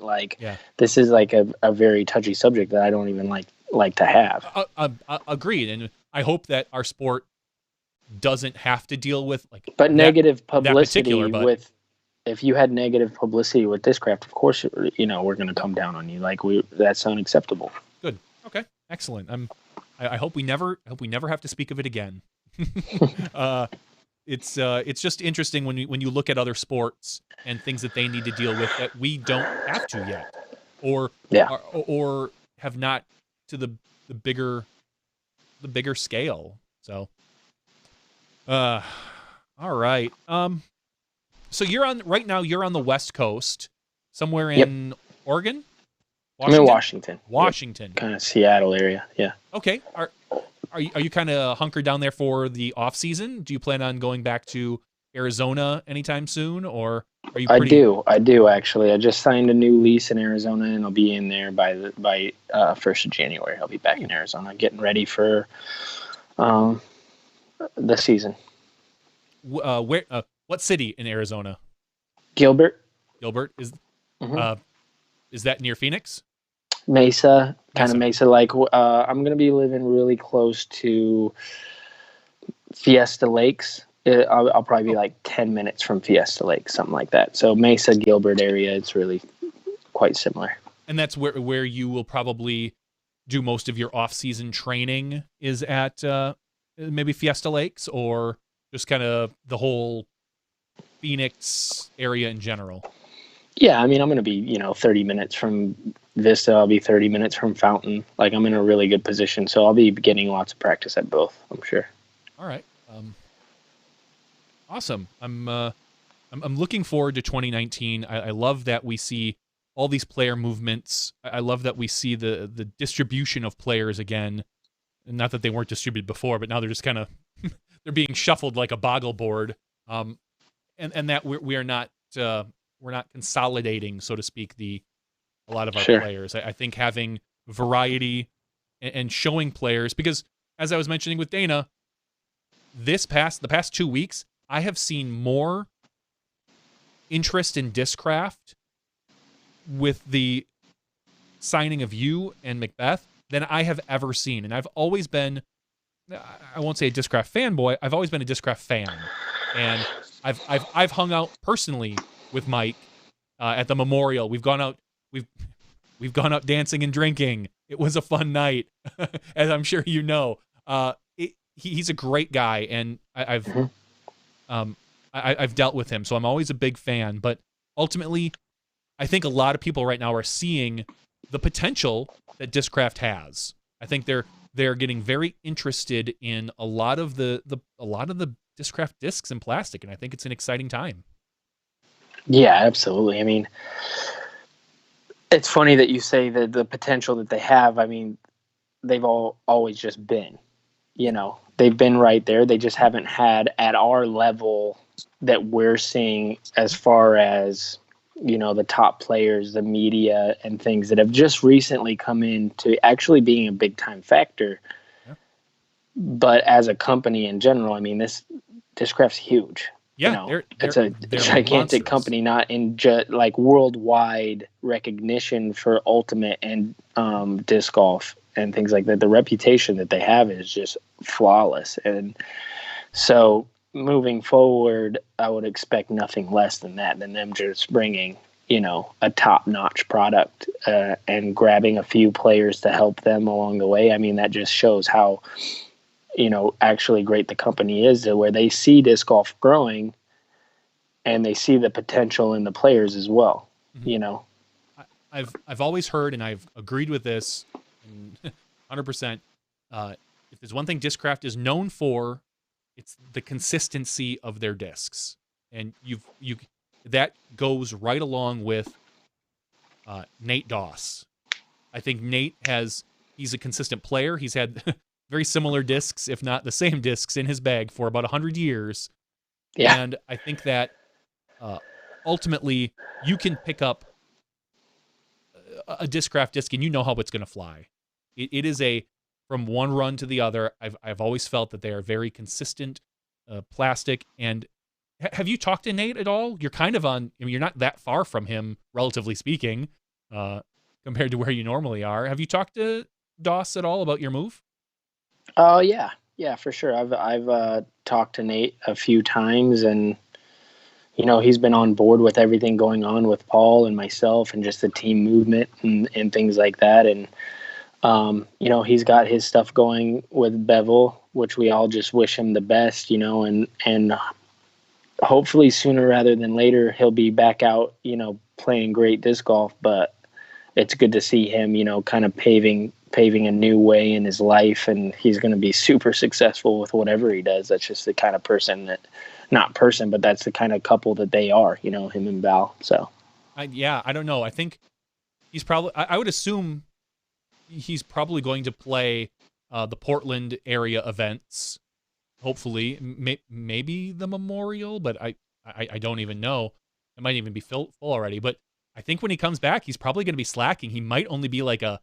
this is like a very touchy subject that I don't even like to have. Agreed, and I hope that our sport doesn't have to deal with negative publicity with. If you had negative publicity with Discraft, of course, we're going to come down on you. That's unacceptable. Good. Okay. Excellent. I hope we never have to speak of it again. It's just interesting when you look at other sports and things that they need to deal with that we don't have to yet, or have not to the bigger scale. So, all right. So you're on the West Coast, somewhere in Oregon? I'm in Washington. Washington. Yep. Kind of Seattle area, yeah. Okay. Are you kind of hunkered down there for the off season? Do you plan on going back to Arizona anytime soon, or are you I do actually. I just signed a new lease in Arizona, and I'll be in there by 1st of January. I'll be back in Arizona getting ready for the season. What city in Arizona? Gilbert is. Mm-hmm. Is that near Phoenix? Mesa, kind of Mesa. Like I'm gonna be living really close to Fiesta Lakes. I'll probably be like 10 minutes from Fiesta Lakes, something like that. So Mesa, Gilbert area, it's really quite similar. And that's where you will probably do most of your off-season training, is at maybe Fiesta Lakes, or just kind of the whole Phoenix area in general? Yeah, I mean, I'm going to be, 30 minutes from Vista. I'll be 30 minutes from Fountain. Like, I'm in a really good position, so I'll be getting lots of practice at both, I'm sure. All right. Awesome. I'm looking forward to 2019. I love that we see all these player movements. I love that we see the distribution of players again. Not that they weren't distributed before, but now they're just kind of they're being shuffled like a boggle board. And that we're not consolidating, so to speak, a lot of our players. I think having variety and showing players, because as I was mentioning with Dana, the past 2 weeks, I have seen more interest in Discraft with the signing of you and Macbeth than I have ever seen. And I've always been, I won't say a Discraft fanboy, I've always been a Discraft fan. And I've hung out personally with Mike at the memorial. We've gone out dancing and drinking. It was a fun night, as I'm sure you know. He's a great guy, and I've dealt with him, so I'm always a big fan. But ultimately, I think a lot of people right now are seeing the potential that Discraft has. I think they're getting very interested in a lot of the Discraft discs in plastic, and I think it's an exciting time. Yeah, absolutely. I mean, it's funny that you say that the potential that they have. I mean, they've always just been, they've been right there. They just haven't had at our level that we're seeing, as far as, the top players, the media and things that have just recently come into actually being a big time factor. Yeah. But as a company in general, I mean, Discraft's huge. Yeah, it's a gigantic monsters. Company, not in just like worldwide recognition for ultimate and disc golf and things like that. The reputation that they have is just flawless. And so moving forward, I would expect nothing less than that, than them just bringing, a top-notch product and grabbing a few players to help them along the way. I mean, that just shows how, actually great the company is, to where they see disc golf growing and they see the potential in the players as well. Mm-hmm. I've always heard, and I've agreed with this 100%. If there's one thing Discraft is known for, it's the consistency of their discs, and that goes right along with Nate Doss. I think Nate he's a consistent player. He's had very similar discs, if not the same discs, in his bag for about 100 years. Yeah. And I think that ultimately you can pick up a Discraft disc and you know how it's going to fly. It is from one run to the other. I've always felt that they are very consistent plastic. And have you talked to Nate at all? You're kind of you're not that far from him, relatively speaking, compared to where you normally are. Have you talked to Doss at all about your move? Oh, yeah, for sure. I've talked to Nate a few times, and he's been on board with everything going on with Paul and myself, and just the team movement and things like that. And he's got his stuff going with Bevel, which we all just wish him the best, and hopefully sooner rather than later he'll be back out, playing great disc golf. But it's good to see him, kind of paving a new way in his life, and he's going to be super successful with whatever he does. That's just the kind of person but that's the kind of couple that they are, him and Val. So I don't know. I think he's probably, I would assume he's probably going to play the Portland area events, hopefully, maybe the Memorial, but I don't even know. It might even be full already, but I think when he comes back, he's probably going to be slacking. He might only be like a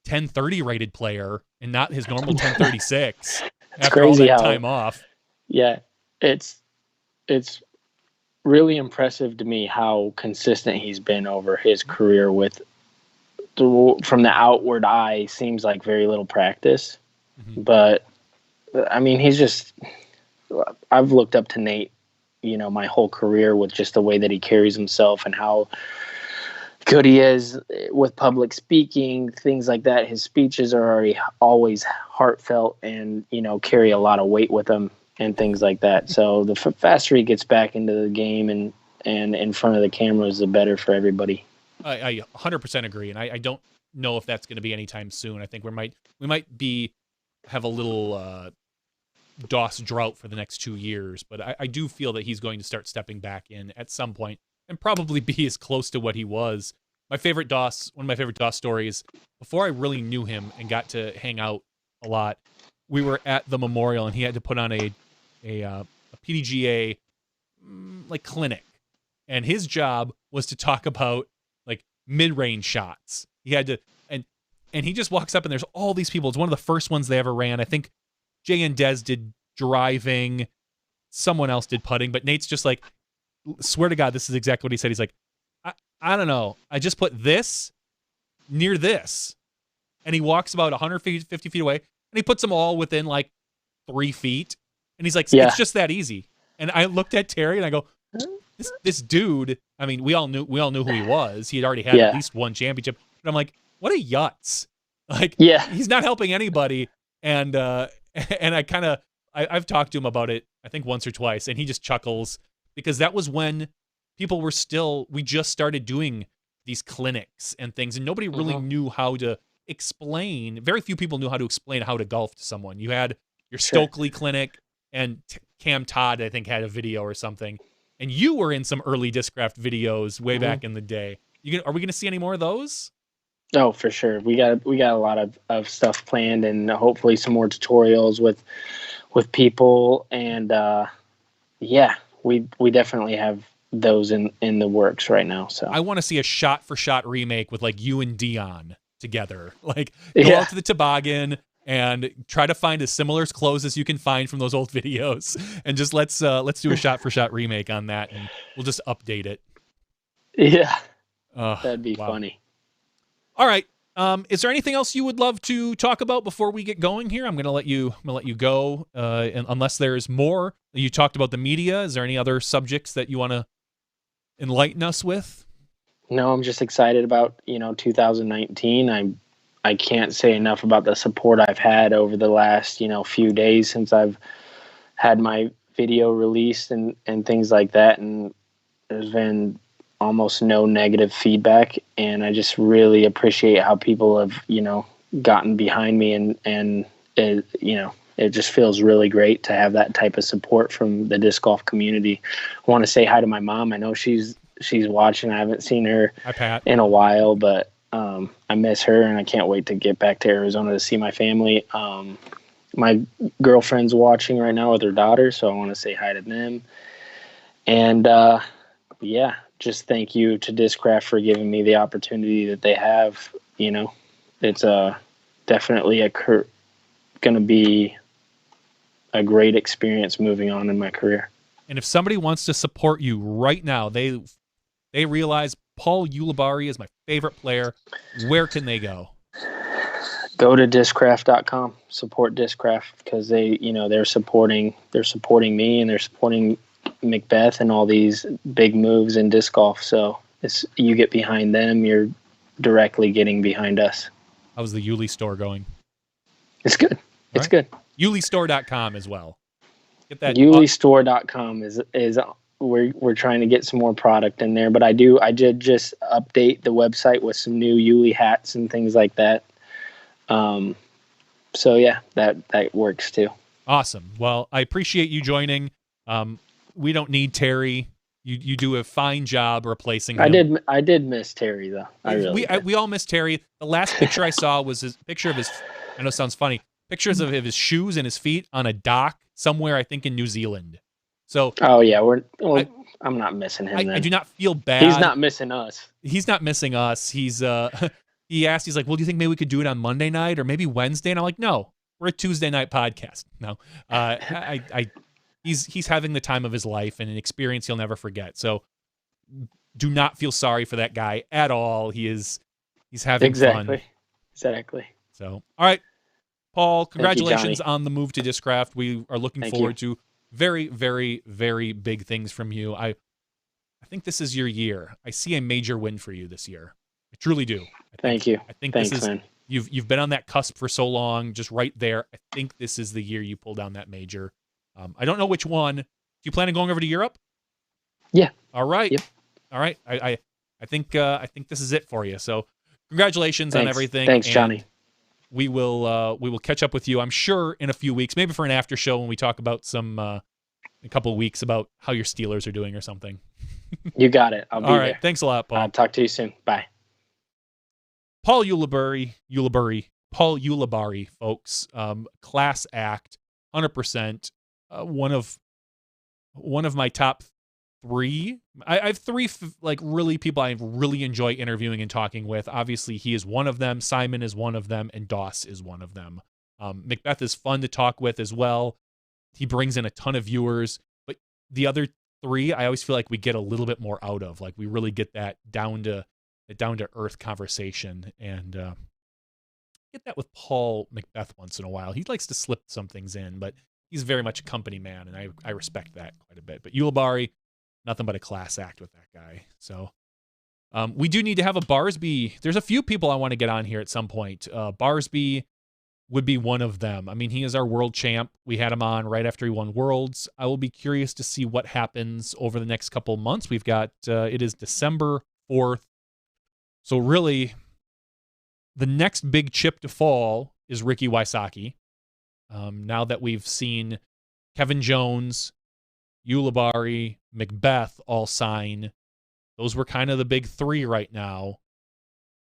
1030 rated player and not his normal 1036 after all that time off. Yeah, it's really impressive to me how consistent he's been over his career with from the outward eye seems like very little practice. Mm-hmm. But I mean, I've looked up to Nate, my whole career with just the way that he carries himself and how good he is with public speaking, things like that. His speeches are always heartfelt and, carry a lot of weight with them and things like that. So the faster he gets back into the game and in front of the cameras, the better for everybody. I 100% agree. And I don't know if that's going to be anytime soon. I think we might have a little DOS drought for the next 2 years, but I do feel that he's going to start stepping back in at some point and probably be as close to what he was. One of my favorite DOS stories, before I really knew him and got to hang out a lot, we were at the memorial and he had to put on a PDGA like clinic, and his job was to talk about like mid-range shots. He had to, and he just walks up and there's all these people. It's one of the first ones they ever ran. I think Jay and Dez did driving, someone else did putting, but Nate's just like, swear to God, this is exactly what he said. He's like, I don't know. I just put this near this. And he walks about 150 feet away and he puts them all within like 3 feet. And he's like, It's just that easy. And I looked at Terry and I go, this dude, I mean, we all knew who he was. He had already had at least one championship. But I'm like, what a yutz. Like, he's not helping anybody. And I've talked to him about it, I think once or twice, and he just chuckles because that was when people were we just started doing these clinics and things, and nobody really knew how to explain. Very few people knew how to explain how to golf to someone. You had your Stokely clinic, and Cam Todd, I think, had a video or something. And you were in some early Discraft videos way back in the day. Are we going to see any more of those? Oh, for sure. We got a lot of stuff planned, and hopefully some more tutorials with people. And we definitely have those in the works right now. So I want to see a shot for shot remake with like you and Dion together. Like go out to the toboggan and try to find as similar as close as you can find from those old videos, and just let's do a shot for shot remake on that, and we'll just update it. Yeah, that'd be funny. All right. Is there anything else you would love to talk about before we get going here? I'm gonna let you go. And unless there's more. You talked about the media. Is there any other subjects that you want to enlighten us with? No, I'm just excited about 2019. I can't say enough about the support I've had over the last few days since I've had my video released and things like that, and there's been almost no negative feedback, and I just really appreciate how people have gotten behind me, and it just feels really great to have that type of support from the disc golf community. I want to say hi to my mom. I know she's watching. I haven't seen her in a while, but I miss her, and I can't wait to get back to Arizona to see my family. My girlfriend's watching right now with her daughter, so I want to say hi to them. And just thank you to Discraft for giving me the opportunity that they have. It's definitely going to be a great experience moving on in my career. And if somebody wants to support you right now, they realize Paul Ulibarri is my favorite player, where can they go? Go to discraft.com, support Discraft, because they're supporting me, and they're supporting Macbeth and all these big moves in disc golf. So you get behind them, you're directly getting behind us. How's the Uli store going? It's good. It's good. Ulistore.com as well. Get that. Ulistore.com is we're trying to get some more product in there, but I did just update the website with some new Uli hats and things like that. So yeah, that works too. Awesome. Well, I appreciate you joining. We don't need Terry. You do a fine job replacing him. I did miss Terry though. We all miss Terry. The last picture I saw was his picture of his. I know it sounds funny. Pictures of his shoes and his feet on a dock somewhere, I think in New Zealand. So. Oh yeah, I'm not missing him. I do not feel bad. He's not missing us. He's not missing us. He's he asked. He's like, well, do you think maybe we could do it on Monday night or maybe Wednesday? And I'm like, no, we're a Tuesday night podcast. No, He's having the time of his life and an experience he'll never forget. So do not feel sorry for that guy at all. He's He's having fun. Exactly. So, all right, Paul, Thank you, congratulations Johnny. on the move to Discraft. We are looking Thank forward to very, very, very big things from you. I think this is your year. I see a major win for you this year. I truly do. Thank you. I think Thanks, this is man. you've been on that cusp for so long, just right there. I think this is the year you pull down that major. I don't know which one. Do you plan on going over to Europe? Yeah. All right. Yep. All right. I think this is it for you. So congratulations on everything. Thanks, Johnny. We will catch up with you, I'm sure, in a few weeks, maybe for an after show when we talk about some a couple of weeks about how your Steelers are doing or something. You got it. I'll be All right. there. Thanks a lot, Paul. Talk to you soon. Bye. Paul Ulibarri, folks. Class act, 100%. One of my top 3. I have 3 really people I really enjoy interviewing and talking with. Obviously, he is one of them. Simon is one of them, and Doss is one of them. Macbeth is fun to talk with as well. He brings in a ton of viewers, but the other 3, I always feel like we get a little bit more out of. Like we really get that down to earth conversation, and get that with Paul Macbeth once in a while. He likes to slip some things in, but he's very much a company man, and I respect that quite a bit. But Ulibarri, nothing but a class act with that guy. So we do need to have a Barsby. There's a few people I want to get on here at some point. Barsby would be one of them. I mean, he is our world champ. We had him on right after he won Worlds. I will be curious to see what happens over the next couple of months. We've got, it is December 4th. So really, the next big chip to fall is Ricky Wysocki. Now that we've seen Kevin Jones, Ulibarri, Macbeth all sign, those were kind of the big 3 right now.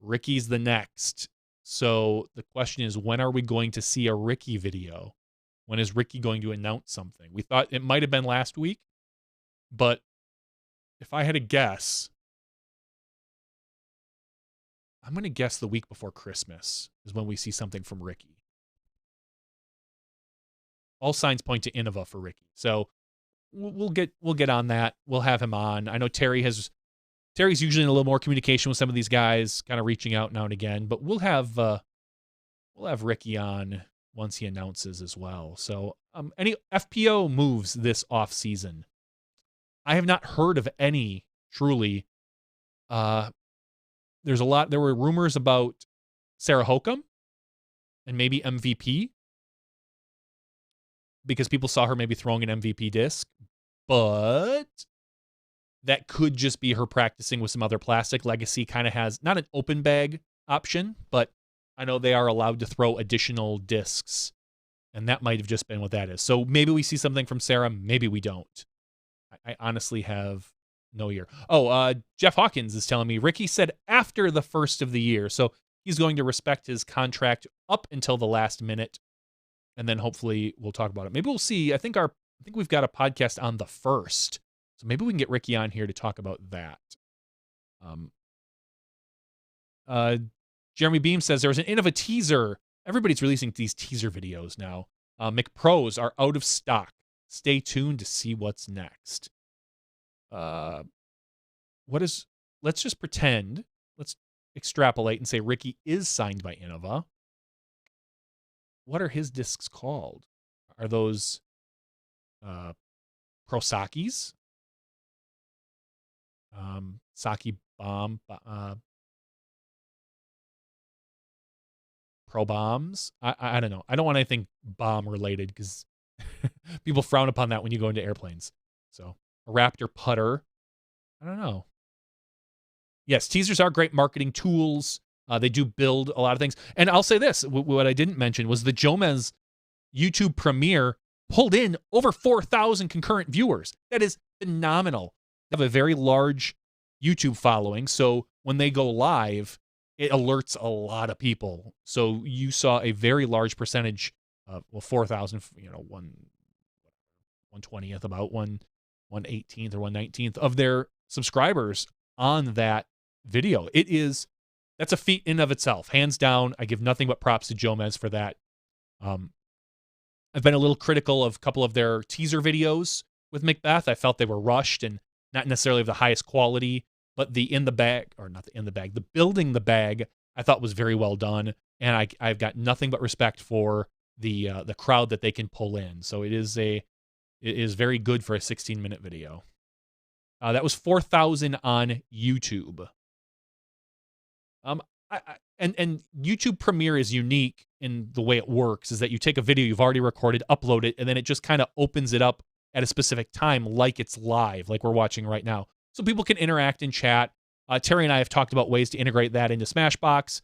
Ricky's the next. So the question is, when are we going to see a Ricky video? When is Ricky going to announce something? We thought it might have been last week, but if I had to guess, I'm going to guess the week before Christmas is when we see something from Ricky. All signs point to Innova for Ricky. So we'll get on that. We'll have him on. I know Terry's usually in a little more communication with some of these guys, kind of reaching out now and again, but we'll have Ricky on once he announces as well. So any FPO moves this off season? I have not heard of any truly. There were rumors about Sarah Hokum and maybe MVP, because people saw her maybe throwing an MVP disc, but that could just be her practicing with some other plastic. Legacy kind of has not an open bag option, but I know they are allowed to throw additional discs, and that might have just been what that is. So maybe we see something from Sarah, maybe we don't. I honestly have no year. Jeff Hawkins is telling me Ricky said after the first of the year, so he's going to respect his contract up until the last minute, and then hopefully we'll talk about it. Maybe we'll see. I think we've got a podcast on the 1st. So maybe we can get Ricky on here to talk about that. Jeremy Beam says there was an Innova teaser. Everybody's releasing these teaser videos now. McPros are out of stock. Stay tuned to see what's next. Let's just pretend. Let's extrapolate and say Ricky is signed by Innova. What are his discs called? Are those Prosakis? Saki Bomb, Pro Bombs. I don't know. I don't want anything bomb related because people frown upon that when you go into airplanes. So a Raptor putter. I don't know. Yes, teasers are great marketing tools. They do build a lot of things. And I'll say this, what I didn't mention was the Jomez YouTube premiere pulled in over 4,000 concurrent viewers. That is phenomenal. They have a very large YouTube following, so when they go live, it alerts a lot of people. So you saw a very large percentage of 4,000, 1/20th, about 1/18th or 1/19th of their subscribers on that video. That's a feat in of itself, hands down. I give nothing but props to Jomez for that. I've been a little critical of a couple of their teaser videos with Macbeth. I felt they were rushed and not necessarily of the highest quality, but the building the bag, I thought was very well done, and I've got nothing but respect for the crowd that they can pull in. So it is very good for a 16-minute video. That was 4,000 on YouTube. And YouTube Premiere is unique in the way it works, is that you take a video you've already recorded, upload it, and then it just kind of opens it up at a specific time like it's live, like we're watching right now. So people can interact and chat. Terry and I have talked about ways to integrate that into Smashbox.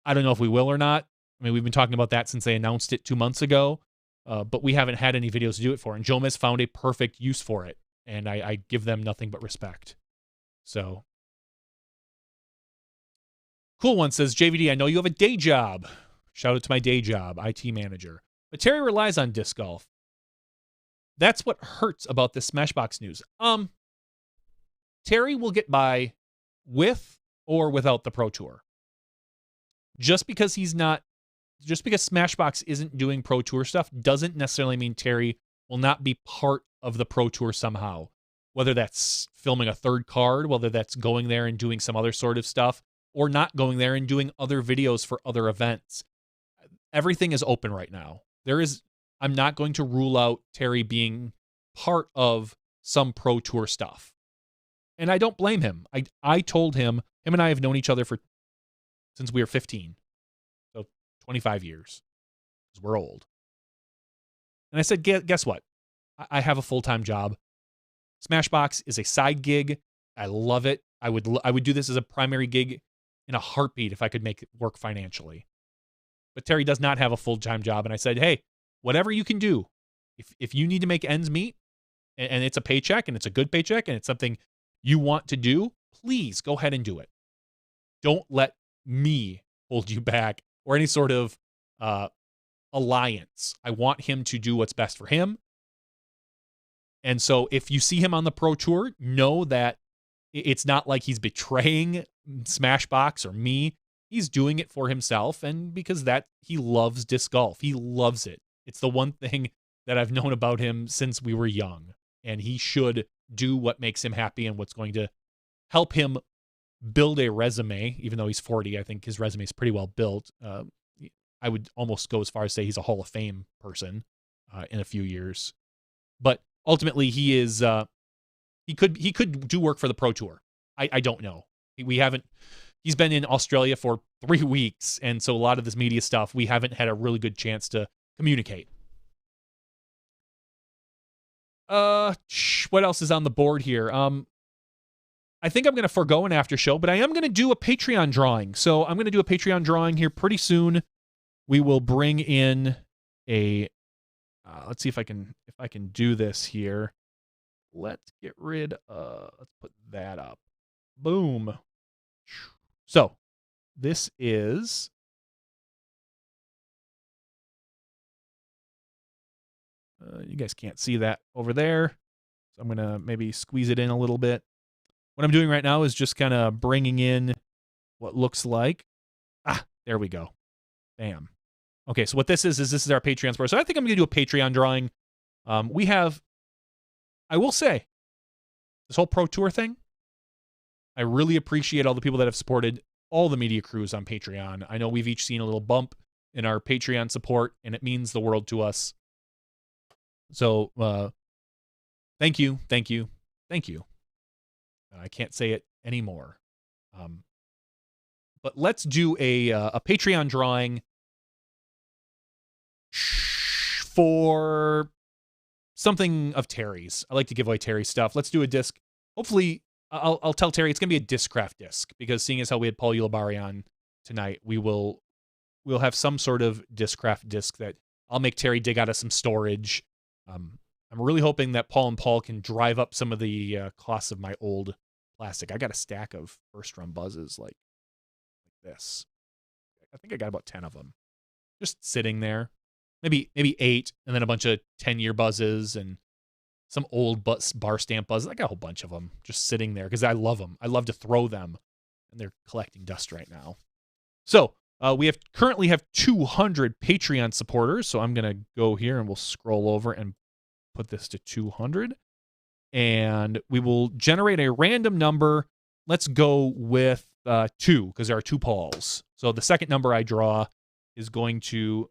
I don't know if we will or not. I mean, we've been talking about that since they announced it 2 months ago, but we haven't had any videos to do it for. And Jomez found a perfect use for it, and I give them nothing but respect. So, Cool One says, JVD, I know you have a day job. Shout out to my day job, IT manager. But Terry relies on disc golf. That's what hurts about this Smashbox news. Terry will get by with or without the Pro Tour. Just because Smashbox isn't doing Pro Tour stuff doesn't necessarily mean Terry will not be part of the Pro Tour somehow. Whether that's filming a third card, whether that's going there and doing some other sort of stuff, or not going there and doing other videos for other events. Everything is open right now. I'm not going to rule out Terry being part of some Pro Tour stuff. And I don't blame him. I told him and I have known each other since we were 15. So 25 years. Because we're old. And I said, guess what? I have a full-time job. Smashbox is a side gig. I love it. I would do this as a primary gig in a heartbeat if I could make it work financially. But Terry does not have a full-time job. And I said, hey, whatever you can do, if you need to make ends meet, and it's a paycheck, and it's a good paycheck, and it's something you want to do, please go ahead and do it. Don't let me hold you back or any sort of alliance. I want him to do what's best for him. And so if you see him on the Pro Tour, know that it's not like he's betraying Smashbox or me. He's doing it for himself, and because he loves disc golf. He loves it. It's the one thing that I've known about him since we were young, and he should do what makes him happy and what's going to help him build a resume. Even though he's 40, I think his resume is pretty well built. I would almost go as far as say he's a Hall of Fame person in a few years. But ultimately, he is. He could do work for the Pro Tour. I don't know. He's been in Australia for 3 weeks, and so a lot of this media stuff, we haven't had a really good chance to communicate. What else is on the board here? I think I'm going to forego an after show, but I am going to do a Patreon drawing. So I'm going to do a Patreon drawing here pretty soon. We will bring in a. Let's see if I can do this here. Let's put that up. Boom. So this is. You guys can't see that over there. So I'm going to maybe squeeze it in a little bit. What I'm doing right now is just kind of bringing in what looks like. There we go. Bam. Okay, so what this is our Patreon support. So I think I'm going to do a Patreon drawing. I will say, this whole Pro Tour thing, I really appreciate all the people that have supported all the media crews on Patreon. I know we've each seen a little bump in our Patreon support, and it means the world to us. So, thank you. I can't say it anymore. But let's do a Patreon drawing for something of Terry's. I like to give away Terry's stuff. Let's do a disc. Hopefully, I'll tell Terry it's going to be a Discraft disc, because seeing as how we had Paul Ulibarri on tonight, we'll have some sort of Discraft disc that I'll make Terry dig out of some storage. I'm really hoping that Paul can drive up some of the costs of my old plastic. I got a stack of first run buzzes like this. I think I got about 10 of them just sitting there. Maybe 8, and then a bunch of 10-year buzzes and some old bar stamp buzzes. I got a whole bunch of them just sitting there because I love them. I love to throw them, and they're collecting dust right now. So we currently have 200 Patreon supporters. So I'm going to go here and we'll scroll over and put this to 200. And we will generate a random number. Let's go with two, because there are two Pauls. So the second number I draw is going to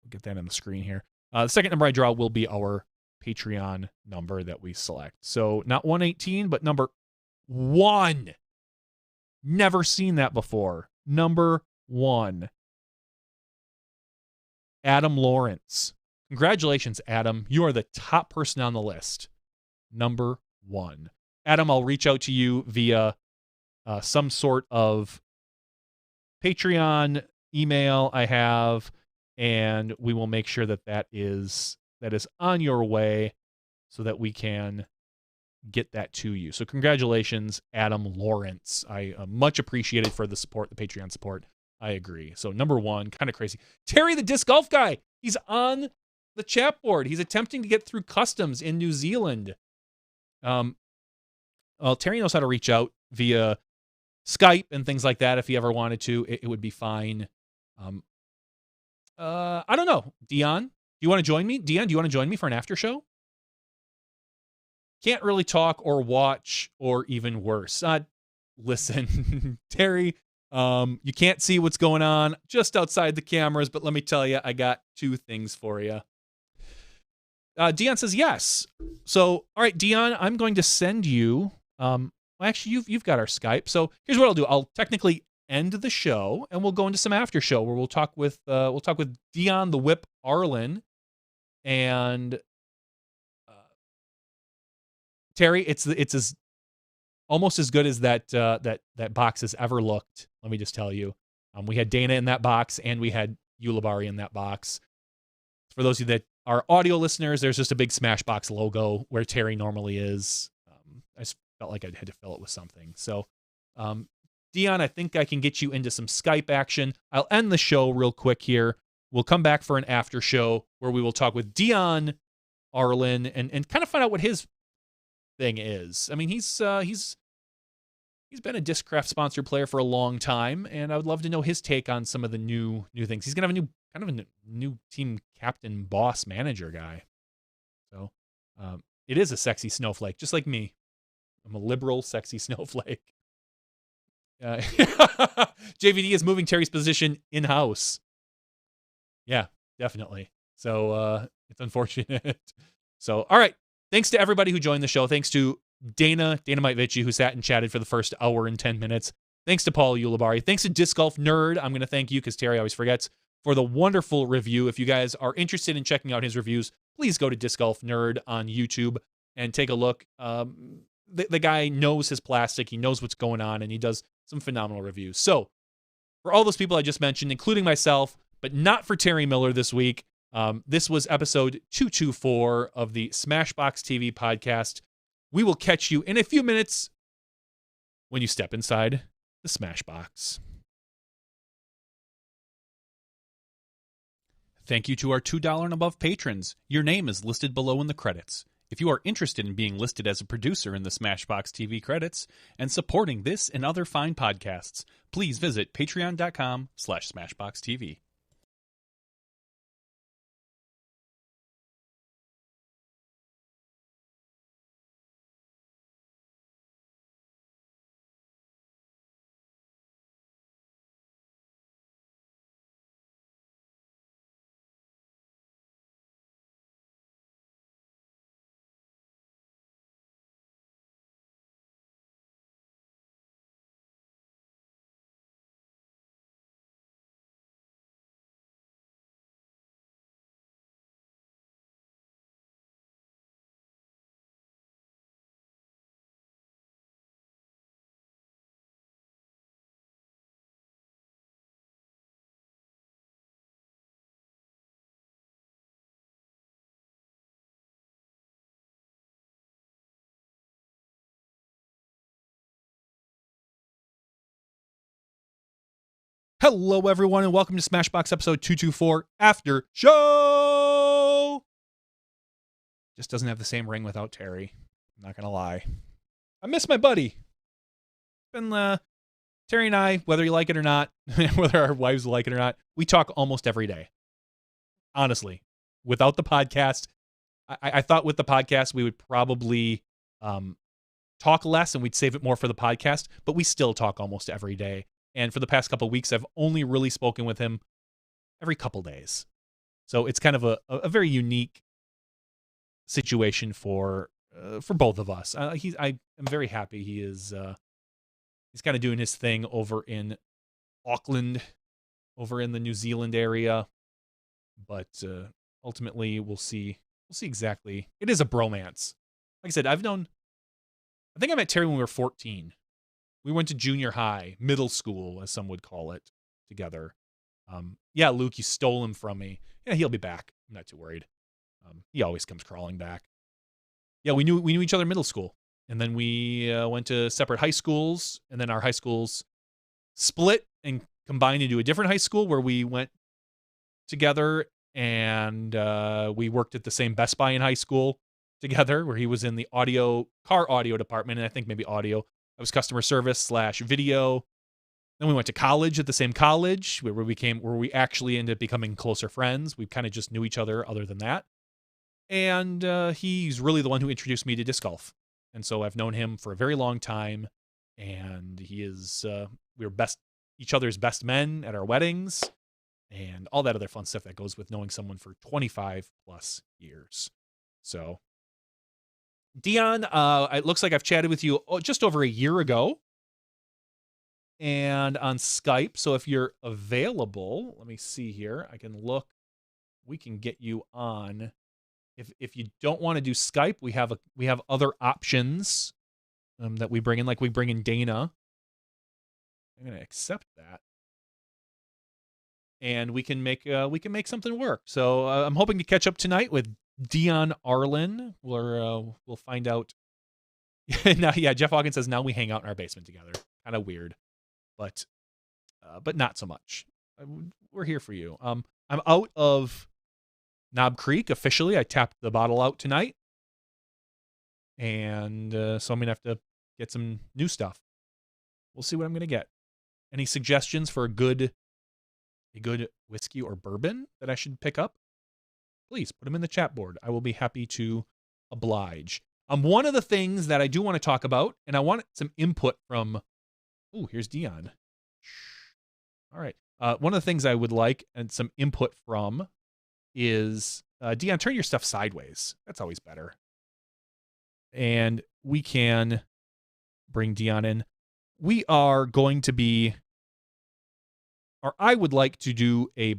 get that on the screen here. The second number I draw will be our Patreon number that we select. So not 118, but number 1. Never seen that before. Number 1. Adam Lawrence. Congratulations, Adam. You are the top person on the list. Number 1. Adam, I'll reach out to you via some sort of Patreon email I have, and we will make sure that is on your way so that we can get that to you. So congratulations, Adam Lawrence. I much appreciated for the support, the Patreon support. I agree. So number 1, kind of crazy. Terry, the disc golf guy. He's on the chat board. He's attempting to get through customs in New Zealand. Well, Terry knows how to reach out via Skype and things like that. If he ever wanted to, it would be fine. I don't know. Dion, do you want to join me? Dion, do you want to join me for an after show? Can't really talk or watch or even worse. Listen, Terry, you can't see what's going on just outside the cameras, but let me tell you, I got 2 things for you. Dion says yes. So, all right, Dion, I'm going to send you. Well, actually, you've got our Skype. So here's what I'll do. I'll technically end the show, and we'll go into some after show where we'll talk with Dion the Whip Arlyn and Terry. It's as almost as good as that box has ever looked. Let me just tell you. We had Dana in that box, and we had Ulibarri in that box. For those of you that are audio listeners, there's just a big SmashBoxx logo where Terry normally is. I just felt like I had to fill it with something. So, Dion, I think I can get you into some Skype action. I'll end the show real quick here. We'll come back for an after show where we will talk with Dion Arlyn and kind of find out what his thing is. I mean, he's been a Discraft sponsored player for a long time, and I would love to know his take on some of the new things. He's gonna have a new team captain, boss, manager guy. So it is a sexy snowflake, just like me. I'm a liberal, sexy snowflake. JVD is moving Terry's position in-house. Yeah, definitely. So it's unfortunate. So, all right. Thanks to everybody who joined the show. Thanks to Dana Mitvicci, who sat and chatted for the first hour and 10 minutes. Thanks to Paul Ulibarri. Thanks to Disc Golf Nerd. I'm going to thank you because Terry always forgets, for the wonderful review. If you guys are interested in checking out his reviews, please go to Disc Golf Nerd on YouTube and take a look. The guy knows his plastic. He knows what's going on, and he does some phenomenal reviews. So for all those people I just mentioned, including myself, but not for Terry Miller this week, this was episode 224 of the SmashBoxxTV podcast. We will catch you in a few minutes when you step inside the Smashbox. Thank you to our $2 and above patrons. Your name is listed below in the credits. If you are interested in being listed as a producer in the SmashBoxxTV credits and supporting this and other fine podcasts, please visit patreon.com/SmashBoxxTV. Hello, everyone, and welcome to SmashBoxx episode 224 After Show! Just doesn't have the same ring without Terry. I'm not going to lie. I miss my buddy. Terry and I, whether you like it or not, whether our wives like it or not, we talk almost every day. Honestly. Without the podcast, I thought with the podcast we would probably talk less and we'd save it more for the podcast, but we still talk almost every day. And for the past couple of weeks, I've only really spoken with him every couple days. So it's kind of a very unique situation for both of us. I'm very happy he's kind of doing his thing over in Auckland, over in the New Zealand area. But ultimately, we'll see exactly. It is a bromance. Like I said, I think I met Terry when we were 14. We went to junior high, middle school, as some would call it, together. Yeah, Luke, you stole him from me. Yeah, he'll be back. I'm not too worried. He always comes crawling back. Yeah, we knew each other in middle school. And then we went to separate high schools. And then our high schools split and combined into a different high school where we went together. And we worked at the same Best Buy in high school together, where he was in the car audio department. And I think maybe audio. I was customer service / video. Then we went to college at the same college where we actually ended up becoming closer friends. We kind of just knew each other other than that. And he's really the one who introduced me to disc golf. And so I've known him for a very long time. And he is, we were each other's best men at our weddings and all that other fun stuff that goes with knowing someone for 25 plus years. So Dion, it looks like I've chatted with you just over a year ago. And on Skype. So if you're available, let me see here. I can look. We can get you on. If you don't want to do Skype, we have other options that we bring in, like we bring in Dana. I'm going to accept that. And we can make something work. So I'm hoping to catch up tonight with Dion Arlyn. We'll find out. Now, yeah, Jeff Hawkins says now we hang out in our basement together. Kind of weird. But not so much. We're here for you. I'm out of Knob Creek officially. I tapped the bottle out tonight, and so I'm gonna have to get some new stuff. We'll see what I'm gonna get. Any suggestions for a good whiskey or bourbon that I should pick up? Please put them in the chat board. I will be happy to oblige. One of the things that I do want to talk about, and I want some input from. Oh, here's Dion. All right. One of the things I would like and some input from is, Dion, turn your stuff sideways. That's always better. And we can bring Dion in. We are going to be, or I would like to do a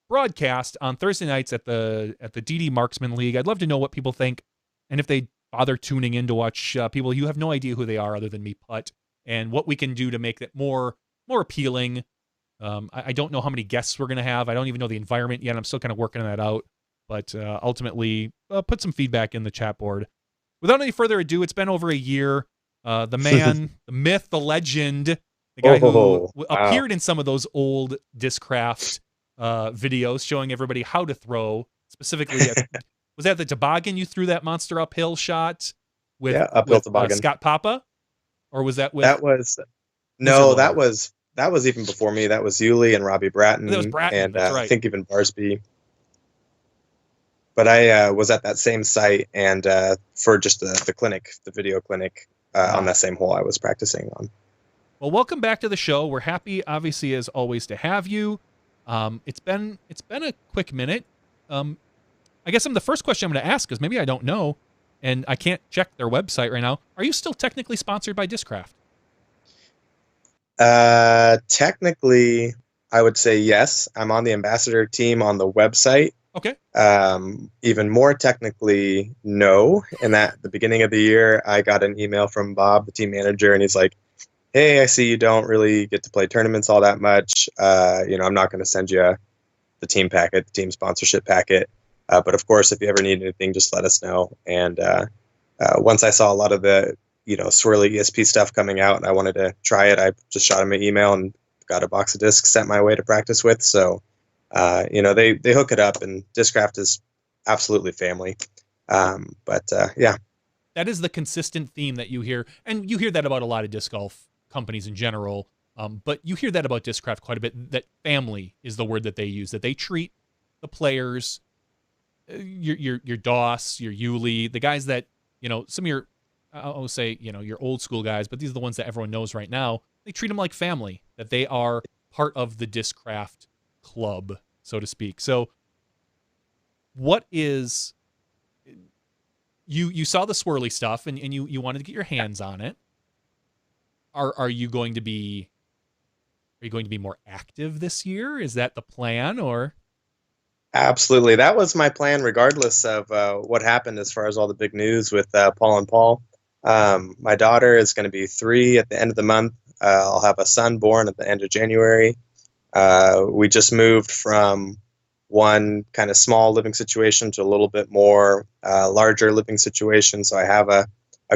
broadcast on Thursday nights at the DD Marksman League. I'd love to know what people think. And if they bother tuning in to watch people, you have no idea who they are other than me, Putt. And what we can do to make it more appealing. I don't know how many guests we're going to have. I don't even know the environment yet. I'm still kind of working that out. But ultimately, put some feedback in the chat board. Without any further ado, it's been over a year. The man, the myth, the legend, the guy who appeared in some of those old Discraft videos showing everybody how to throw. Specifically, was that the toboggan you threw that monster uphill shot with? Yeah, uphill toboggan. Scott Papa? Or was that with... That was even before me. That was Uli and Robbie Bratton. That was Bratton, and that's right. I think even Barsby. But I was at that same site and for just the clinic, the video clinic on that same hole I was practicing on. Well, welcome back to the show. We're happy, obviously, as always, to have you. It's been a quick minute. I guess the first question I'm going to ask is maybe I don't know. And I can't check their website right now. Are you still technically sponsored by Discraft? Technically, I would say yes. I'm on the ambassador team on the website. Okay. Even more technically, no. And at the beginning of the year, I got an email from Bob, the team manager, and he's like, "Hey, I see you don't really get to play tournaments all that much. I'm not going to send you the team packet, the team sponsorship packet. But of course, if you ever need anything, just let us know." And once I saw a lot of the, swirly ESP stuff coming out and I wanted to try it, I just shot him an email and got a box of discs sent my way to practice with. So, they hook it up, and Discraft is absolutely family. Yeah. That is the consistent theme that you hear. And you hear that about a lot of disc golf companies in general. But you hear that about Discraft quite a bit, that family is the word that they use, that they treat the players, your Doss, your Yuli, the guys that, some of your, I'll say, your old school guys, but these are the ones that everyone knows right now. They treat them like family, that they are part of the Discraft club, so to speak. So what is, you saw the swirly stuff and you wanted to get your hands on it. Are you going to be more active this year? Is that the plan, or? Absolutely. That was my plan, regardless of what happened as far as all the big news with Paul and Paul. My daughter is going to be 3 at the end of the month. I'll have a son born at the end of January. We just moved from one kind of small living situation to a little bit more larger living situation. So I have a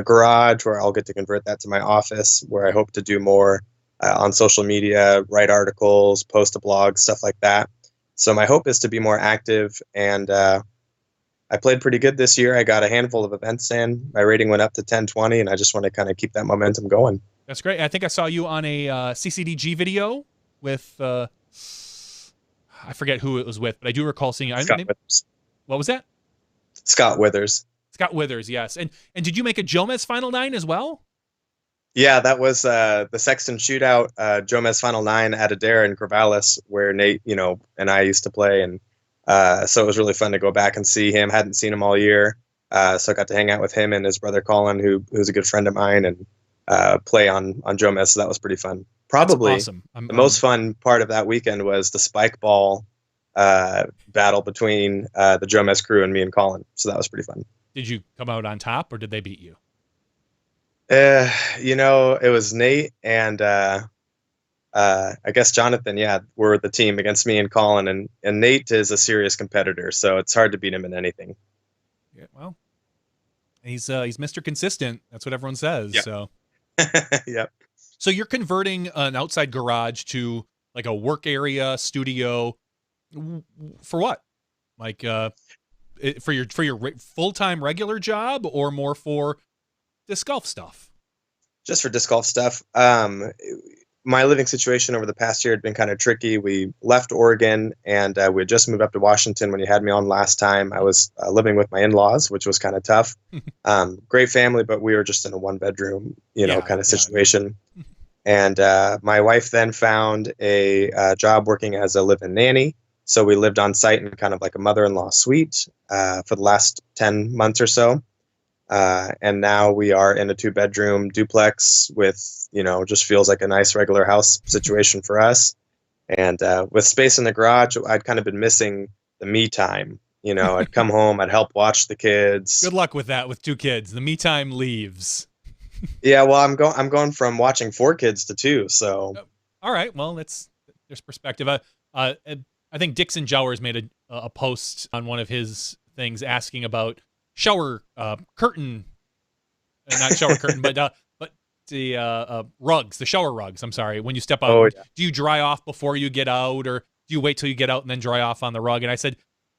garage where I'll get to convert that to my office, where I hope to do more on social media, write articles, post a blog, stuff like that. So my hope is to be more active, and I played pretty good this year. I got a handful of events in. My rating went up to 1020, and I just want to kind of keep that momentum going. That's great. I think I saw you on a CCDG video with, I forget who it was with, but I do recall seeing you. Scott Withers. What was that? Scott Withers. Scott Withers, yes. And did you make a Jomez Final 9 as well? Yeah, that was the Sexton Shootout, Jomez Final 9 at Adair in Corvallis, where Nate, and I used to play. And so it was really fun to go back and see him. Hadn't seen him all year. So I got to hang out with him and his brother Colin, who's a good friend of mine, and play on Jomez. So that was pretty fun. Probably awesome. The most fun part of that weekend was the spike ball battle between the Jomez crew and me and Colin. So that was pretty fun. Did you come out on top, or did they beat you? It was Nate and I guess Jonathan. Yeah, were the team against me and Colin, and Nate is a serious competitor, so it's hard to beat him in anything. Yeah, well, he's Mr. Consistent. That's what everyone says. Yep. So, yep. So you're converting an outside garage to like a work area, studio. For what? Like for your full-time regular job, or more for disc golf stuff? Just for disc golf stuff. My living situation over the past year had been kind of tricky. We left Oregon, and we had just moved up to Washington when you had me on last time. I was living with my in-laws, which was kind of tough. Great family, but we were just in a one-bedroom, kind of situation. And my wife then found a job working as a live-in nanny. So we lived on site in kind of like a mother-in-law suite for the last 10 months or so. And now we are in a 2-bedroom duplex with, just feels like a nice regular house situation for us. And with space in the garage, I'd kind of been missing the me time. I'd come home, I'd help watch the kids. Good luck with that with 2 kids. The me time leaves. Yeah, well, I'm going from watching 4 kids to 2. So, all right, well, there's perspective. I think Dixon Jowers made a post on one of his things asking about shower curtain, not shower curtain, but the rugs, the shower rugs. I'm sorry. When you step out, do you dry off before you get out, or do you wait till you get out and then dry off on the rug? And I said,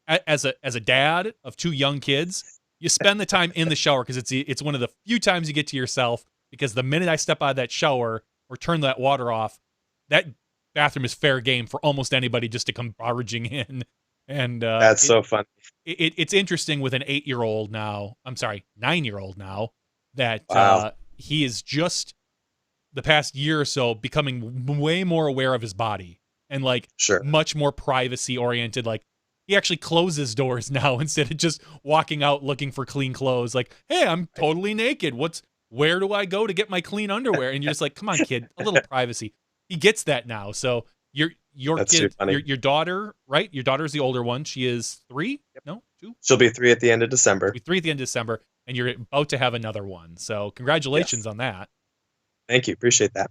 as a dad of 2 young kids, you spend the time in the shower because it's one of the few times you get to yourself. Because the minute I step out of that shower or turn that water off, that bathroom is fair game for almost anybody just to come barging in. And that's so fun. It's interesting with an 9-year-old now, that wow. He is just the past year or so becoming way more aware of his body and much more privacy oriented. Like he actually closes doors now instead of just walking out looking for clean clothes. Like, hey, I'm totally naked. Where do I go to get my clean underwear? And you're just like, come on, kid, a little privacy. He gets that now. So your kid, your daughter, right? Your daughter's the older one. She is 3? Yep. No, 2? She'll be 3 at the end of December. She'll be 3 at the end of December, and you're about to have another one. So congratulations on that. Thank you. Appreciate that.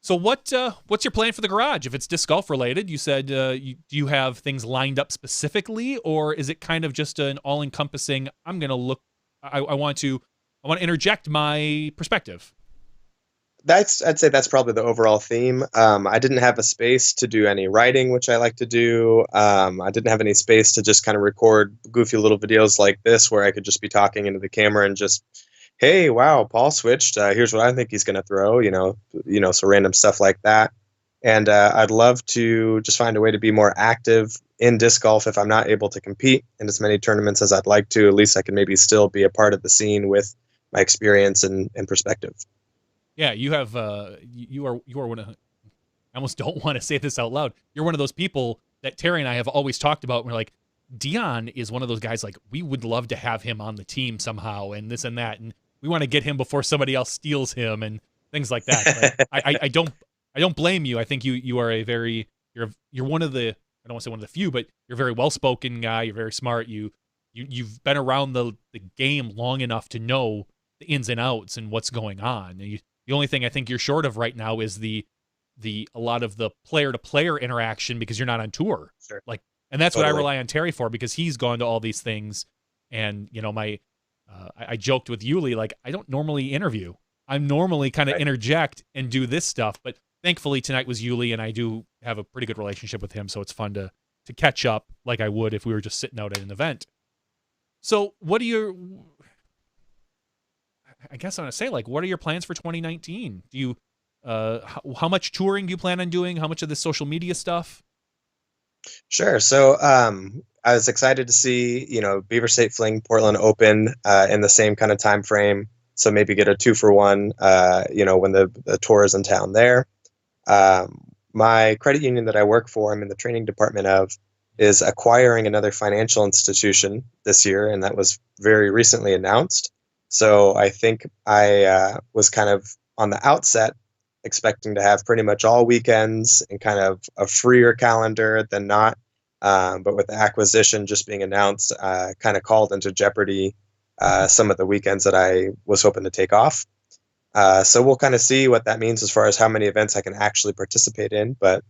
So what's your plan for the garage? If it's disc golf related, you said do you have things lined up specifically, or is it kind of just an all-encompassing, I'm going to look, I want to interject my perspective? I'd say that's probably the overall theme. I didn't have a space to do any writing, which I like to do. I didn't have any space to just kind of record goofy little videos like this, where I could just be talking into the camera and just, hey, wow, Paul switched. Here's what I think he's going to throw. So random stuff like that. And I'd love to just find a way to be more active in disc golf if I'm not able to compete in as many tournaments as I'd like to. At least I can maybe still be a part of the scene with my experience and perspective. Yeah, you have you are one of, I almost don't want to say this out loud. You're one of those people that Terry and I have always talked about. We're like, Dion is one of those guys, like, we would love to have him on the team somehow and this and that, and we want to get him before somebody else steals him and things like that. But I don't blame you. I think you are a very, you're one of the, I don't want to say one of the few, but you're a very well-spoken guy. You're very smart. You've been around the game long enough to know the ins and outs and what's going on. And the only thing I think you're short of right now is a lot of the player-to-player interaction, because you're not on tour. Sure. Like, and that's Totally. what I rely on Terry for, because he's gone to all these things. And, you know, I joked with Uli, like, I don't normally interview. I'm normally kind of interject and do this stuff, but thankfully tonight was Uli, and I do have a pretty good relationship with him, so it's fun to catch up like I would if we were just sitting out at an event. So what are your, I guess I'm going to say, like, what are your plans for 2019? Do you, how much touring do you plan on doing? How much of this social media stuff? Sure. So I was excited to see, you know, Beaver State Fling Portland Open in the same kind of time frame. So maybe get a 2-for-1, you know, when the tour is in town there. My credit union that I work for, I'm in the training department of, is acquiring another financial institution this year, and that was very recently announced. So I think I was kind of on the outset expecting to have pretty much all weekends and kind of a freer calendar than not. But with the acquisition just being announced, kind of called into jeopardy some of the weekends that I was hoping to take off. So we'll kind of see what that means as far as how many events I can actually participate in. But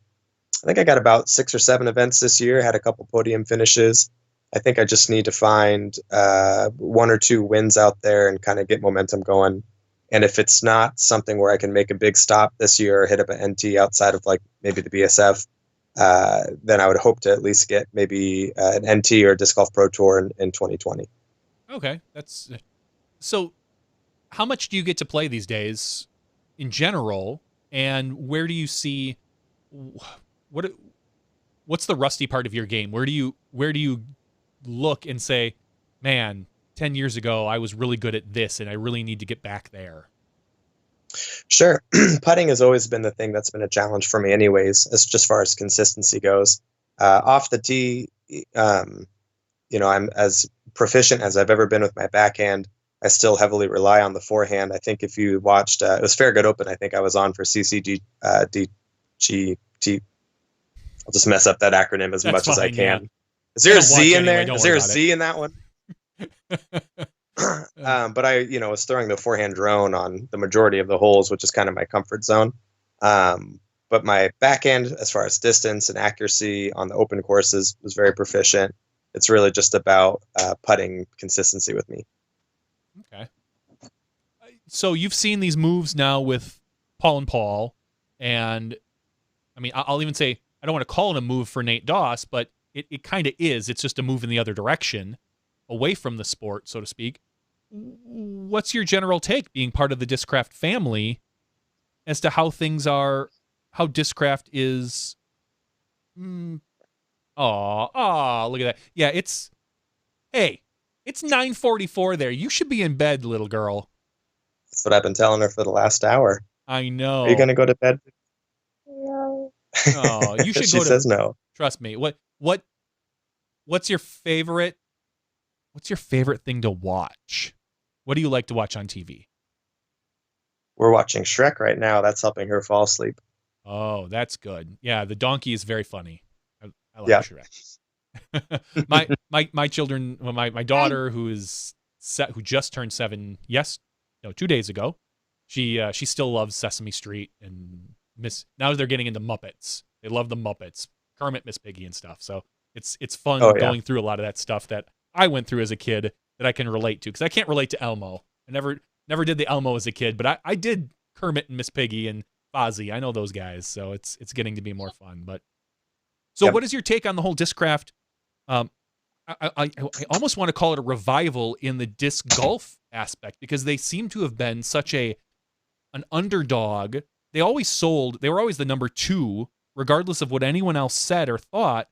I think I got about 6 or 7 events this year, had a couple podium finishes. I think I just need to find 1 or 2 wins out there and kind of get momentum going. And if it's not something where I can make a big stop this year or hit up an NT outside of like maybe the BSF, then I would hope to at least get maybe an NT or Disc Golf Pro Tour in 2020. Okay. That's so. How much do you get to play these days in general? And where do you see what's the rusty part of your game? Where do you look and say, man, 10 years ago, I was really good at this and I really need to get back there? Sure. Putting has always been the thing that's been a challenge for me anyways, as just far as consistency goes. Off the tee, you know, I'm as proficient as I've ever been with my backhand. I still heavily rely on the forehand. I think if you watched, it was Fair Good Open, I think I was on for CCGT. I'll just mess up that acronym as much as I can. Yeah. Is there a Z in there? Is there a Z in that one? But I, you know, was throwing the forehand drone on the majority of the holes, which is kind of my comfort zone. But my backhand, as far as distance and accuracy on the open courses, was very proficient. It's really just about putting consistency with me. Okay. So you've seen these moves now with Paul and Paul, and I mean, I'll even say, I don't want to call it a move for Nate Doss, but it kind of is. It's just a move in the other direction, away from the sport, so to speak. What's your general take, being part of the Discraft family, as to how things are, how Discraft is? Look at that. Yeah, it's 9:44 there. You should be in bed, little girl. That's what I've been telling her for the last hour. I know. Are you going to go to bed? No. Oh, you should she go to, says no. Trust me. What's your favorite thing to watch? What do you like to watch on TV? We're watching Shrek right now. That's helping her fall asleep. Oh, that's good. Yeah, the donkey is very funny. I like Shrek. my children, well, my daughter who just turned 7, 2 days ago, she still loves Sesame Street and now they're getting into Muppets. They love the Muppets, Kermit, Miss Piggy and stuff. So it's fun going through a lot of that stuff that I went through as a kid that I can relate to, because I can't relate to Elmo. I never did the Elmo as a kid, but I did Kermit and Miss Piggy and Fozzie. I know those guys, so it's getting to be more fun. But so, what is your take on the whole Discraft? I almost want to call it a revival in the disc golf aspect, because they seem to have been such an underdog. They were always the number 2, regardless of what anyone else said or thought,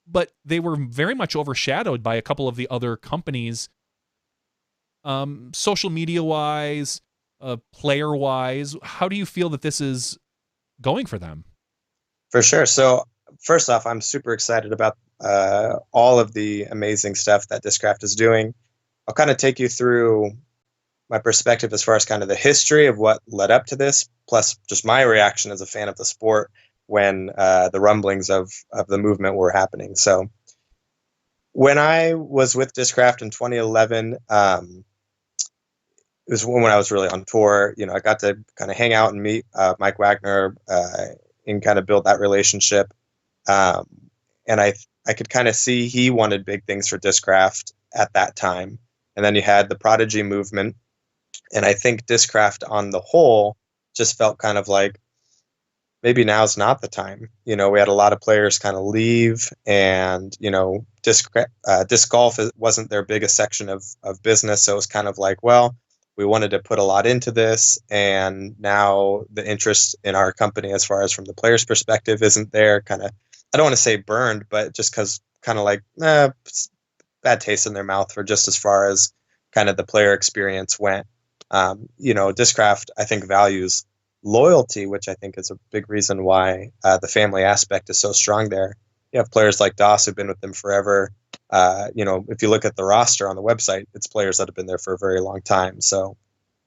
but they were very much overshadowed by a couple of the other companies social media wise, player wise? How do you feel that this is going for them? For sure. So first off, I'm super excited about all of the amazing stuff that Discraft is doing. I'll kind of take you through my perspective as far as kind of the history of what led up to this, plus just my reaction as a fan of the sport when the rumblings of the movement were happening. So when I was with Discraft in 2011, it was when I was really on tour. I got to kind of hang out and meet Mike Wagner and kind of build that relationship. And I could kind of see he wanted big things for Discraft at that time. And then you had the Prodigy movement. And I think Discraft on the whole just felt kind of like maybe now's not the time. We had a lot of players kind of leave, and, disc golf wasn't their biggest section of business. So it was kind of like, well, we wanted to put a lot into this, and now the interest in our company, as far as from the player's perspective, isn't there. Kind of, I don't want to say burned, but just because kind of like bad taste in their mouth for just as far as kind of the player experience went. Discraft, I think, values loyalty, which I think is a big reason why the family aspect is so strong there. You have players like Doss who've been with them forever. If you look at the roster on the website, it's players that have been there for a very long time. So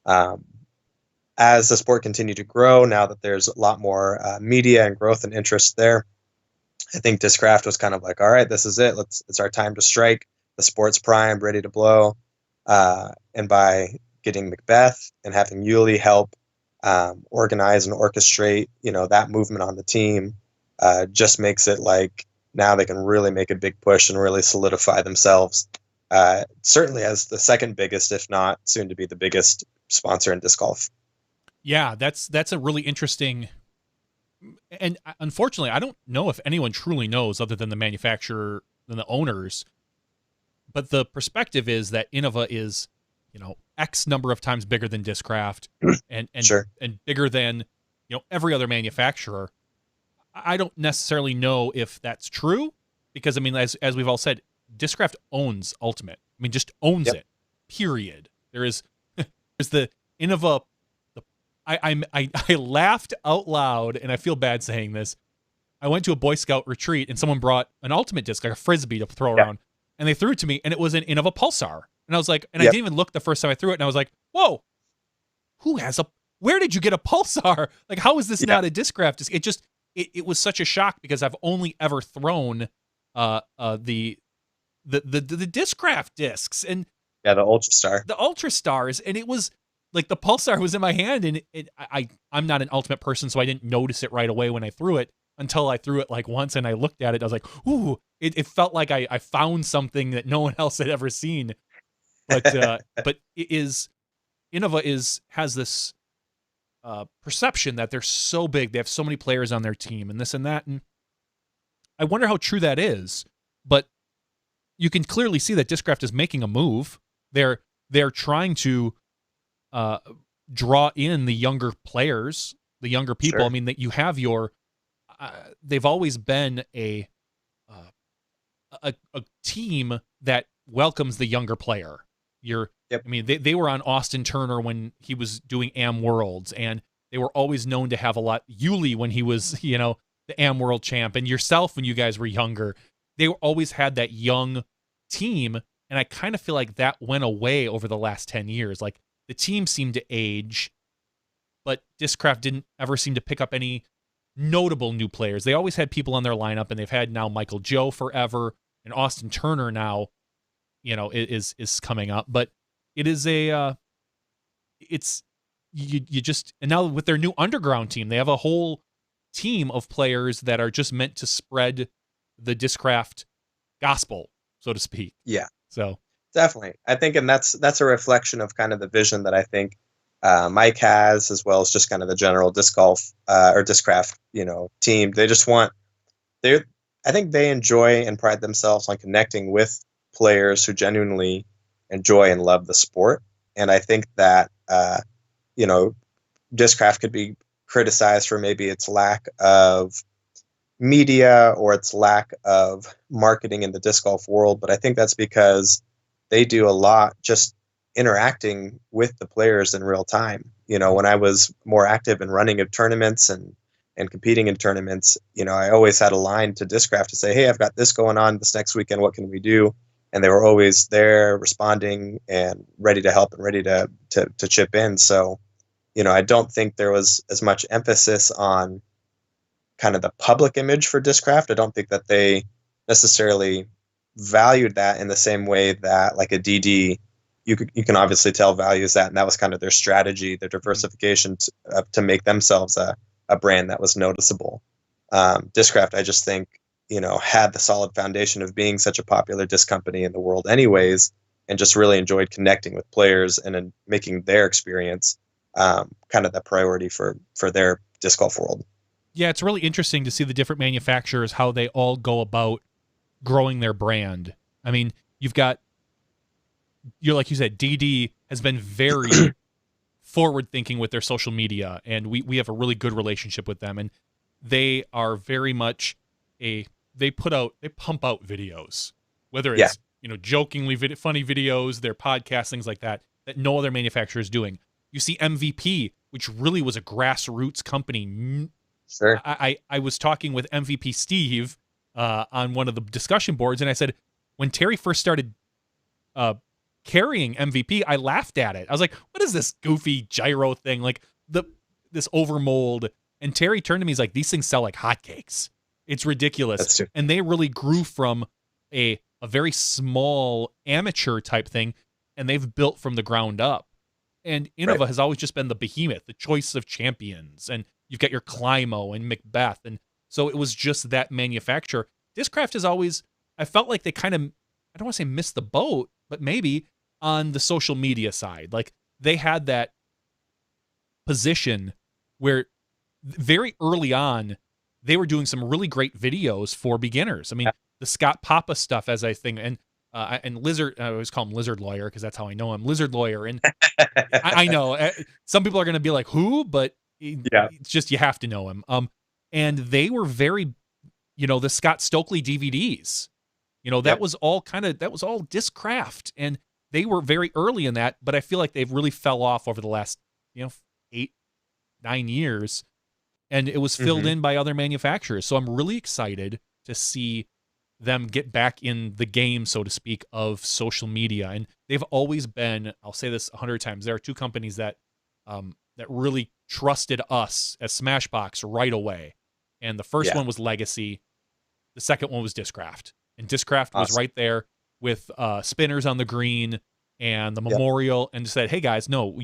as the sport continued to grow, now that there's a lot more media and growth and interest there, I think Discraft was kind of like, all right, this is it. It's our time to strike. The sport's primed, ready to blow. And by getting Macbeth and having Uli help organize and orchestrate, that movement on the team, just makes it like now they can really make a big push and really solidify themselves, certainly as the second biggest, if not soon to be the biggest sponsor in disc golf. Yeah, that's a really interesting, and unfortunately, I don't know if anyone truly knows other than the manufacturer, than the owners, but the perspective is that Innova is, X number of times bigger than Discraft and Sure. and bigger than, every other manufacturer. I don't necessarily know if that's true, because as we've all said, Discraft owns Ultimate. Just owns it. Period. There's the Innova. I laughed out loud, and I feel bad saying this. I went to a Boy Scout retreat, and someone brought an Ultimate disc, like a Frisbee, to throw around, and they threw it to me, and it was an Innova Pulsar. And I was like, I didn't even look the first time I threw it, and I was like, whoa, where did you get a Pulsar? Like, how is this not a Discraft disc? It was such a shock, because I've only ever thrown the Discraft discs, and the Ultra Stars, and it was like the Pulsar was in my hand, and I'm not an Ultimate person, so I didn't notice it right away when I threw it, until I threw it like once and I looked at it. I was like, ooh, it felt like I found something that no one else had ever seen. But Innova has this perception that they're so big, they have so many players on their team, and this and that, and I wonder how true that is. But you can clearly see that Discraft is making a move. They're trying to draw in the younger players, the younger people. Sure. That you have your they've always been a team that welcomes the younger player. They were on Austin Turner when he was doing Am Worlds, and they were always known to have a lot. Uli when he was, the Am World champ, and yourself when you guys were younger. They always had that young team, and I kind of feel like that went away over the last 10 years. Like, the team seemed to age, but Discraft didn't ever seem to pick up any notable new players. They always had people on their lineup, and they've had now Michael Joe forever, and Austin Turner now, is coming up. But it is you just, and now with their new underground team, they have a whole team of players that are just meant to spread the Discraft gospel, so to speak. Yeah. So definitely, I think, and that's a reflection of kind of the vision that I think Mike has, as well as just kind of the general disc golf or Discraft, team. They just I think they enjoy and pride themselves on connecting with players who genuinely enjoy and love the sport. And I think that, Discraft could be criticized for maybe its lack of media or its lack of marketing in the disc golf world. But I think that's because they do a lot just interacting with the players in real time. When I was more active in running of tournaments and competing in tournaments, I always had a line to Discraft to say, hey, I've got this going on this next weekend. What can we do? And they were always there responding and ready to help and ready to chip in. So, I don't think there was as much emphasis on kind of the public image for Discraft. I don't think that they necessarily valued that in the same way that like a DD, you can obviously tell values that, and that was kind of their strategy, their diversification to make themselves a brand that was noticeable. Discraft, I just think, had the solid foundation of being such a popular disc company in the world anyways, and just really enjoyed connecting with players and making their experience kind of the priority for their disc golf world. Yeah, it's really interesting to see the different manufacturers, how they all go about growing their brand. I mean, like you said, DD has been very forward-thinking with their social media, and we have a really good relationship with them, and they are very much they pump out videos, whether it's jokingly funny videos, their podcasts, things like that no other manufacturer is doing. You see MVP, which really was a grassroots company. Sure. I was talking with MVP Steve on one of the discussion boards, and I said, when Terry first started carrying MVP, I laughed at it. I was like, what is this goofy gyro thing? Like this overmold. And Terry turned to me, he's like, these things sell like hotcakes. It's ridiculous. That's true. And they really grew from a very small amateur type thing, and they've built from the ground up. And Innova has always just been the behemoth, the choice of champions. And you've got your Climo and Macbeth. And so it was just that manufacturer. Discraft has always, I felt like they kind of, I don't want to say missed the boat, but maybe on the social media side. Like they had that position where very early on, they were doing some really great videos for beginners. I mean, the Scott Papa stuff, as I think, and Lizard, I always call him Lizard Lawyer because that's how I know him, Lizard Lawyer. And I know some people are going to be like, who? But it's just, you have to know him. And they were very, the Scott Stokely DVDs, that was all Discraft, and they were very early in that, but I feel like they've really fell off over the last, 8-9 years, and it was filled in by other manufacturers. So I'm really excited to see them get back in the game, so to speak, of social media. And they've always been, I'll say this 100 times, there are two companies that really trusted us as Smashbox right away. And the first one was Legacy. The second one was Discraft. And Discraft was right there with spinners on the green and the memorial, and said, hey guys, no,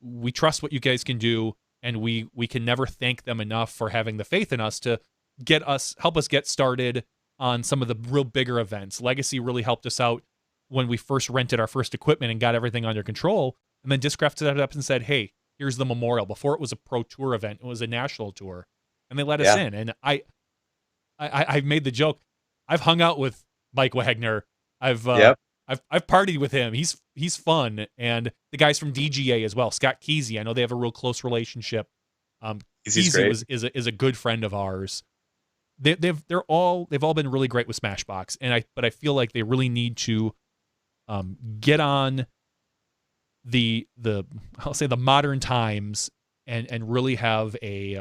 we trust what you guys can do, and we can never thank them enough for having the faith in us to help us get started on some of the real bigger events. Legacy really helped us out when we first rented our first equipment and got everything under control. And then Discraft set it up and said, hey, here's the memorial. Before it was a pro tour event, it was a national tour, and they let us in. And I've made the joke, I've hung out with Mike Wagner. I've partied with him. He's fun. And the guys from DGA as well, Scott Kesey, I know they have a real close relationship. Kesey is a good friend of ours. They've all been really great with Smashbox, but I feel like they really need to get on the I'll say the modern times and really have be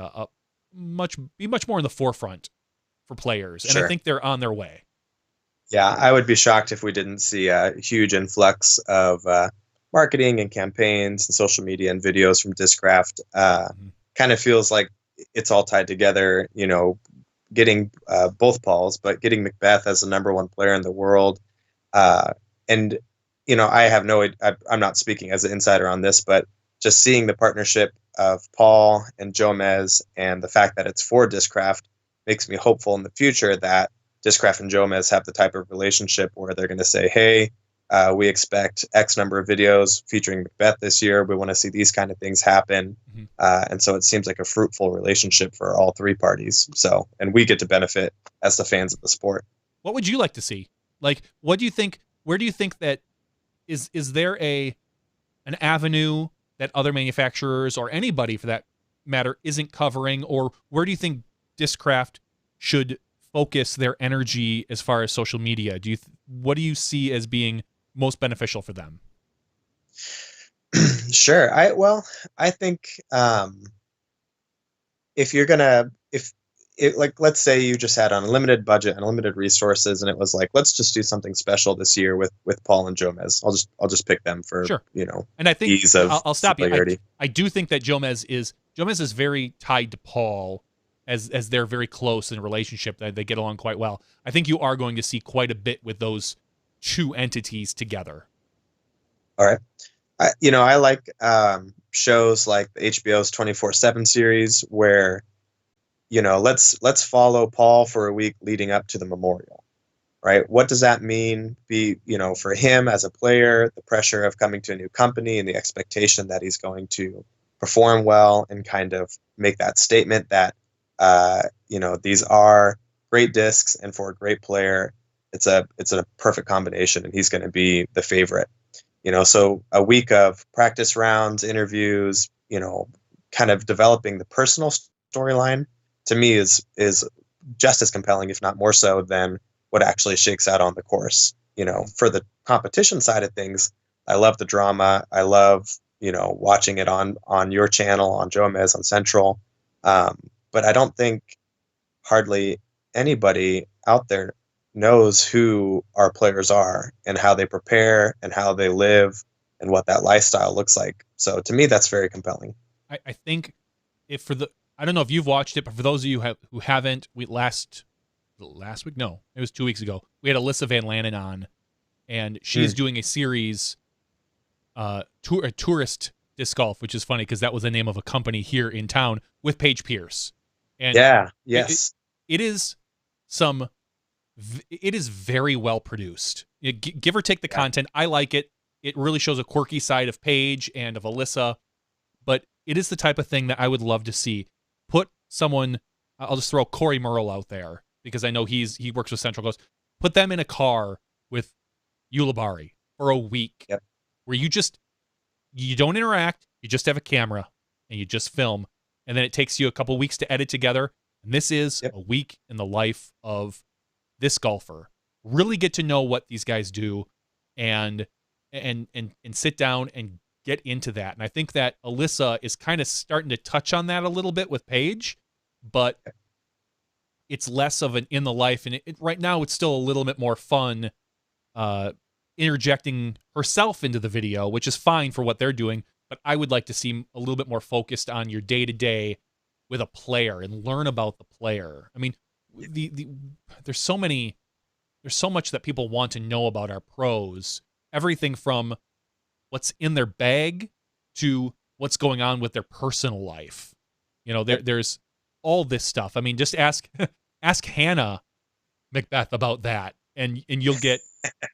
much more in the forefront for players. And I think they're on their way. Yeah, I would be shocked if we didn't see a huge influx of marketing and campaigns and social media and videos from Discraft. Kind of feels like it's all tied together, getting both Pauls, but getting Macbeth as the #1 player in the world. And, I'm not speaking as an insider on this, but just seeing the partnership of Paul and Jomez and the fact that it's for Discraft makes me hopeful in the future that Discraft and Jomez have the type of relationship where they're going to say, hey, we expect X number of videos featuring Macbeth this year. We want to see these kind of things happen. And so it seems like a fruitful relationship for all three parties. So, and we get to benefit as the fans of the sport. What would you like to see? Like, what do you think, where do you think that is there an avenue that other manufacturers or anybody for that matter isn't covering, or where do you think Discraft should focus their energy as far as social media? What do you see as being most beneficial for them? Sure. I think if you're gonna if it, like, let's say you just had unlimited budget, unlimited resources, and it was like, let's just do something special this year with Paul and Jomez. I'll just pick them for Sure. you know, And I think ease of I'll stop you. familiarity. I do think that Jomez is very tied to Paul, as they're very close in a relationship, that they get along quite well. I think you are going to see quite a bit with those two entities together. All right. I like shows like the HBO's 24/7 series where, let's follow Paul for a week leading up to the memorial, right? What does that mean for him as a player, the pressure of coming to a new company and the expectation that he's going to perform well and kind of make that statement that, these are great discs, and for a great player, it's a perfect combination, and he's going to be the favorite. So a week of practice rounds, interviews, kind of developing the personal storyline, to me is just as compelling, if not more so, than what actually shakes out on the course. For the competition side of things, I love the drama. I love, watching it on your channel, on Jomez, on Central. But I don't think hardly anybody out there knows who our players are and how they prepare and how they live and what that lifestyle looks like. So to me, that's very compelling. I think I don't know if you've watched it, but for those of you who haven't, last week, no, it was 2 weeks ago, we had Alyssa Van Lannen on, and she is doing a series, tourist disc golf, which is funny because that was the name of a company here in town, with Paige Pierce. And it is very well produced. Give or take the content, I like it. It really shows a quirky side of Paige and of Alyssa, but it is the type of thing that I would love to see. Put someone, I'll just throw Corey Merle out there because I know he works with Central Coast. Put them in a car with Ulibarri for a week, where you don't interact, you just have a camera and you just film, and then it takes you a couple weeks to edit together. And this is a week in the life of this golfer. Really get to know what these guys do, and sit down and get into that. And I think that Alyssa is kind of starting to touch on that a little bit with Paige, but it's less of an in the life. And right now it's still a little bit more fun, interjecting herself into the video, which is fine for what they're doing. But I would like to see a little bit more focused on your day-to-day with a player and learn about the player. I mean, there's so much that people want to know about our pros. Everything from what's in their bag to what's going on with their personal life. There's all this stuff. I mean, just ask Hannah Macbeth about that, and you'll get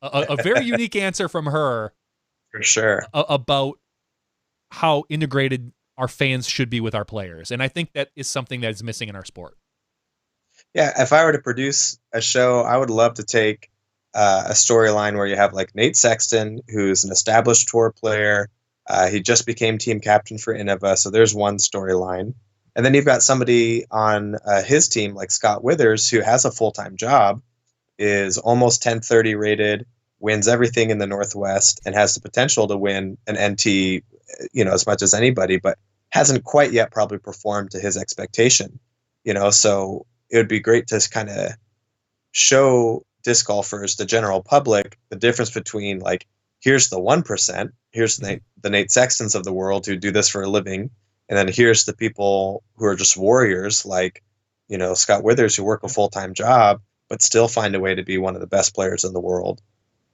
a very unique answer from her, for sure, about how integrated our fans should be with our players. And I think that is something that is missing in our sport. Yeah, if I were to produce a show, I would love to take a storyline where you have like Nate Sexton, who's an established tour player. He just became team captain for Innova, so there's one storyline. And then you've got somebody on his team like Scott Withers, who has a full-time job, is almost 1030 rated, wins everything in the Northwest, and has the potential to win an NT, as much as anybody, but hasn't quite yet probably performed to his expectation. So it would be great to kind of show disc golfers, the general public, the difference between, like, here's the 1%, here's the Nate Sextons of the world who do this for a living, and then here's the people who are just warriors, like, Scott Withers, who work a full-time job but still find a way to be one of the best players in the world.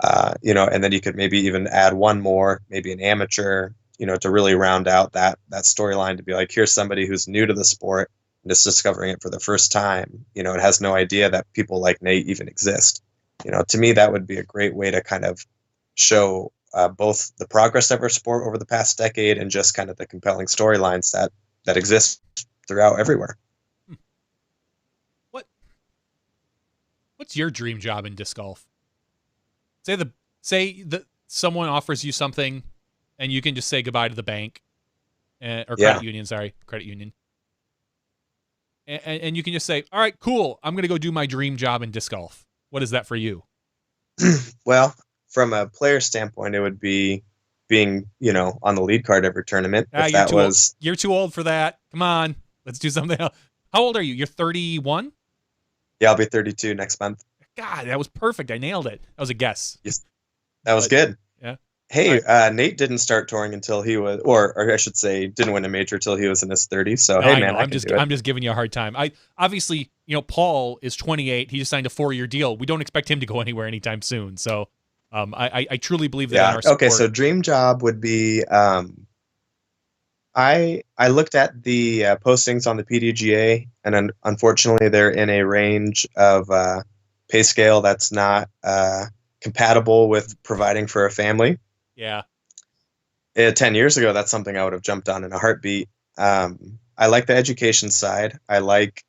And then you could maybe even add one more, maybe an amateur, to really round out that storyline, to be like, here's somebody who's new to the sport and just discovering it for the first time. It has no idea that people like Nate even exist. To me, that would be a great way to kind of show both the progress of our sport over the past decade and just kind of the compelling storylines that exist throughout everywhere. What's your dream job in disc golf? Say that someone offers you something and you can just say goodbye to the bank or credit union. And you can just say, all right, cool, I'm going to go do my dream job in disc golf. What is that for you? Well, from a player standpoint, it would be being, on the lead card every tournament. If that was, you're too old for that. Come on, let's do something else. How old are you? You're 31? Yeah, I'll be 32 next month. God, that was perfect. I nailed it. That was a guess. Yes, that was good. Yeah. Hey, right. Nate didn't start touring until he was, or I should say, didn't win a major until he was in his 30s. So, hey, man, I'm just giving you a hard time. Obviously, Paul is 28. He just signed a 4-year deal. We don't expect him to go anywhere anytime soon. So, I truly believe that in our support. Okay, so dream job would be, I looked at the postings on the PDGA, and unfortunately, they're in a range of pay scale that's not compatible with providing for a family. Yeah. 10 years ago, that's something I would have jumped on in a heartbeat. I like the education side. I like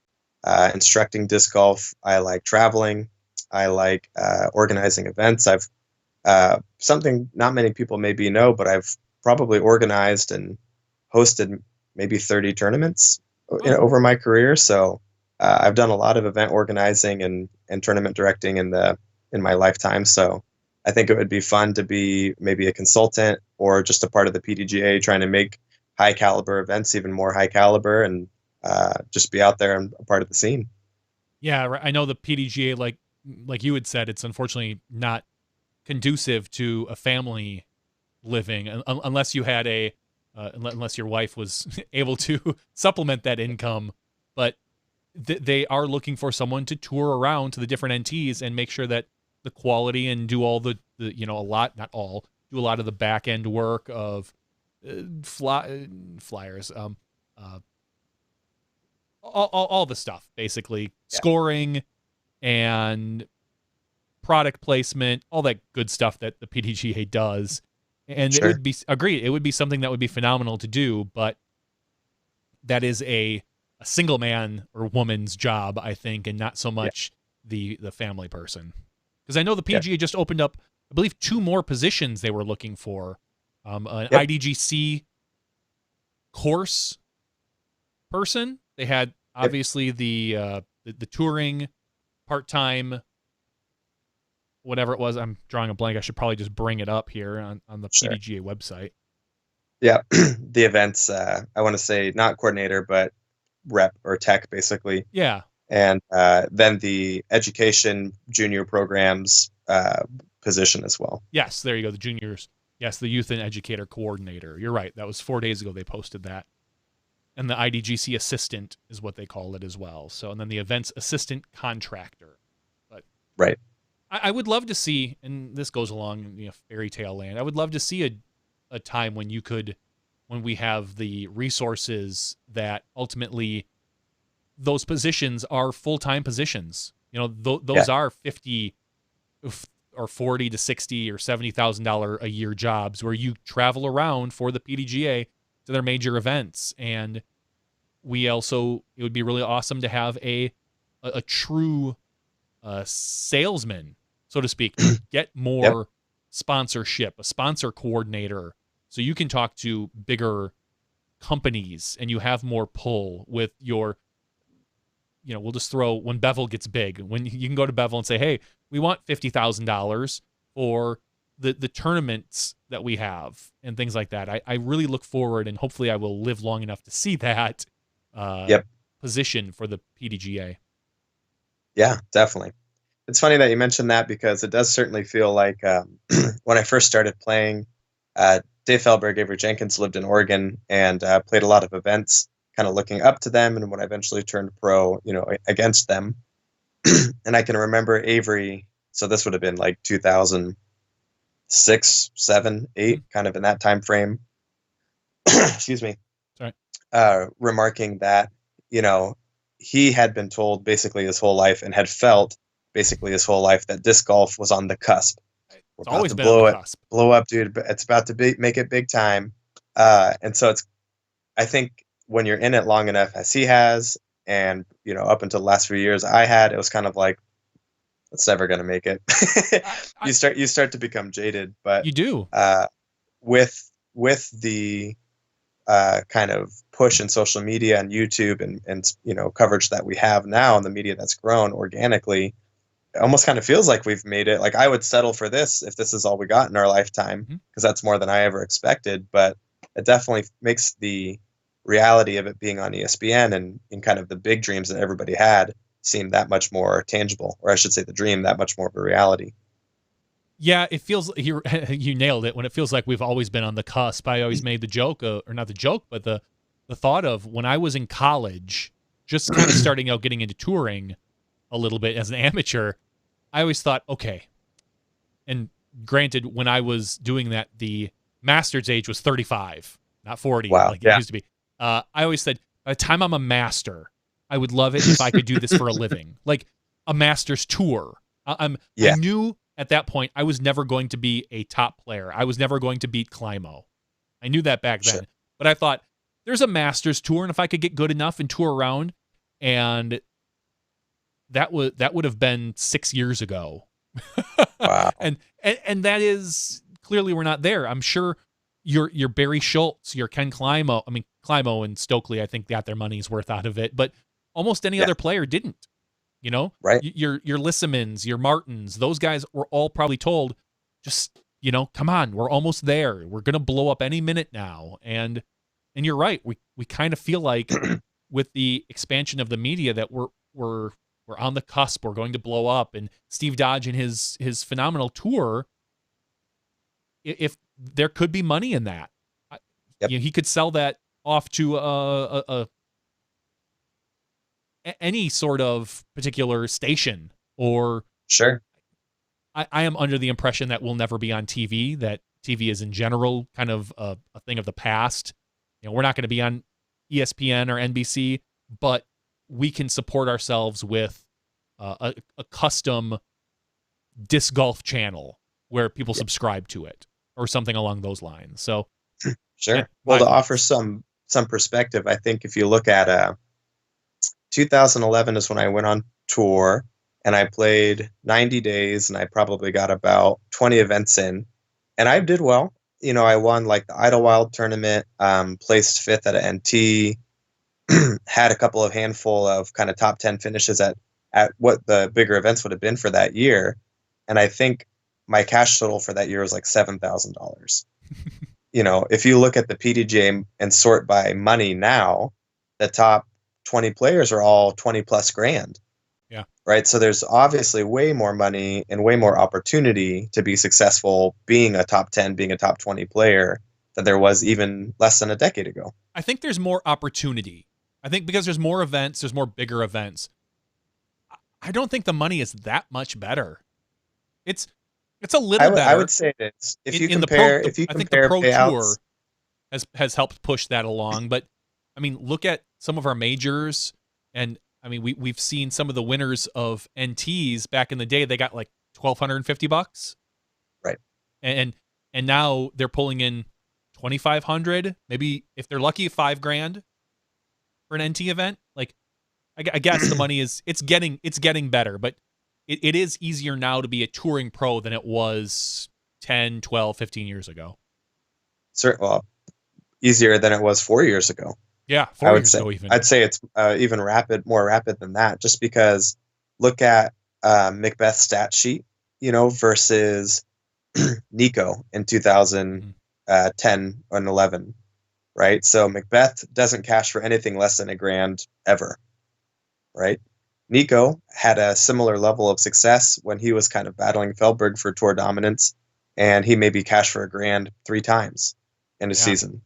instructing disc golf. I like traveling. I like organizing events. I've something not many people maybe know, but I've probably organized and hosted maybe 30 tournaments over my career. So I've done a lot of event organizing and tournament directing in my lifetime. So I think it would be fun to be maybe a consultant or just a part of the PDGA, trying to make high caliber events even more high caliber, and just be out there and a part of the scene. Yeah, I know the PDGA, like you had said, it's unfortunately not conducive to a family living unless you had unless your wife was able to supplement that income. But they are looking for someone to tour around to the different NTs and make sure that the quality, and do all the do a lot of the back end work of flyers, all the stuff, basically. Scoring and product placement, all that good stuff that the PDGA does. And It would be something that would be phenomenal to do, but that is a single man or woman's job, I think, and not so much the family person. Because I know the PGA just opened up, I believe, 2 more positions they were looking for. An IDGC course person. They had obviously the touring part-time, whatever it was. I'm drawing a blank. I should probably just bring it up here on the PDGA website. Yeah, the events, I want to say not coordinator, but rep or tech, basically. Yeah. And then the education junior programs position as well. Yes, there you go. The juniors. Yes, the youth and educator coordinator. You're right. That was 4 days ago they posted that. And the IDGC assistant is what they call it as well. So, and then the events assistant contractor. But right. I would love to see, and this goes along fairy tale land, I would love to see a time when we have the resources that ultimately those positions are full-time positions. Those are 50 or 40 to 60 or $70,000 a year jobs where you travel around for the PDGA to their major events. And it would be really awesome to have a true salesman, so to speak, get more sponsorship, a sponsor coordinator, so you can talk to bigger companies and you have more pull with your, we'll just throw, when Bevel gets big, when you can go to Bevel and say, hey, we want $50,000 for the tournaments that we have and things like that. I really look forward, and hopefully I will live long enough to see that position for the PDGA. Yeah, definitely. It's funny that you mentioned that, because it does certainly feel like when I first started playing, Dave Felberg, Avery Jenkins lived in Oregon and played a lot of events, kind of looking up to them. And when I eventually turned pro, against them, and I can remember Avery, so this would have been like 2006, 7, 8, kind of in that time frame. Excuse me. Sorry. Remarking that, he had been told basically his whole life, and had felt basically his whole life, that disc golf was on the cusp. It's always been on the cusp. Blow up, dude. It's about to make it big time. And so I think when you're in it long enough, as he has, and, up until the last few years I had, it was kind of like, it's never going to make it. You start to become jaded, but you do. With the kind of push in social media and YouTube and coverage that we have now, and the media that's grown organically, it almost kind of feels like we've made it. Like, I would settle for this if this is all we got in our lifetime, because that's more than I ever expected. But it definitely makes the reality of it being on ESPN and kind of the big dreams that everybody had seem that much more tangible, or I should say the dream that much more of a reality. Yeah, it feels you nailed it when it feels like we've always been on the cusp. I always made the joke, or not the joke, but the thought of when I was in college, just kind of starting out getting into touring a little bit as an amateur, I always thought, okay. And granted, when I was doing that, the master's age was 35, not 40, like it used to be. I always said, by the time I'm a master, I would love it if I could do this for a living, like a master's tour. I knew at that point I was never going to be a top player. I was never going to beat Climo. I knew that back then. But I thought, there's a master's tour, and if I could get good enough and tour around, and that would have been 6 years ago. Wow. And that is clearly we're not there. I'm sure your Barry Schultz, your Ken Climo. I mean, Climo and Stokely, I think got their money's worth out of it, but almost any other player didn't. You know, right? Your Lissamans, your Martins, those guys were all probably told, just, you know, come on, we're almost there. We're gonna blow up any minute now. And you're right. We kind of feel like with the expansion of the media that we're on the cusp. We're going to blow up. And Steve Dodge and his phenomenal tour, if there could be money in that, you know, he could sell that off to any sort of particular station. Or sure. I am under the impression that we'll never be on TV. That TV is in general kind of a thing of the past. You know, we're not going to be on ESPN or NBC, but we can support ourselves with a custom disc golf channel where people subscribe to it or something along those lines. So, sure. Yeah, well, to offer some perspective, I think if you look at 2011 is when I went on tour, and I played 90 days, and I probably got about 20 events in, and I did well. You know, I won like the Idlewild tournament, placed 5th at an NT, had a couple of handful of kind of top 10 finishes at what the bigger events would have been for that year. And I think my cash total for that year was like $7,000. You know, if you look at the PDGA and sort by money now, the top 20 players are all 20 plus grand. Yeah. Right. So there's obviously way more money and way more opportunity to be successful being a top 10, being a top 20 player than there was even less than a decade ago. I think there's more opportunity. I think because there's more events, there's more bigger events. I don't think the money is that much better. It's a little better. I would say this. If you compare I think the Pro Tour has helped push that along. But I mean, look at some of our majors, and I mean, we've seen some of the winners of NTs back in the day. They got like $1,250, right? And now they're pulling in $2,500, maybe if they're lucky, $5,000 for an NT event. Like, I guess the money is it's getting better, but it is easier now to be a touring pro than it was 10, 12, 15 years ago. Well, easier than it was 4 years ago. Yeah, 4 years ago even. I'd say it's even more rapid than that, just because look at Macbeth's stat sheet, you know, versus Nico in 2010 and 11, right? So Macbeth doesn't cash for anything less than $1,000 ever, right? Nico had a similar level of success when he was kind of battling Feldberg for tour dominance, and he maybe cashed for $1,000 3 times in a season.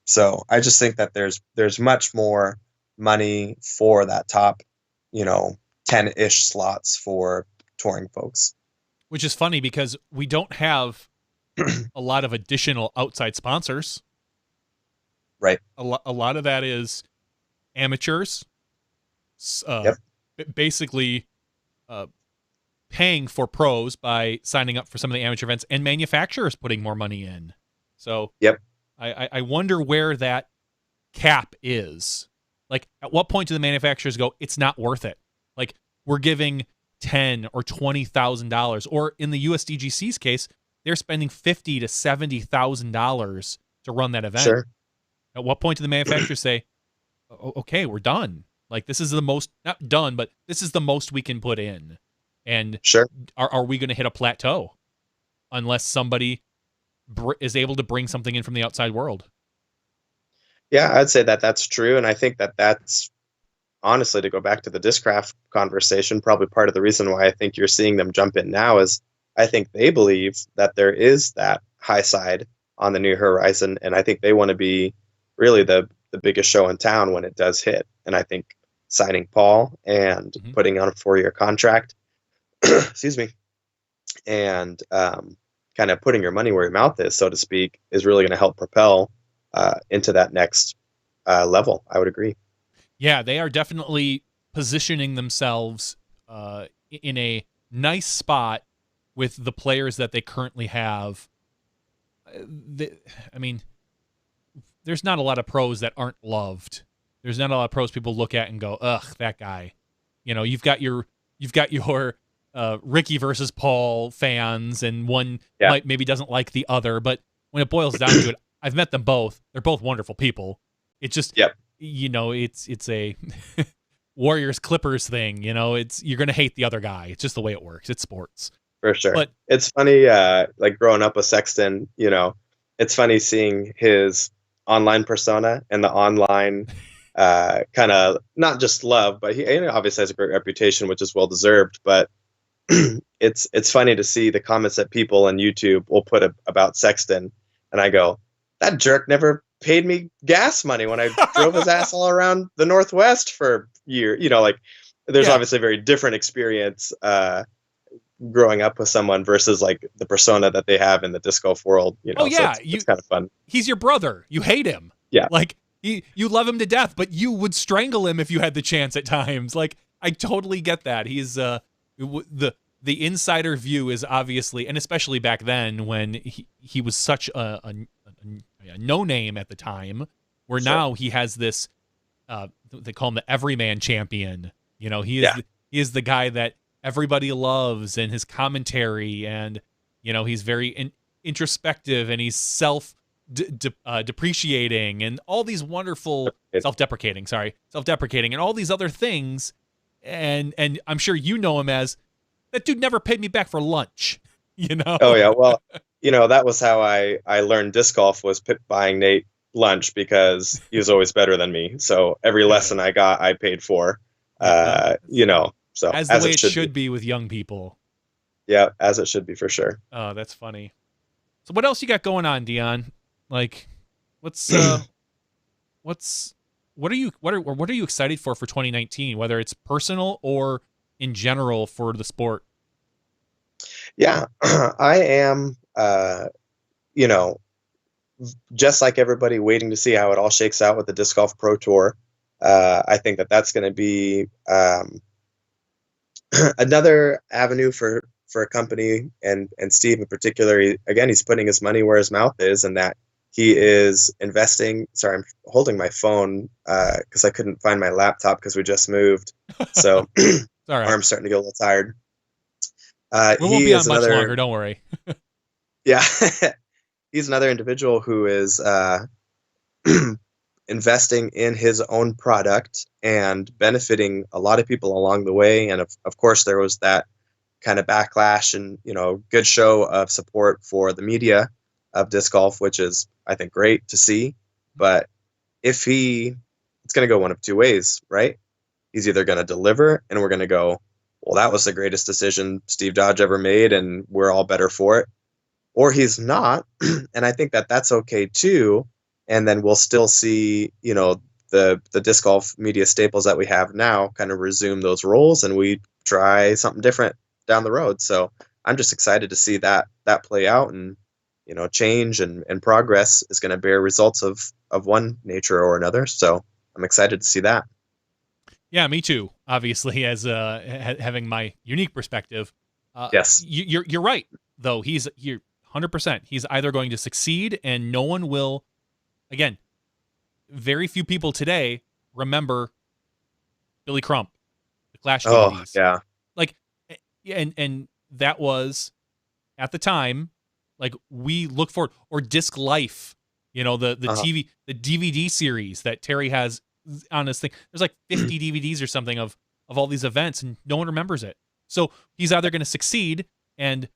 So I just think that there's much more money for that top, you know, 10-ish slots for touring folks. Which is funny because we don't have a lot of additional outside sponsors. Right. A lot of that is amateurs. Basically paying for pros by signing up for some of the amateur events, and manufacturers putting more money in. So I wonder where that cap is. Like, at what point do the manufacturers go, it's not worth it? Like, we're giving $10,000 or $20,000, or in the USDGC's case, they're spending $50,000 to $70,000 to run that event. Sure. At what point do the manufacturers say, okay, we're done? Like, this is the most, not done, but this is the most we can put in. And Sure. are we going to hit a plateau unless somebody is able to bring something in from the outside world? Yeah, I'd say that that's true. And I think that that's, honestly, to go back to the Discraft conversation, probably part of the reason why I think you're seeing them jump in now is I think they believe that there is that high side on the new horizon. And I think they want to be really the biggest show in town when it does hit. And I think signing Paul and putting on a 4-year contract, excuse me, and kind of putting your money where your mouth is, so to speak, is really going to help propel into that next level. I would agree. Yeah, they are definitely positioning themselves in a nice spot with the players that they currently have. I mean, there's not a lot of pros that aren't loved. There's not a lot of pros people look at and go, ugh, that guy. You know, you've got your Ricky versus Paul fans, and one maybe doesn't like the other. But when it boils down to it, I've met them both. They're both wonderful people. It's just, you know, it's a Warriors Clippers thing. You know, you're gonna hate the other guy. It's just the way it works. It's sports. For sure. But it's funny, like growing up with Sexton, you know, it's funny seeing his online persona and the online kind of not just love, but he obviously has a great reputation, which is well deserved. But it's funny to see the comments that people on YouTube will put about Sexton, and I go, that jerk never paid me gas money when I drove his ass all around the Northwest for years. You know, like there's obviously a very different experience growing up with someone versus like the persona that they have in the disc golf world. You know, oh yeah, so it's kind of fun. He's your brother. You hate him. Yeah, like you love him to death, but you would strangle him if you had the chance at times. Like I totally get that. He's the insider view is obviously, and especially back then when he was such a no name at the time, where now he has this they call him the everyman champion. You know, he is the guy that everybody loves, and his commentary, and you know, he's very introspective, and he's depreciating, and all these wonderful self-deprecating, and all these other things, and I'm sure you know him as that dude never paid me back for lunch. You know? Oh yeah, well, you know, that was how I learned disc golf, was buying Nate lunch because he was always better than me. So every lesson I got, I paid for. You know. So as the way it should be with young people. Yeah, as it should be, for sure. Oh, that's funny. So what else you got going on, Dion? Like, what are you excited for 2019, whether it's personal or in general for the sport? Yeah, I am you know, just like everybody, waiting to see how it all shakes out with the Disc Golf Pro Tour. I think that that's going to be another avenue for a company, and Steve in particular. He's putting his money where his mouth is, and that he is investing. Sorry, I'm holding my phone because I couldn't find my laptop because we just moved. So arm's starting to get a little tired. We won't be on much longer, don't worry. Yeah. He's another individual who is investing in his own product and benefiting a lot of people along the way. And of course, there was that kind of backlash and, you know, good show of support for the media of disc golf, which is, I think, great to see. But it's going to go one of two ways, right? He's either going to deliver and we're going to go, well, that was the greatest decision Steve Dodge ever made, and we're all better for it. Or he's not, and I think that that's okay too. And then we'll still see, you know, the disc golf media staples that we have now kind of resume those roles, and we try something different down the road. So I'm just excited to see that play out, and you know, change and progress is going to bear results of one nature or another. So I'm excited to see that. Yeah, me too. Obviously, as having my unique perspective. Yes, you're right. Though you're 100%. He's either going to succeed, and no one will. Again, very few people today remember Billy Crump, the Clash DVDs. Oh, yeah. Like, and that was at the time, like, we look forward, or Disc Life. You know, the DVD series that Terry has on his thing. There's like 50 DVDs or something of all these events, and no one remembers it. So he's either going to succeed and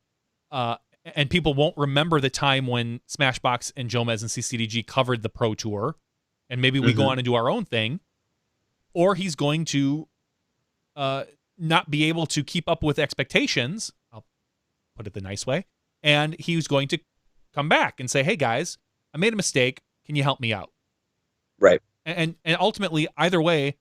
people won't remember the time when Smashbox and Jomez and CCDG covered the Pro Tour, and maybe we go on and do our own thing, or he's going to not be able to keep up with expectations. I'll put it the nice way. And he's going to come back and say, hey, guys, I made a mistake. Can you help me out? Right. And ultimately, either way,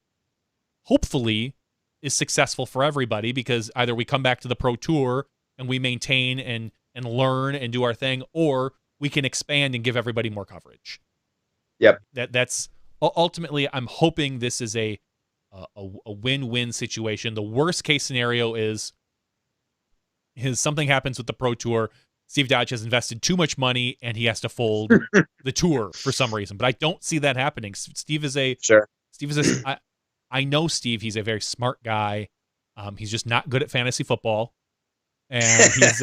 hopefully, is successful for everybody, because either we come back to the Pro Tour and we maintain and learn and do our thing, or we can expand and give everybody more coverage. Yep. That's ultimately, I'm hoping this is a win-win situation. The worst case scenario is something happens with the Pro Tour. Steve Dodge has invested too much money and he has to fold the tour for some reason. But I don't see that happening. Steve is I know Steve. He's a very smart guy. He's just not good at fantasy football. And he's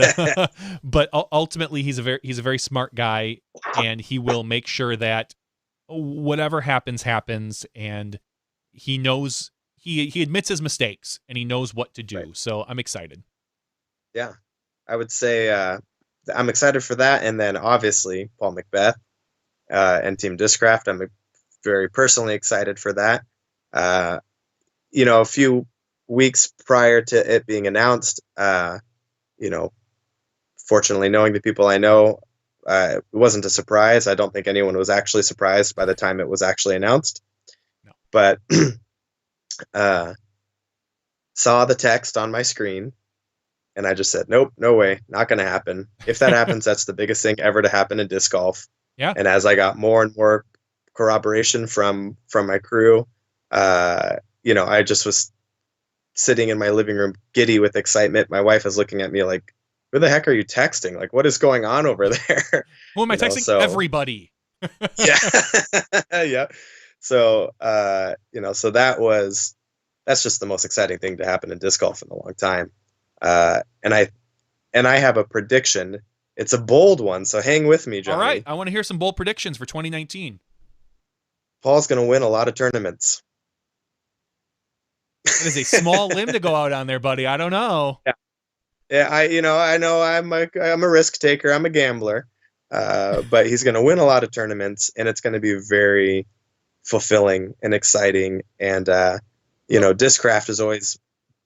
but ultimately he's a very smart guy, and he will make sure that whatever happens, and he knows he admits his mistakes and he knows what to do. Right. So I'm excited. Yeah. I would say I'm excited for that. And then obviously Paul Macbeth and Team Discraft, I'm very personally excited for that. A few weeks prior to it being announced, fortunately knowing the people I know, it wasn't a surprise. I don't think anyone was actually surprised by the time it was actually announced. No. But saw the text on my screen, and I just said, nope, no way, not going to happen. If that happens, that's the biggest thing ever to happen in disc golf. Yeah. And as I got more and more corroboration from my crew, I just was sitting in my living room giddy with excitement. My wife is looking at me like, who the heck are you texting? Like, what is going on over there? Who am I texting? Everybody. Yeah. Yeah. So, so that's just the most exciting thing to happen in disc golf in a long time. And I have a prediction. It's a bold one, so hang with me, Johnny. All right. I want to hear some bold predictions for 2019. Paul's going to win a lot of tournaments. It is a small limb to go out on there, buddy. I don't know. Yeah. I know I'm a risk taker. I'm a gambler. But he's going to win a lot of tournaments, and it's going to be very fulfilling and exciting. And, Discraft is always,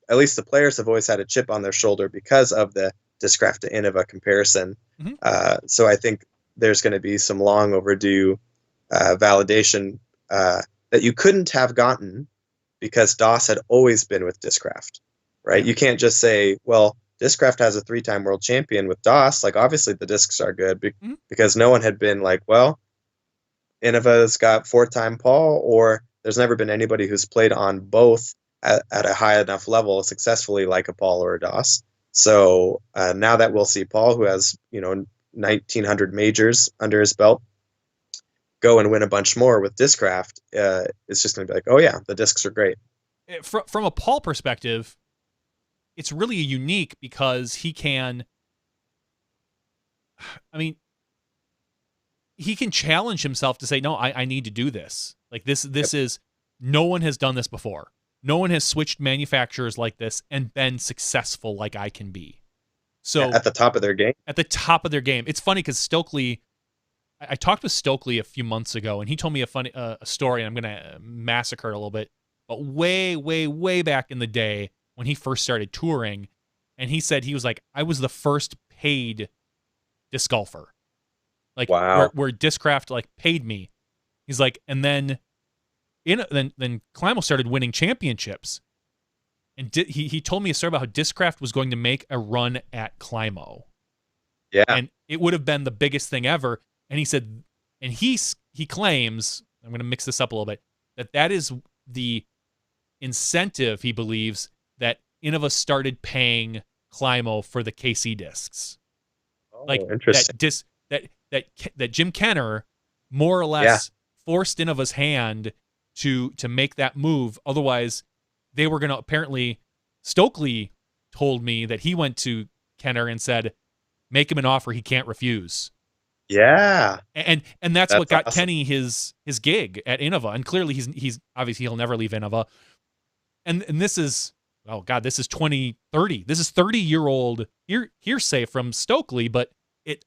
at least the players have always had a chip on their shoulder because of the Discraft to Innova comparison. Mm-hmm. So I think there's going to be some long overdue validation that you couldn't have gotten because DOS had always been with Discraft, right? You can't just say, well, Discraft has a 3-time world champion with DOS. Like, obviously the discs are good because no one had been like, well, Innova's got 4-time Paul, or there's never been anybody who's played on both at a high enough level successfully like a Paul or a DOS. So now that we'll see Paul, who has, 1,900 majors under his belt, go and win a bunch more with Discraft, it's just going to be like, oh yeah, the discs are great. From a Paul perspective, it's really unique because he can challenge himself to say, no, I need to do this. Like this is, no one has done this before. No one has switched manufacturers like this and been successful like I can be. So at the top of their game. At the top of their game. It's funny because Stokely, I talked with Stokely a few months ago, and he told me a funny a story, and I'm going to massacre it a little bit. But way, way, way back in the day when he first started touring, and he said he was like, I was the first paid disc golfer. Like, wow. where Discraft like paid me. He's like, and then Climo started winning championships, and he told me a story about how Discraft was going to make a run at Climo. Yeah, and it would have been the biggest thing ever. And he said, and he claims, I'm going to mix this up a little bit, that is the incentive he believes that Innova started paying Climo for the KC discs. Oh, like interesting. That Jim Kenner more or less forced Innova's hand to make that move. Otherwise, they were going to, apparently, Stokely told me that he went to Kenner and said, make him an offer he can't refuse. Yeah. And that's what got awesome. Kenny his gig at Innova. And clearly he's obviously he'll never leave Innova. And this is oh God, this is 2030. This is 30-year-old hearsay from Stokely, but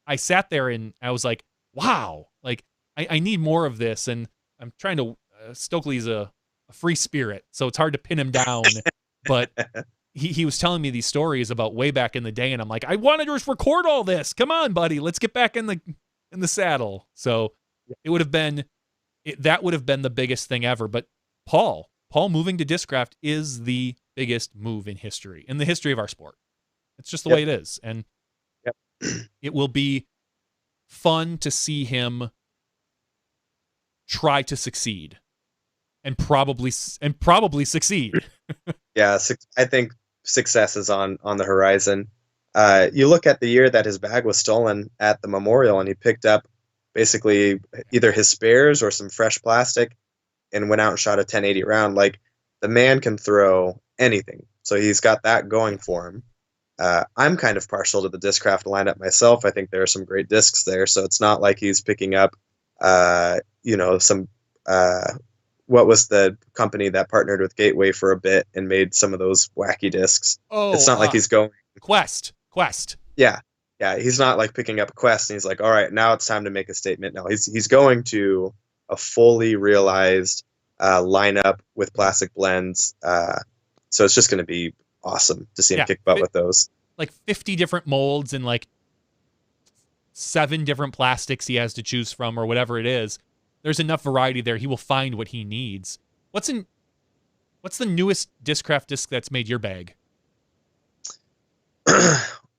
I sat there and I was like, wow, like I need more of this. And I'm trying to, Stokely's a free spirit, so it's hard to pin him down. But he was telling me these stories about way back in the day, and I'm like, I wanted to just record all this. Come on, buddy, let's get back in the saddle. So it would have been, that would have been the biggest thing ever. But Paul moving to Discraft is the biggest move in the history of our sport. It's just the way it is. And it will be fun to see him try to succeed and probably succeed. Yeah, I think success is on the horizon. You look at the year that his bag was stolen at the memorial, and he picked up basically either his spares or some fresh plastic and went out and shot a 1080 round. Like, the man can throw anything. So he's got that going for him. I'm kind of partial to the Discraft lineup myself. I think there are some great discs there. So it's not like he's picking up, some, what was the company that partnered with Gateway for a bit and made some of those wacky discs? Oh, it's not like he's going Quest. Yeah. He's not like picking up a Quest and he's like, all right, now it's time to make a statement. No, he's going to a fully realized lineup with plastic blends. So it's just going to be awesome to see him kick butt with those. Like 50 different molds and like 7 different plastics he has to choose from, or whatever it is. There's enough variety there. He will find what he needs. What's the newest Discraft disc that's made your bag?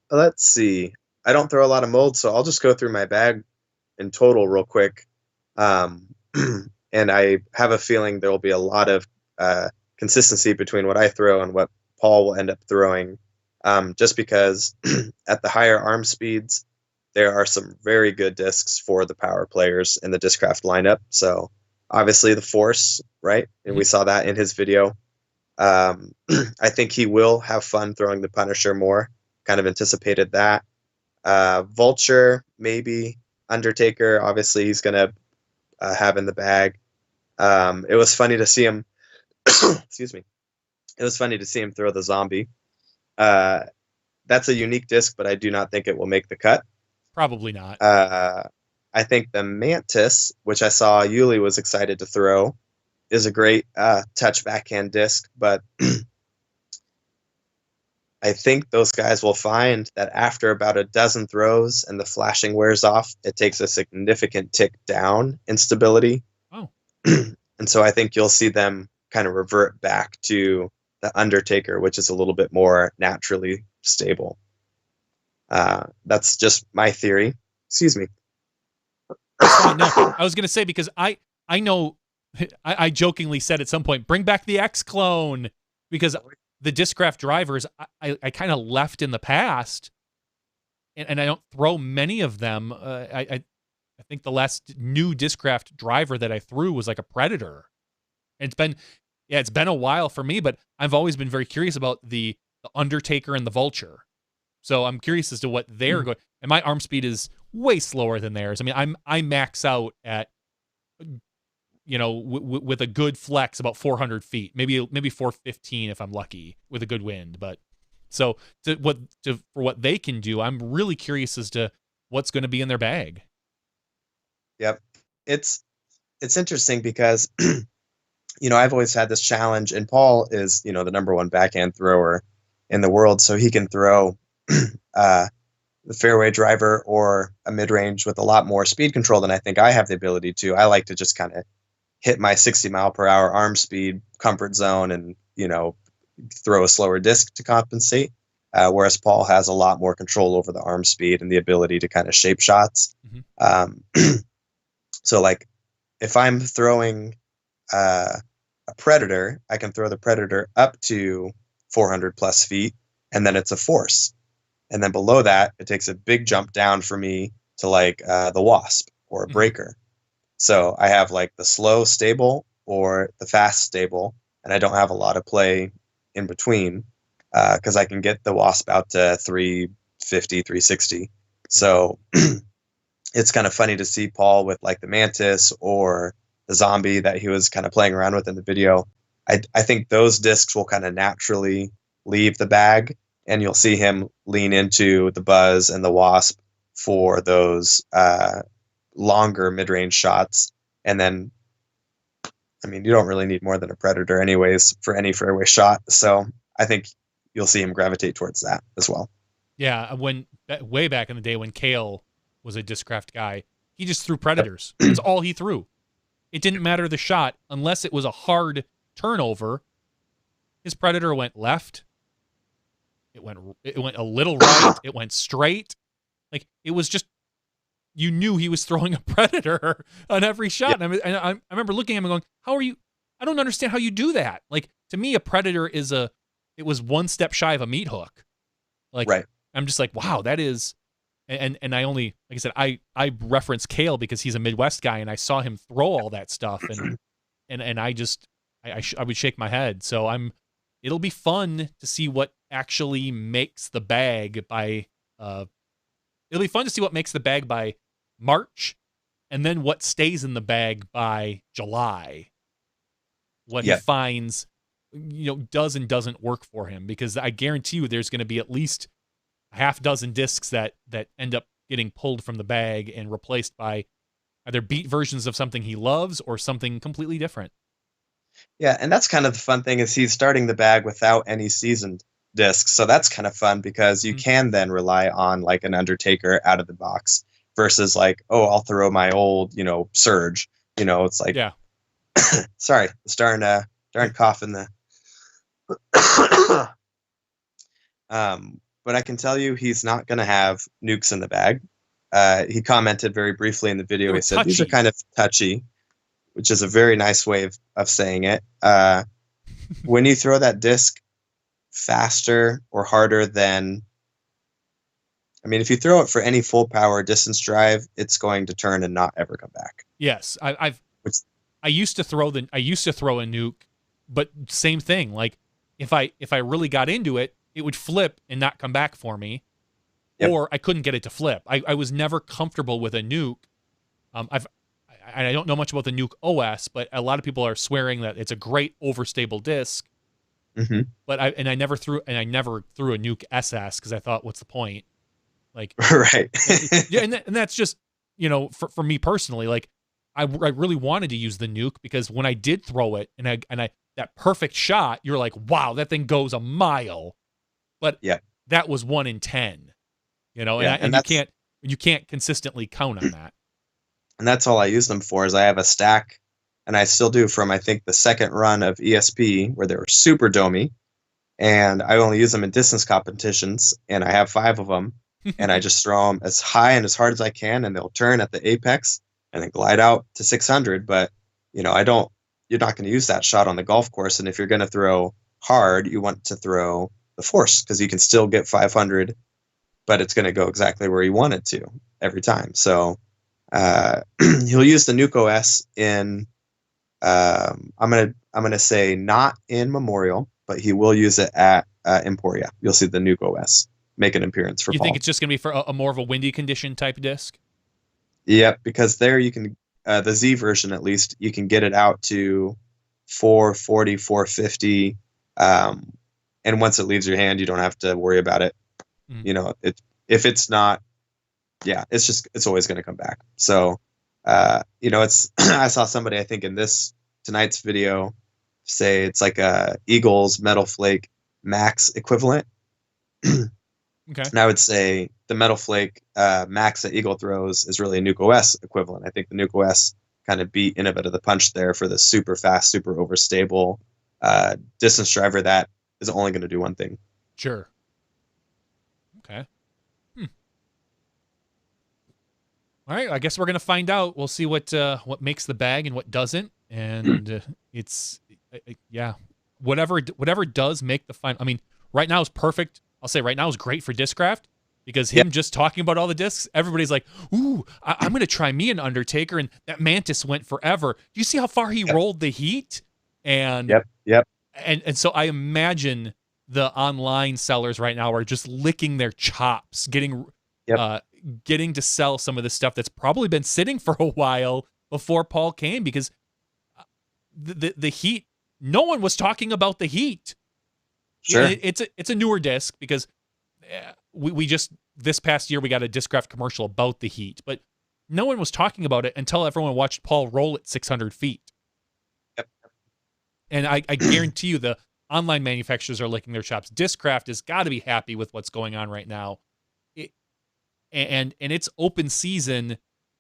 Let's see. I don't throw a lot of molds, so I'll just go through my bag in total real quick. And I have a feeling there will be a lot of consistency between what I throw and what Paul will end up throwing, just because at the higher arm speeds, there are some very good discs for the power players in the Discraft lineup. So obviously the Force, right? And we saw that in his video. I think he will have fun throwing the Punisher more. Kind of anticipated that. Vulture, maybe. Undertaker, obviously he's going to have in the bag. It was funny to see him excuse me. It was funny to see him throw the Zombie. That's a unique disc, but I do not think it will make the cut. Probably not. I think the Mantis, which I saw Uli was excited to throw, is a great touch backhand disc, but I think those guys will find that after about a dozen throws and the flashing wears off, it takes a significant tick down in stability. Oh. And so I think you'll see them kind of revert back to the Undertaker, which is a little bit more naturally stable. That's just my theory. Excuse me. No, I was going to say, because I know I jokingly said at some point, bring back the X-Clone, because the Discraft drivers I kind of left in the past, and I don't throw many of them. I think the last new Discraft driver that I threw was like a Predator. And it's been a while for me, but I've always been very curious about the Undertaker and the Vulture. So I'm curious as to what they're going. And my arm speed is way slower than theirs. I mean, I max out at, with a good flex about 400 feet, maybe 415 if I'm lucky with a good wind. But so for what they can do, I'm really curious as to what's going to be in their bag. Yep. It's interesting because, I've always had this challenge, and Paul is, the number one backhand thrower in the world. So he can throw the fairway driver or a mid-range with a lot more speed control than I think I have the ability to. I like to just kind of hit my 60 mile per hour arm speed comfort zone and, throw a slower disc to compensate. Whereas Paul has a lot more control over the arm speed and the ability to kind of shape shots. Mm-hmm. So like if I'm throwing a Predator, I can throw the Predator up to 400 plus feet, and then it's a Force. And then below that, it takes a big jump down for me to like the Wasp or a Breaker. So I have like the slow stable or the fast stable, and I don't have a lot of play in between because I can get the Wasp out to 350, 360. So it's kind of funny to see Paul with like the Mantis or the Zombie that he was kind of playing around with in the video. I think those discs will kind of naturally leave the bag, and you'll see him lean into the Buzz and the Wasp for those longer mid-range shots. And then, I mean, you don't really need more than a Predator anyways for any fairway shot. So I think you'll see him gravitate towards that as well. Yeah, way back in the day when Kale was a Discraft guy, he just threw Predators. That's all he threw. It didn't matter the shot unless it was a hard turnover. His Predator went left. It went a little right. It went straight. Like, it was just, you knew he was throwing a Predator on every shot. Yep. And I remember looking at him and going, how are you? I don't understand how you do that. Like, to me, a Predator it was one step shy of a meat hook. Like, right. I'm just like, wow, that is, and I only, like I said, I reference Kale because he's a Midwest guy and I saw him throw all that stuff and I just, I would shake my head. So it'll be fun to see what actually makes the bag by, it'll be fun to see what makes the bag by March and then what stays in the bag by July. What he finds, does and doesn't work for him, because I guarantee you there's going to be at least a half dozen discs that end up getting pulled from the bag and replaced by either beat versions of something he loves or something completely different. Yeah, and that's kind of the fun thing is he's starting the bag without any seasoned discs. So that's kind of fun because you can then rely on like an Undertaker out of the box versus like, oh, I'll throw my old, Surge. It's like, yeah. Sorry, starting cough in the but I can tell you he's not going to have nukes in the bag. He commented very briefly in the video. He said touchy. These are kind of touchy, which is a very nice way of saying it. When you throw that disc faster or harder than, I mean, if you throw it for any full power distance drive, it's going to turn and not ever come back. Yes, I used to throw a nuke, but same thing. Like if I really got into it, it would flip and not come back for me, or I couldn't get it to flip. I was never comfortable with a nuke. I don't know much about the nuke OS, but a lot of people are swearing that it's a great overstable disc. Mm-hmm. But I never threw a nuke SS because I thought, what's the point? Like, right? Yeah, and that's just for me personally. Like, I really wanted to use the nuke because when I did throw it and I that perfect shot, you're like, wow, that thing goes a mile. But that was 1 in 10, and you can't consistently count on that. And that's all I use them for is I have a stack, and I still do from I think the second run of ESP where they were super domey, and I only use them in distance competitions, and I have 5 of them, and I just throw them as high and as hard as I can, and they'll turn at the apex and then glide out to 600. But you're not going to use that shot on the golf course, and if you're going to throw hard, you want to throw the force because you can still get 500, but it's going to go exactly where you want it to every time. So he'll use the Nuke OS in I'm gonna say not in Memorial, but he will use it at Emporia. You'll see the Nuke OS make an appearance for You Paul. think it's just gonna be for a more of a windy condition type disc? Yep, because there you can the Z version at least you can get it out to 440, 450, and once it leaves your hand, you don't have to worry about it. If it's not, it's always going to come back. So, it's I saw somebody I think in tonight's video say it's like a Eagles Metal Flake Max equivalent. Okay. And I would say the Metal Flake Max that Eagle throws is really a Nuke OS equivalent. I think the Nuke OS kind of beat Innova to the punch there for the super fast, super overstable distance driver that is only going to do one thing. Sure. Okay. All right. I guess we're going to find out. We'll see what makes the bag and what doesn't. And whatever does make the final. I mean, right now is perfect. I'll say right now is great for Discraft because him just talking about all the discs, everybody's like, ooh, I'm going to try me an Undertaker. And that Mantis went forever. Do you see how far he rolled the heat? And Yep. And so I imagine the online sellers right now are just licking their chops, getting to sell some of this stuff that's probably been sitting for a while before Paul came because the heat, no one was talking about the heat. Sure. It's a newer disc because we just this past year we got a Discraft commercial about the Heat, but no one was talking about it until everyone watched Paul roll at 600 feet. Yep. And I guarantee you the online manufacturers are licking their chops. Discraft has got to be happy with what's going on right now. And it's open season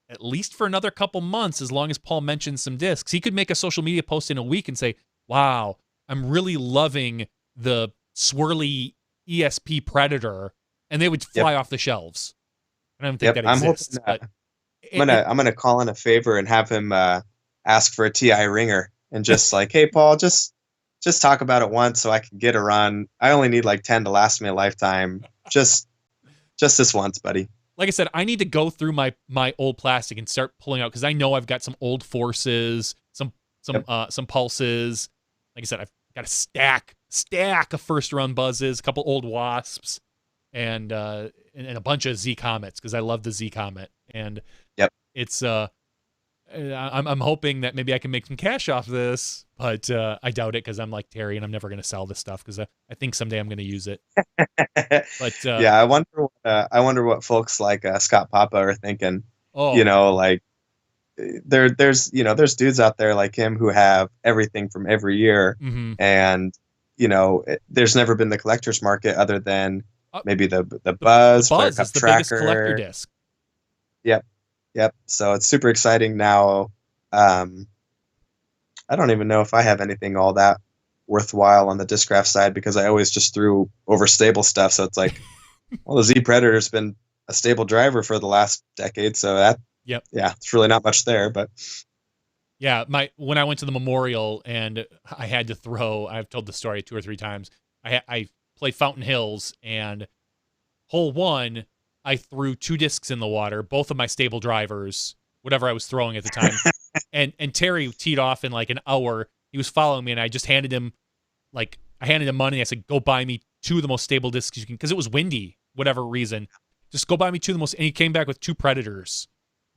at least for another couple months, as long as Paul mentions some discs. He could make a social media post in a week and say, wow, I'm really loving the swirly ESP Predator, and they would fly off the shelves. I don't think that exists. I'm gonna call in a favor and have him ask for a TI ringer and just like, hey Paul, just talk about it once so I can get a run. I only need like 10 to last me a lifetime. Just this once, buddy. Like I said, I need to go through my old plastic and start pulling out, because I know I've got some old Forces, some Pulses. Like I said, I've got a stack of first run Buzzes, a couple old Wasps, and a bunch of Z Comets, because I love the Z Comet. And it's I'm hoping that maybe I can make some cash off this, but I doubt it, because I'm like Terry and I'm never going to sell this stuff, because I think someday I'm going to use it. But yeah, I wonder what folks like Scott Papa are thinking. Oh, you know, like there's dudes out there like him who have everything from every year, and there's never been the collector's market other than maybe the Buzz. The Buzz is the biggest collector disc. Yep. So it's super exciting now. I don't even know if I have anything all that worthwhile on the Discraft side, because I always just threw over stable stuff. So it's like, well, the Z Predator's been a stable driver for the last decade. So that, it's really not much there, but. Yeah, when I went to the Memorial and I had to throw, I've told the story 2 or 3 times. I played Fountain Hills, and hole 1, I threw 2 discs in the water, both of my stable drivers, whatever I was throwing at the time. and Terry teed off in like an hour. He was following me, and I just handed him money. I said, go buy me 2 of the most stable discs you can, because it was windy, whatever reason. Just go buy me 2 of the most, and he came back with 2 Predators.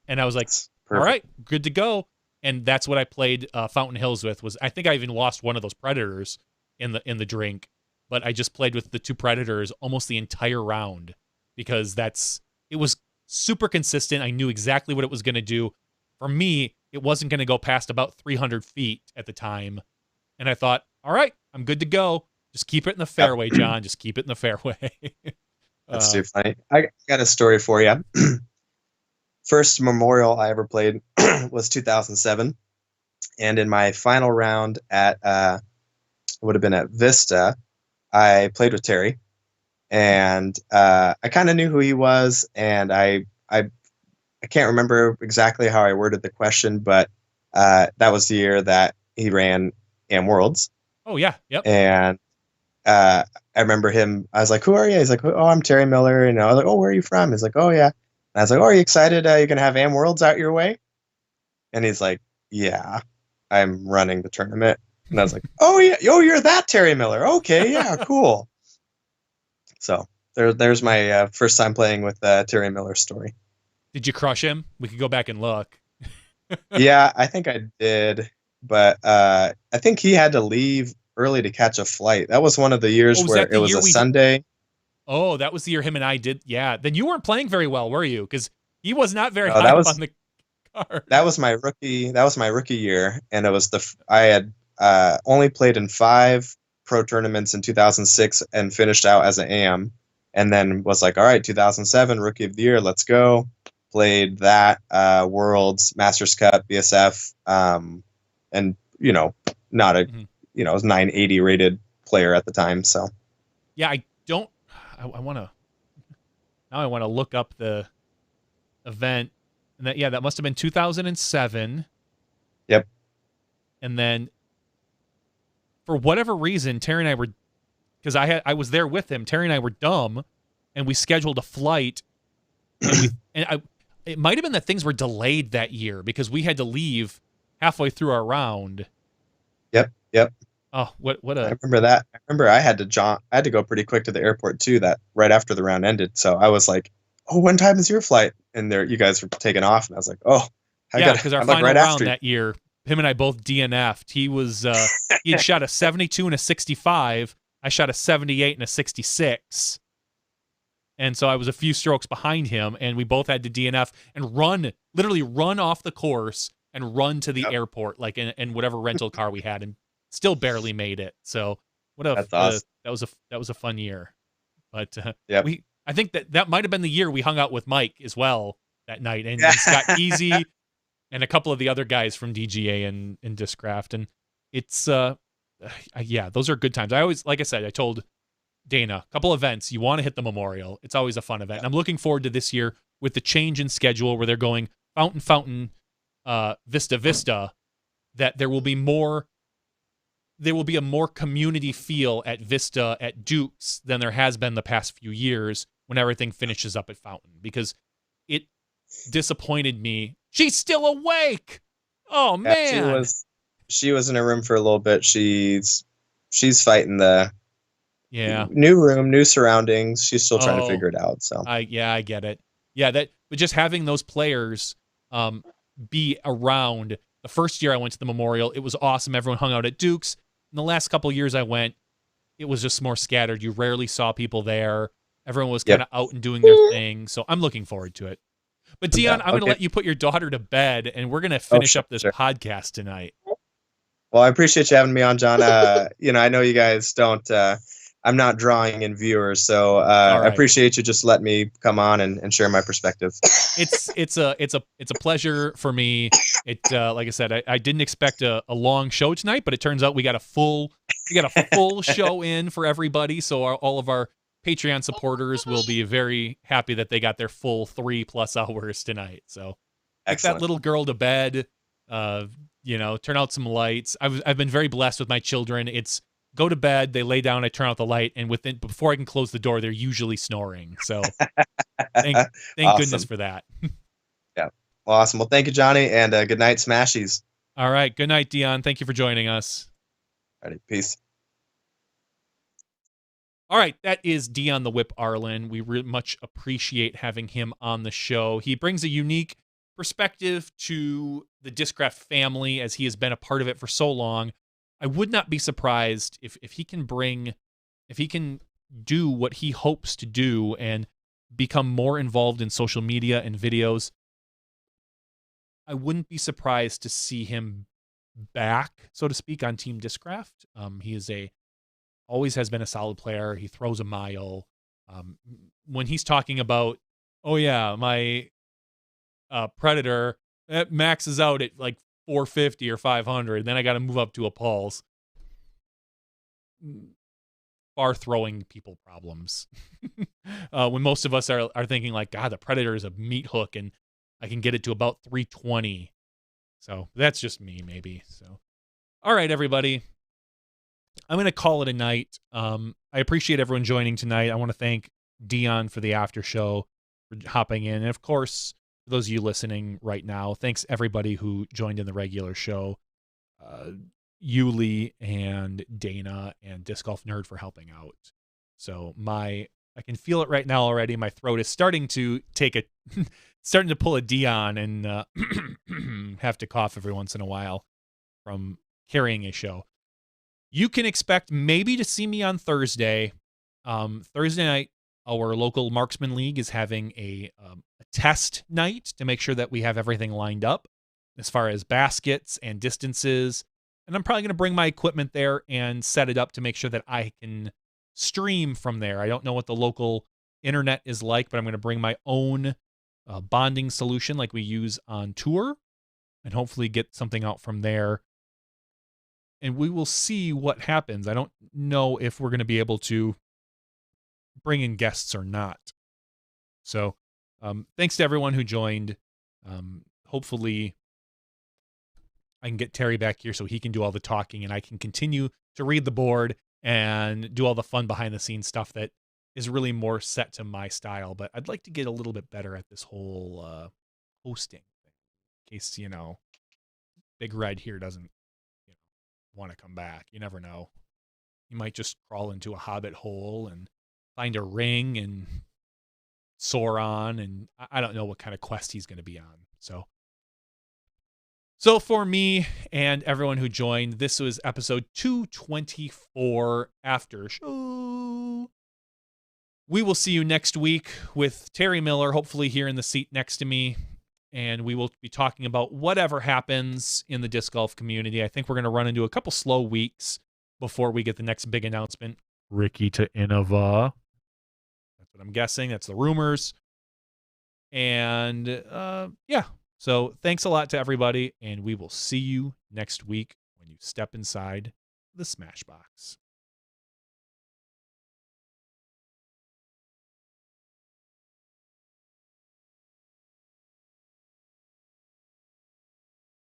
And I was like, all right, good to go. And that's what I played Fountain Hills with. I think I even lost one of those Predators in the drink, but I just played with the 2 Predators almost the entire round, because it was super consistent. I knew exactly what it was going to do. For me, it wasn't going to go past about 300 feet at the time. And I thought, all right, I'm good to go. Just keep it in the fairway, John. Just keep it in the fairway. That's too funny. I got a story for you. First Memorial I ever played was 2007. And in my final round at, it would have been at Vista, I played with Terry. And I kind of knew who he was, and I can't remember exactly how I worded the question, but that was the year that he ran Am Worlds. Oh yeah, yep. And I remember him. I was like, "Who are you?" He's like, "Oh, I'm Terry Miller." I was like, "Oh, where are you from?" He's like, "Oh yeah." And I was like, "Oh, are you excited? You're gonna have Am Worlds out your way?" And he's like, "Yeah, I'm running the tournament." And I was like, "Oh yeah, you're that Terry Miller? Okay, yeah, cool." So there's my first time playing with Terry Miller's story. Did you crush him? We could go back and look. Yeah, I think I did, but I think he had to leave early to catch a flight. That was one of the years where it was a Sunday. Oh, that was the year him and I did. Yeah, then you weren't playing very well, were you? Because he was not very high up on the card. That was my rookie year, and it was I had only played in 5 pro tournaments in 2006 and finished out as an AM, and then was like, all right, 2007 rookie of the year, let's go. Played that Worlds, Masters Cup, BSF, and not a I was 980 rated player at the time. So yeah, I want to look up the event, and that must have been 2007. Yep. And then for whatever reason, Terry and I were, because I was there with him. Terry and I were dumb, and we scheduled a flight. It might have been that things were delayed that year, because we had to leave halfway through our round. Yep. Oh, what I remember that. I remember I had to go pretty quick to the airport too. That right after the round ended, so I was like, "Oh, what time is your flight?" And you guys were taking off, and I was like, "Oh, because our final round that year, him and I both DNF'd. He was he had shot a 72 and a 65. I shot a 78 and a 66. And so I was a few strokes behind him, and we both had to DNF and literally run off the course and run to the airport, like in whatever rental car we had, and still barely made it. So That's awesome. that was a fun year. But Yep. I think that might have been the year we hung out with Mike as well that night, and Scott Easy and a couple of the other guys from DGA and Discraft. And it's yeah, those are good times. I always, like I said, I told Dana, a couple events, you want to hit the Memorial. It's always a fun event. And I'm looking forward to this year with the change in schedule where they're going Fountain, Vista, that there will be a more community feel at Vista at Dukes than there has been the past few years when everything finishes up at Fountain, because it disappointed me. She's still awake. Oh man. She was in her room for a little bit. She's fighting the new room, new surroundings. She's still trying to figure it out. So I get it. Yeah, but just having those players be around. The first year I went to the Memorial, it was awesome. Everyone hung out at Duke's. In the last couple of years I went, it was just more scattered. You rarely saw people there. Everyone was kind of out and doing their thing. So I'm looking forward to it. But Dion, I'm going to let you put your daughter to bed, and we're going to finish up this podcast tonight. Well, I appreciate you having me on, John. I know you guys don't. I'm not drawing in viewers, so I appreciate you just letting me come on and share my perspective. It's a pleasure for me. Like I said, I didn't expect a long show tonight, but it turns out we got a full show in for everybody. So all of our Patreon supporters will be very happy that they got their full 3+ hours tonight. So get that little girl to bed. Turn out some lights. I've been very blessed with my children. It's go to bed, they lay down, I turn out the light, and before I can close the door, they're usually snoring. So thank goodness for that. Yeah. Awesome. Well, thank you, Johnny, and good night, Smashies. All right. Good night, Dion. Thank you for joining us. All right. Peace. All right. That is Dion the Whip Arlyn. We much appreciate having him on the show. He brings a unique perspective to the Discraft family, as he has been a part of it for so long. I would not be surprised if he can do what he hopes to do and become more involved in social media and videos. I wouldn't be surprised to see him back, so to speak, on Team Discraft. He always has been a solid player. He throws a mile. When he's talking about, oh yeah, my Predator, that maxes out at like 450 or 500. Then I got to move up to a Paul's. Far throwing people problems. When most of us are thinking like, God, the Predator is a meat hook and I can get it to about 320. So that's just me, maybe. So, all right, everybody. I'm going to call it a night. I appreciate everyone joining tonight. I want to thank Dion for the after show, for hopping in. And of course, for those of you listening right now, thanks everybody who joined in the regular show. Uli and Dana and Disc Golf Nerd for helping out. So I can feel it right now already. My throat is starting to starting to pull a Dion and have to cough every once in a while from carrying a show. You can expect maybe to see me on Thursday. Thursday night, our local Marksman League is having a test night to make sure that we have everything lined up as far as baskets and distances. And I'm probably going to bring my equipment there and set it up to make sure that I can stream from there. I don't know what the local internet is like, but I'm going to bring my own bonding solution like we use on tour and hopefully get something out from there. And we will see what happens. I don't know if we're going to be able to bring in guests or not. So thanks to everyone who joined. Hopefully I can get Terry back here so he can do all the talking and I can continue to read the board and do all the fun behind the scenes stuff that is really more set to my style. But I'd like to get a little bit better at this whole hosting thing in case, Big Red here doesn't want to come back. You never know. He might just crawl into a hobbit hole and find a ring and soar on. And I don't know what kind of quest he's going to be on. So So for me and everyone who joined, this was episode 224 after show. We will see you next week with Terry Miller, hopefully here in the seat next to me. And we will be talking about whatever happens in the disc golf community. I think we're going to run into a couple slow weeks before we get the next big announcement. Ricky to Innova. That's what I'm guessing. That's the rumors. And yeah. So thanks a lot to everybody. And we will see you next week when you step inside the Smashbox.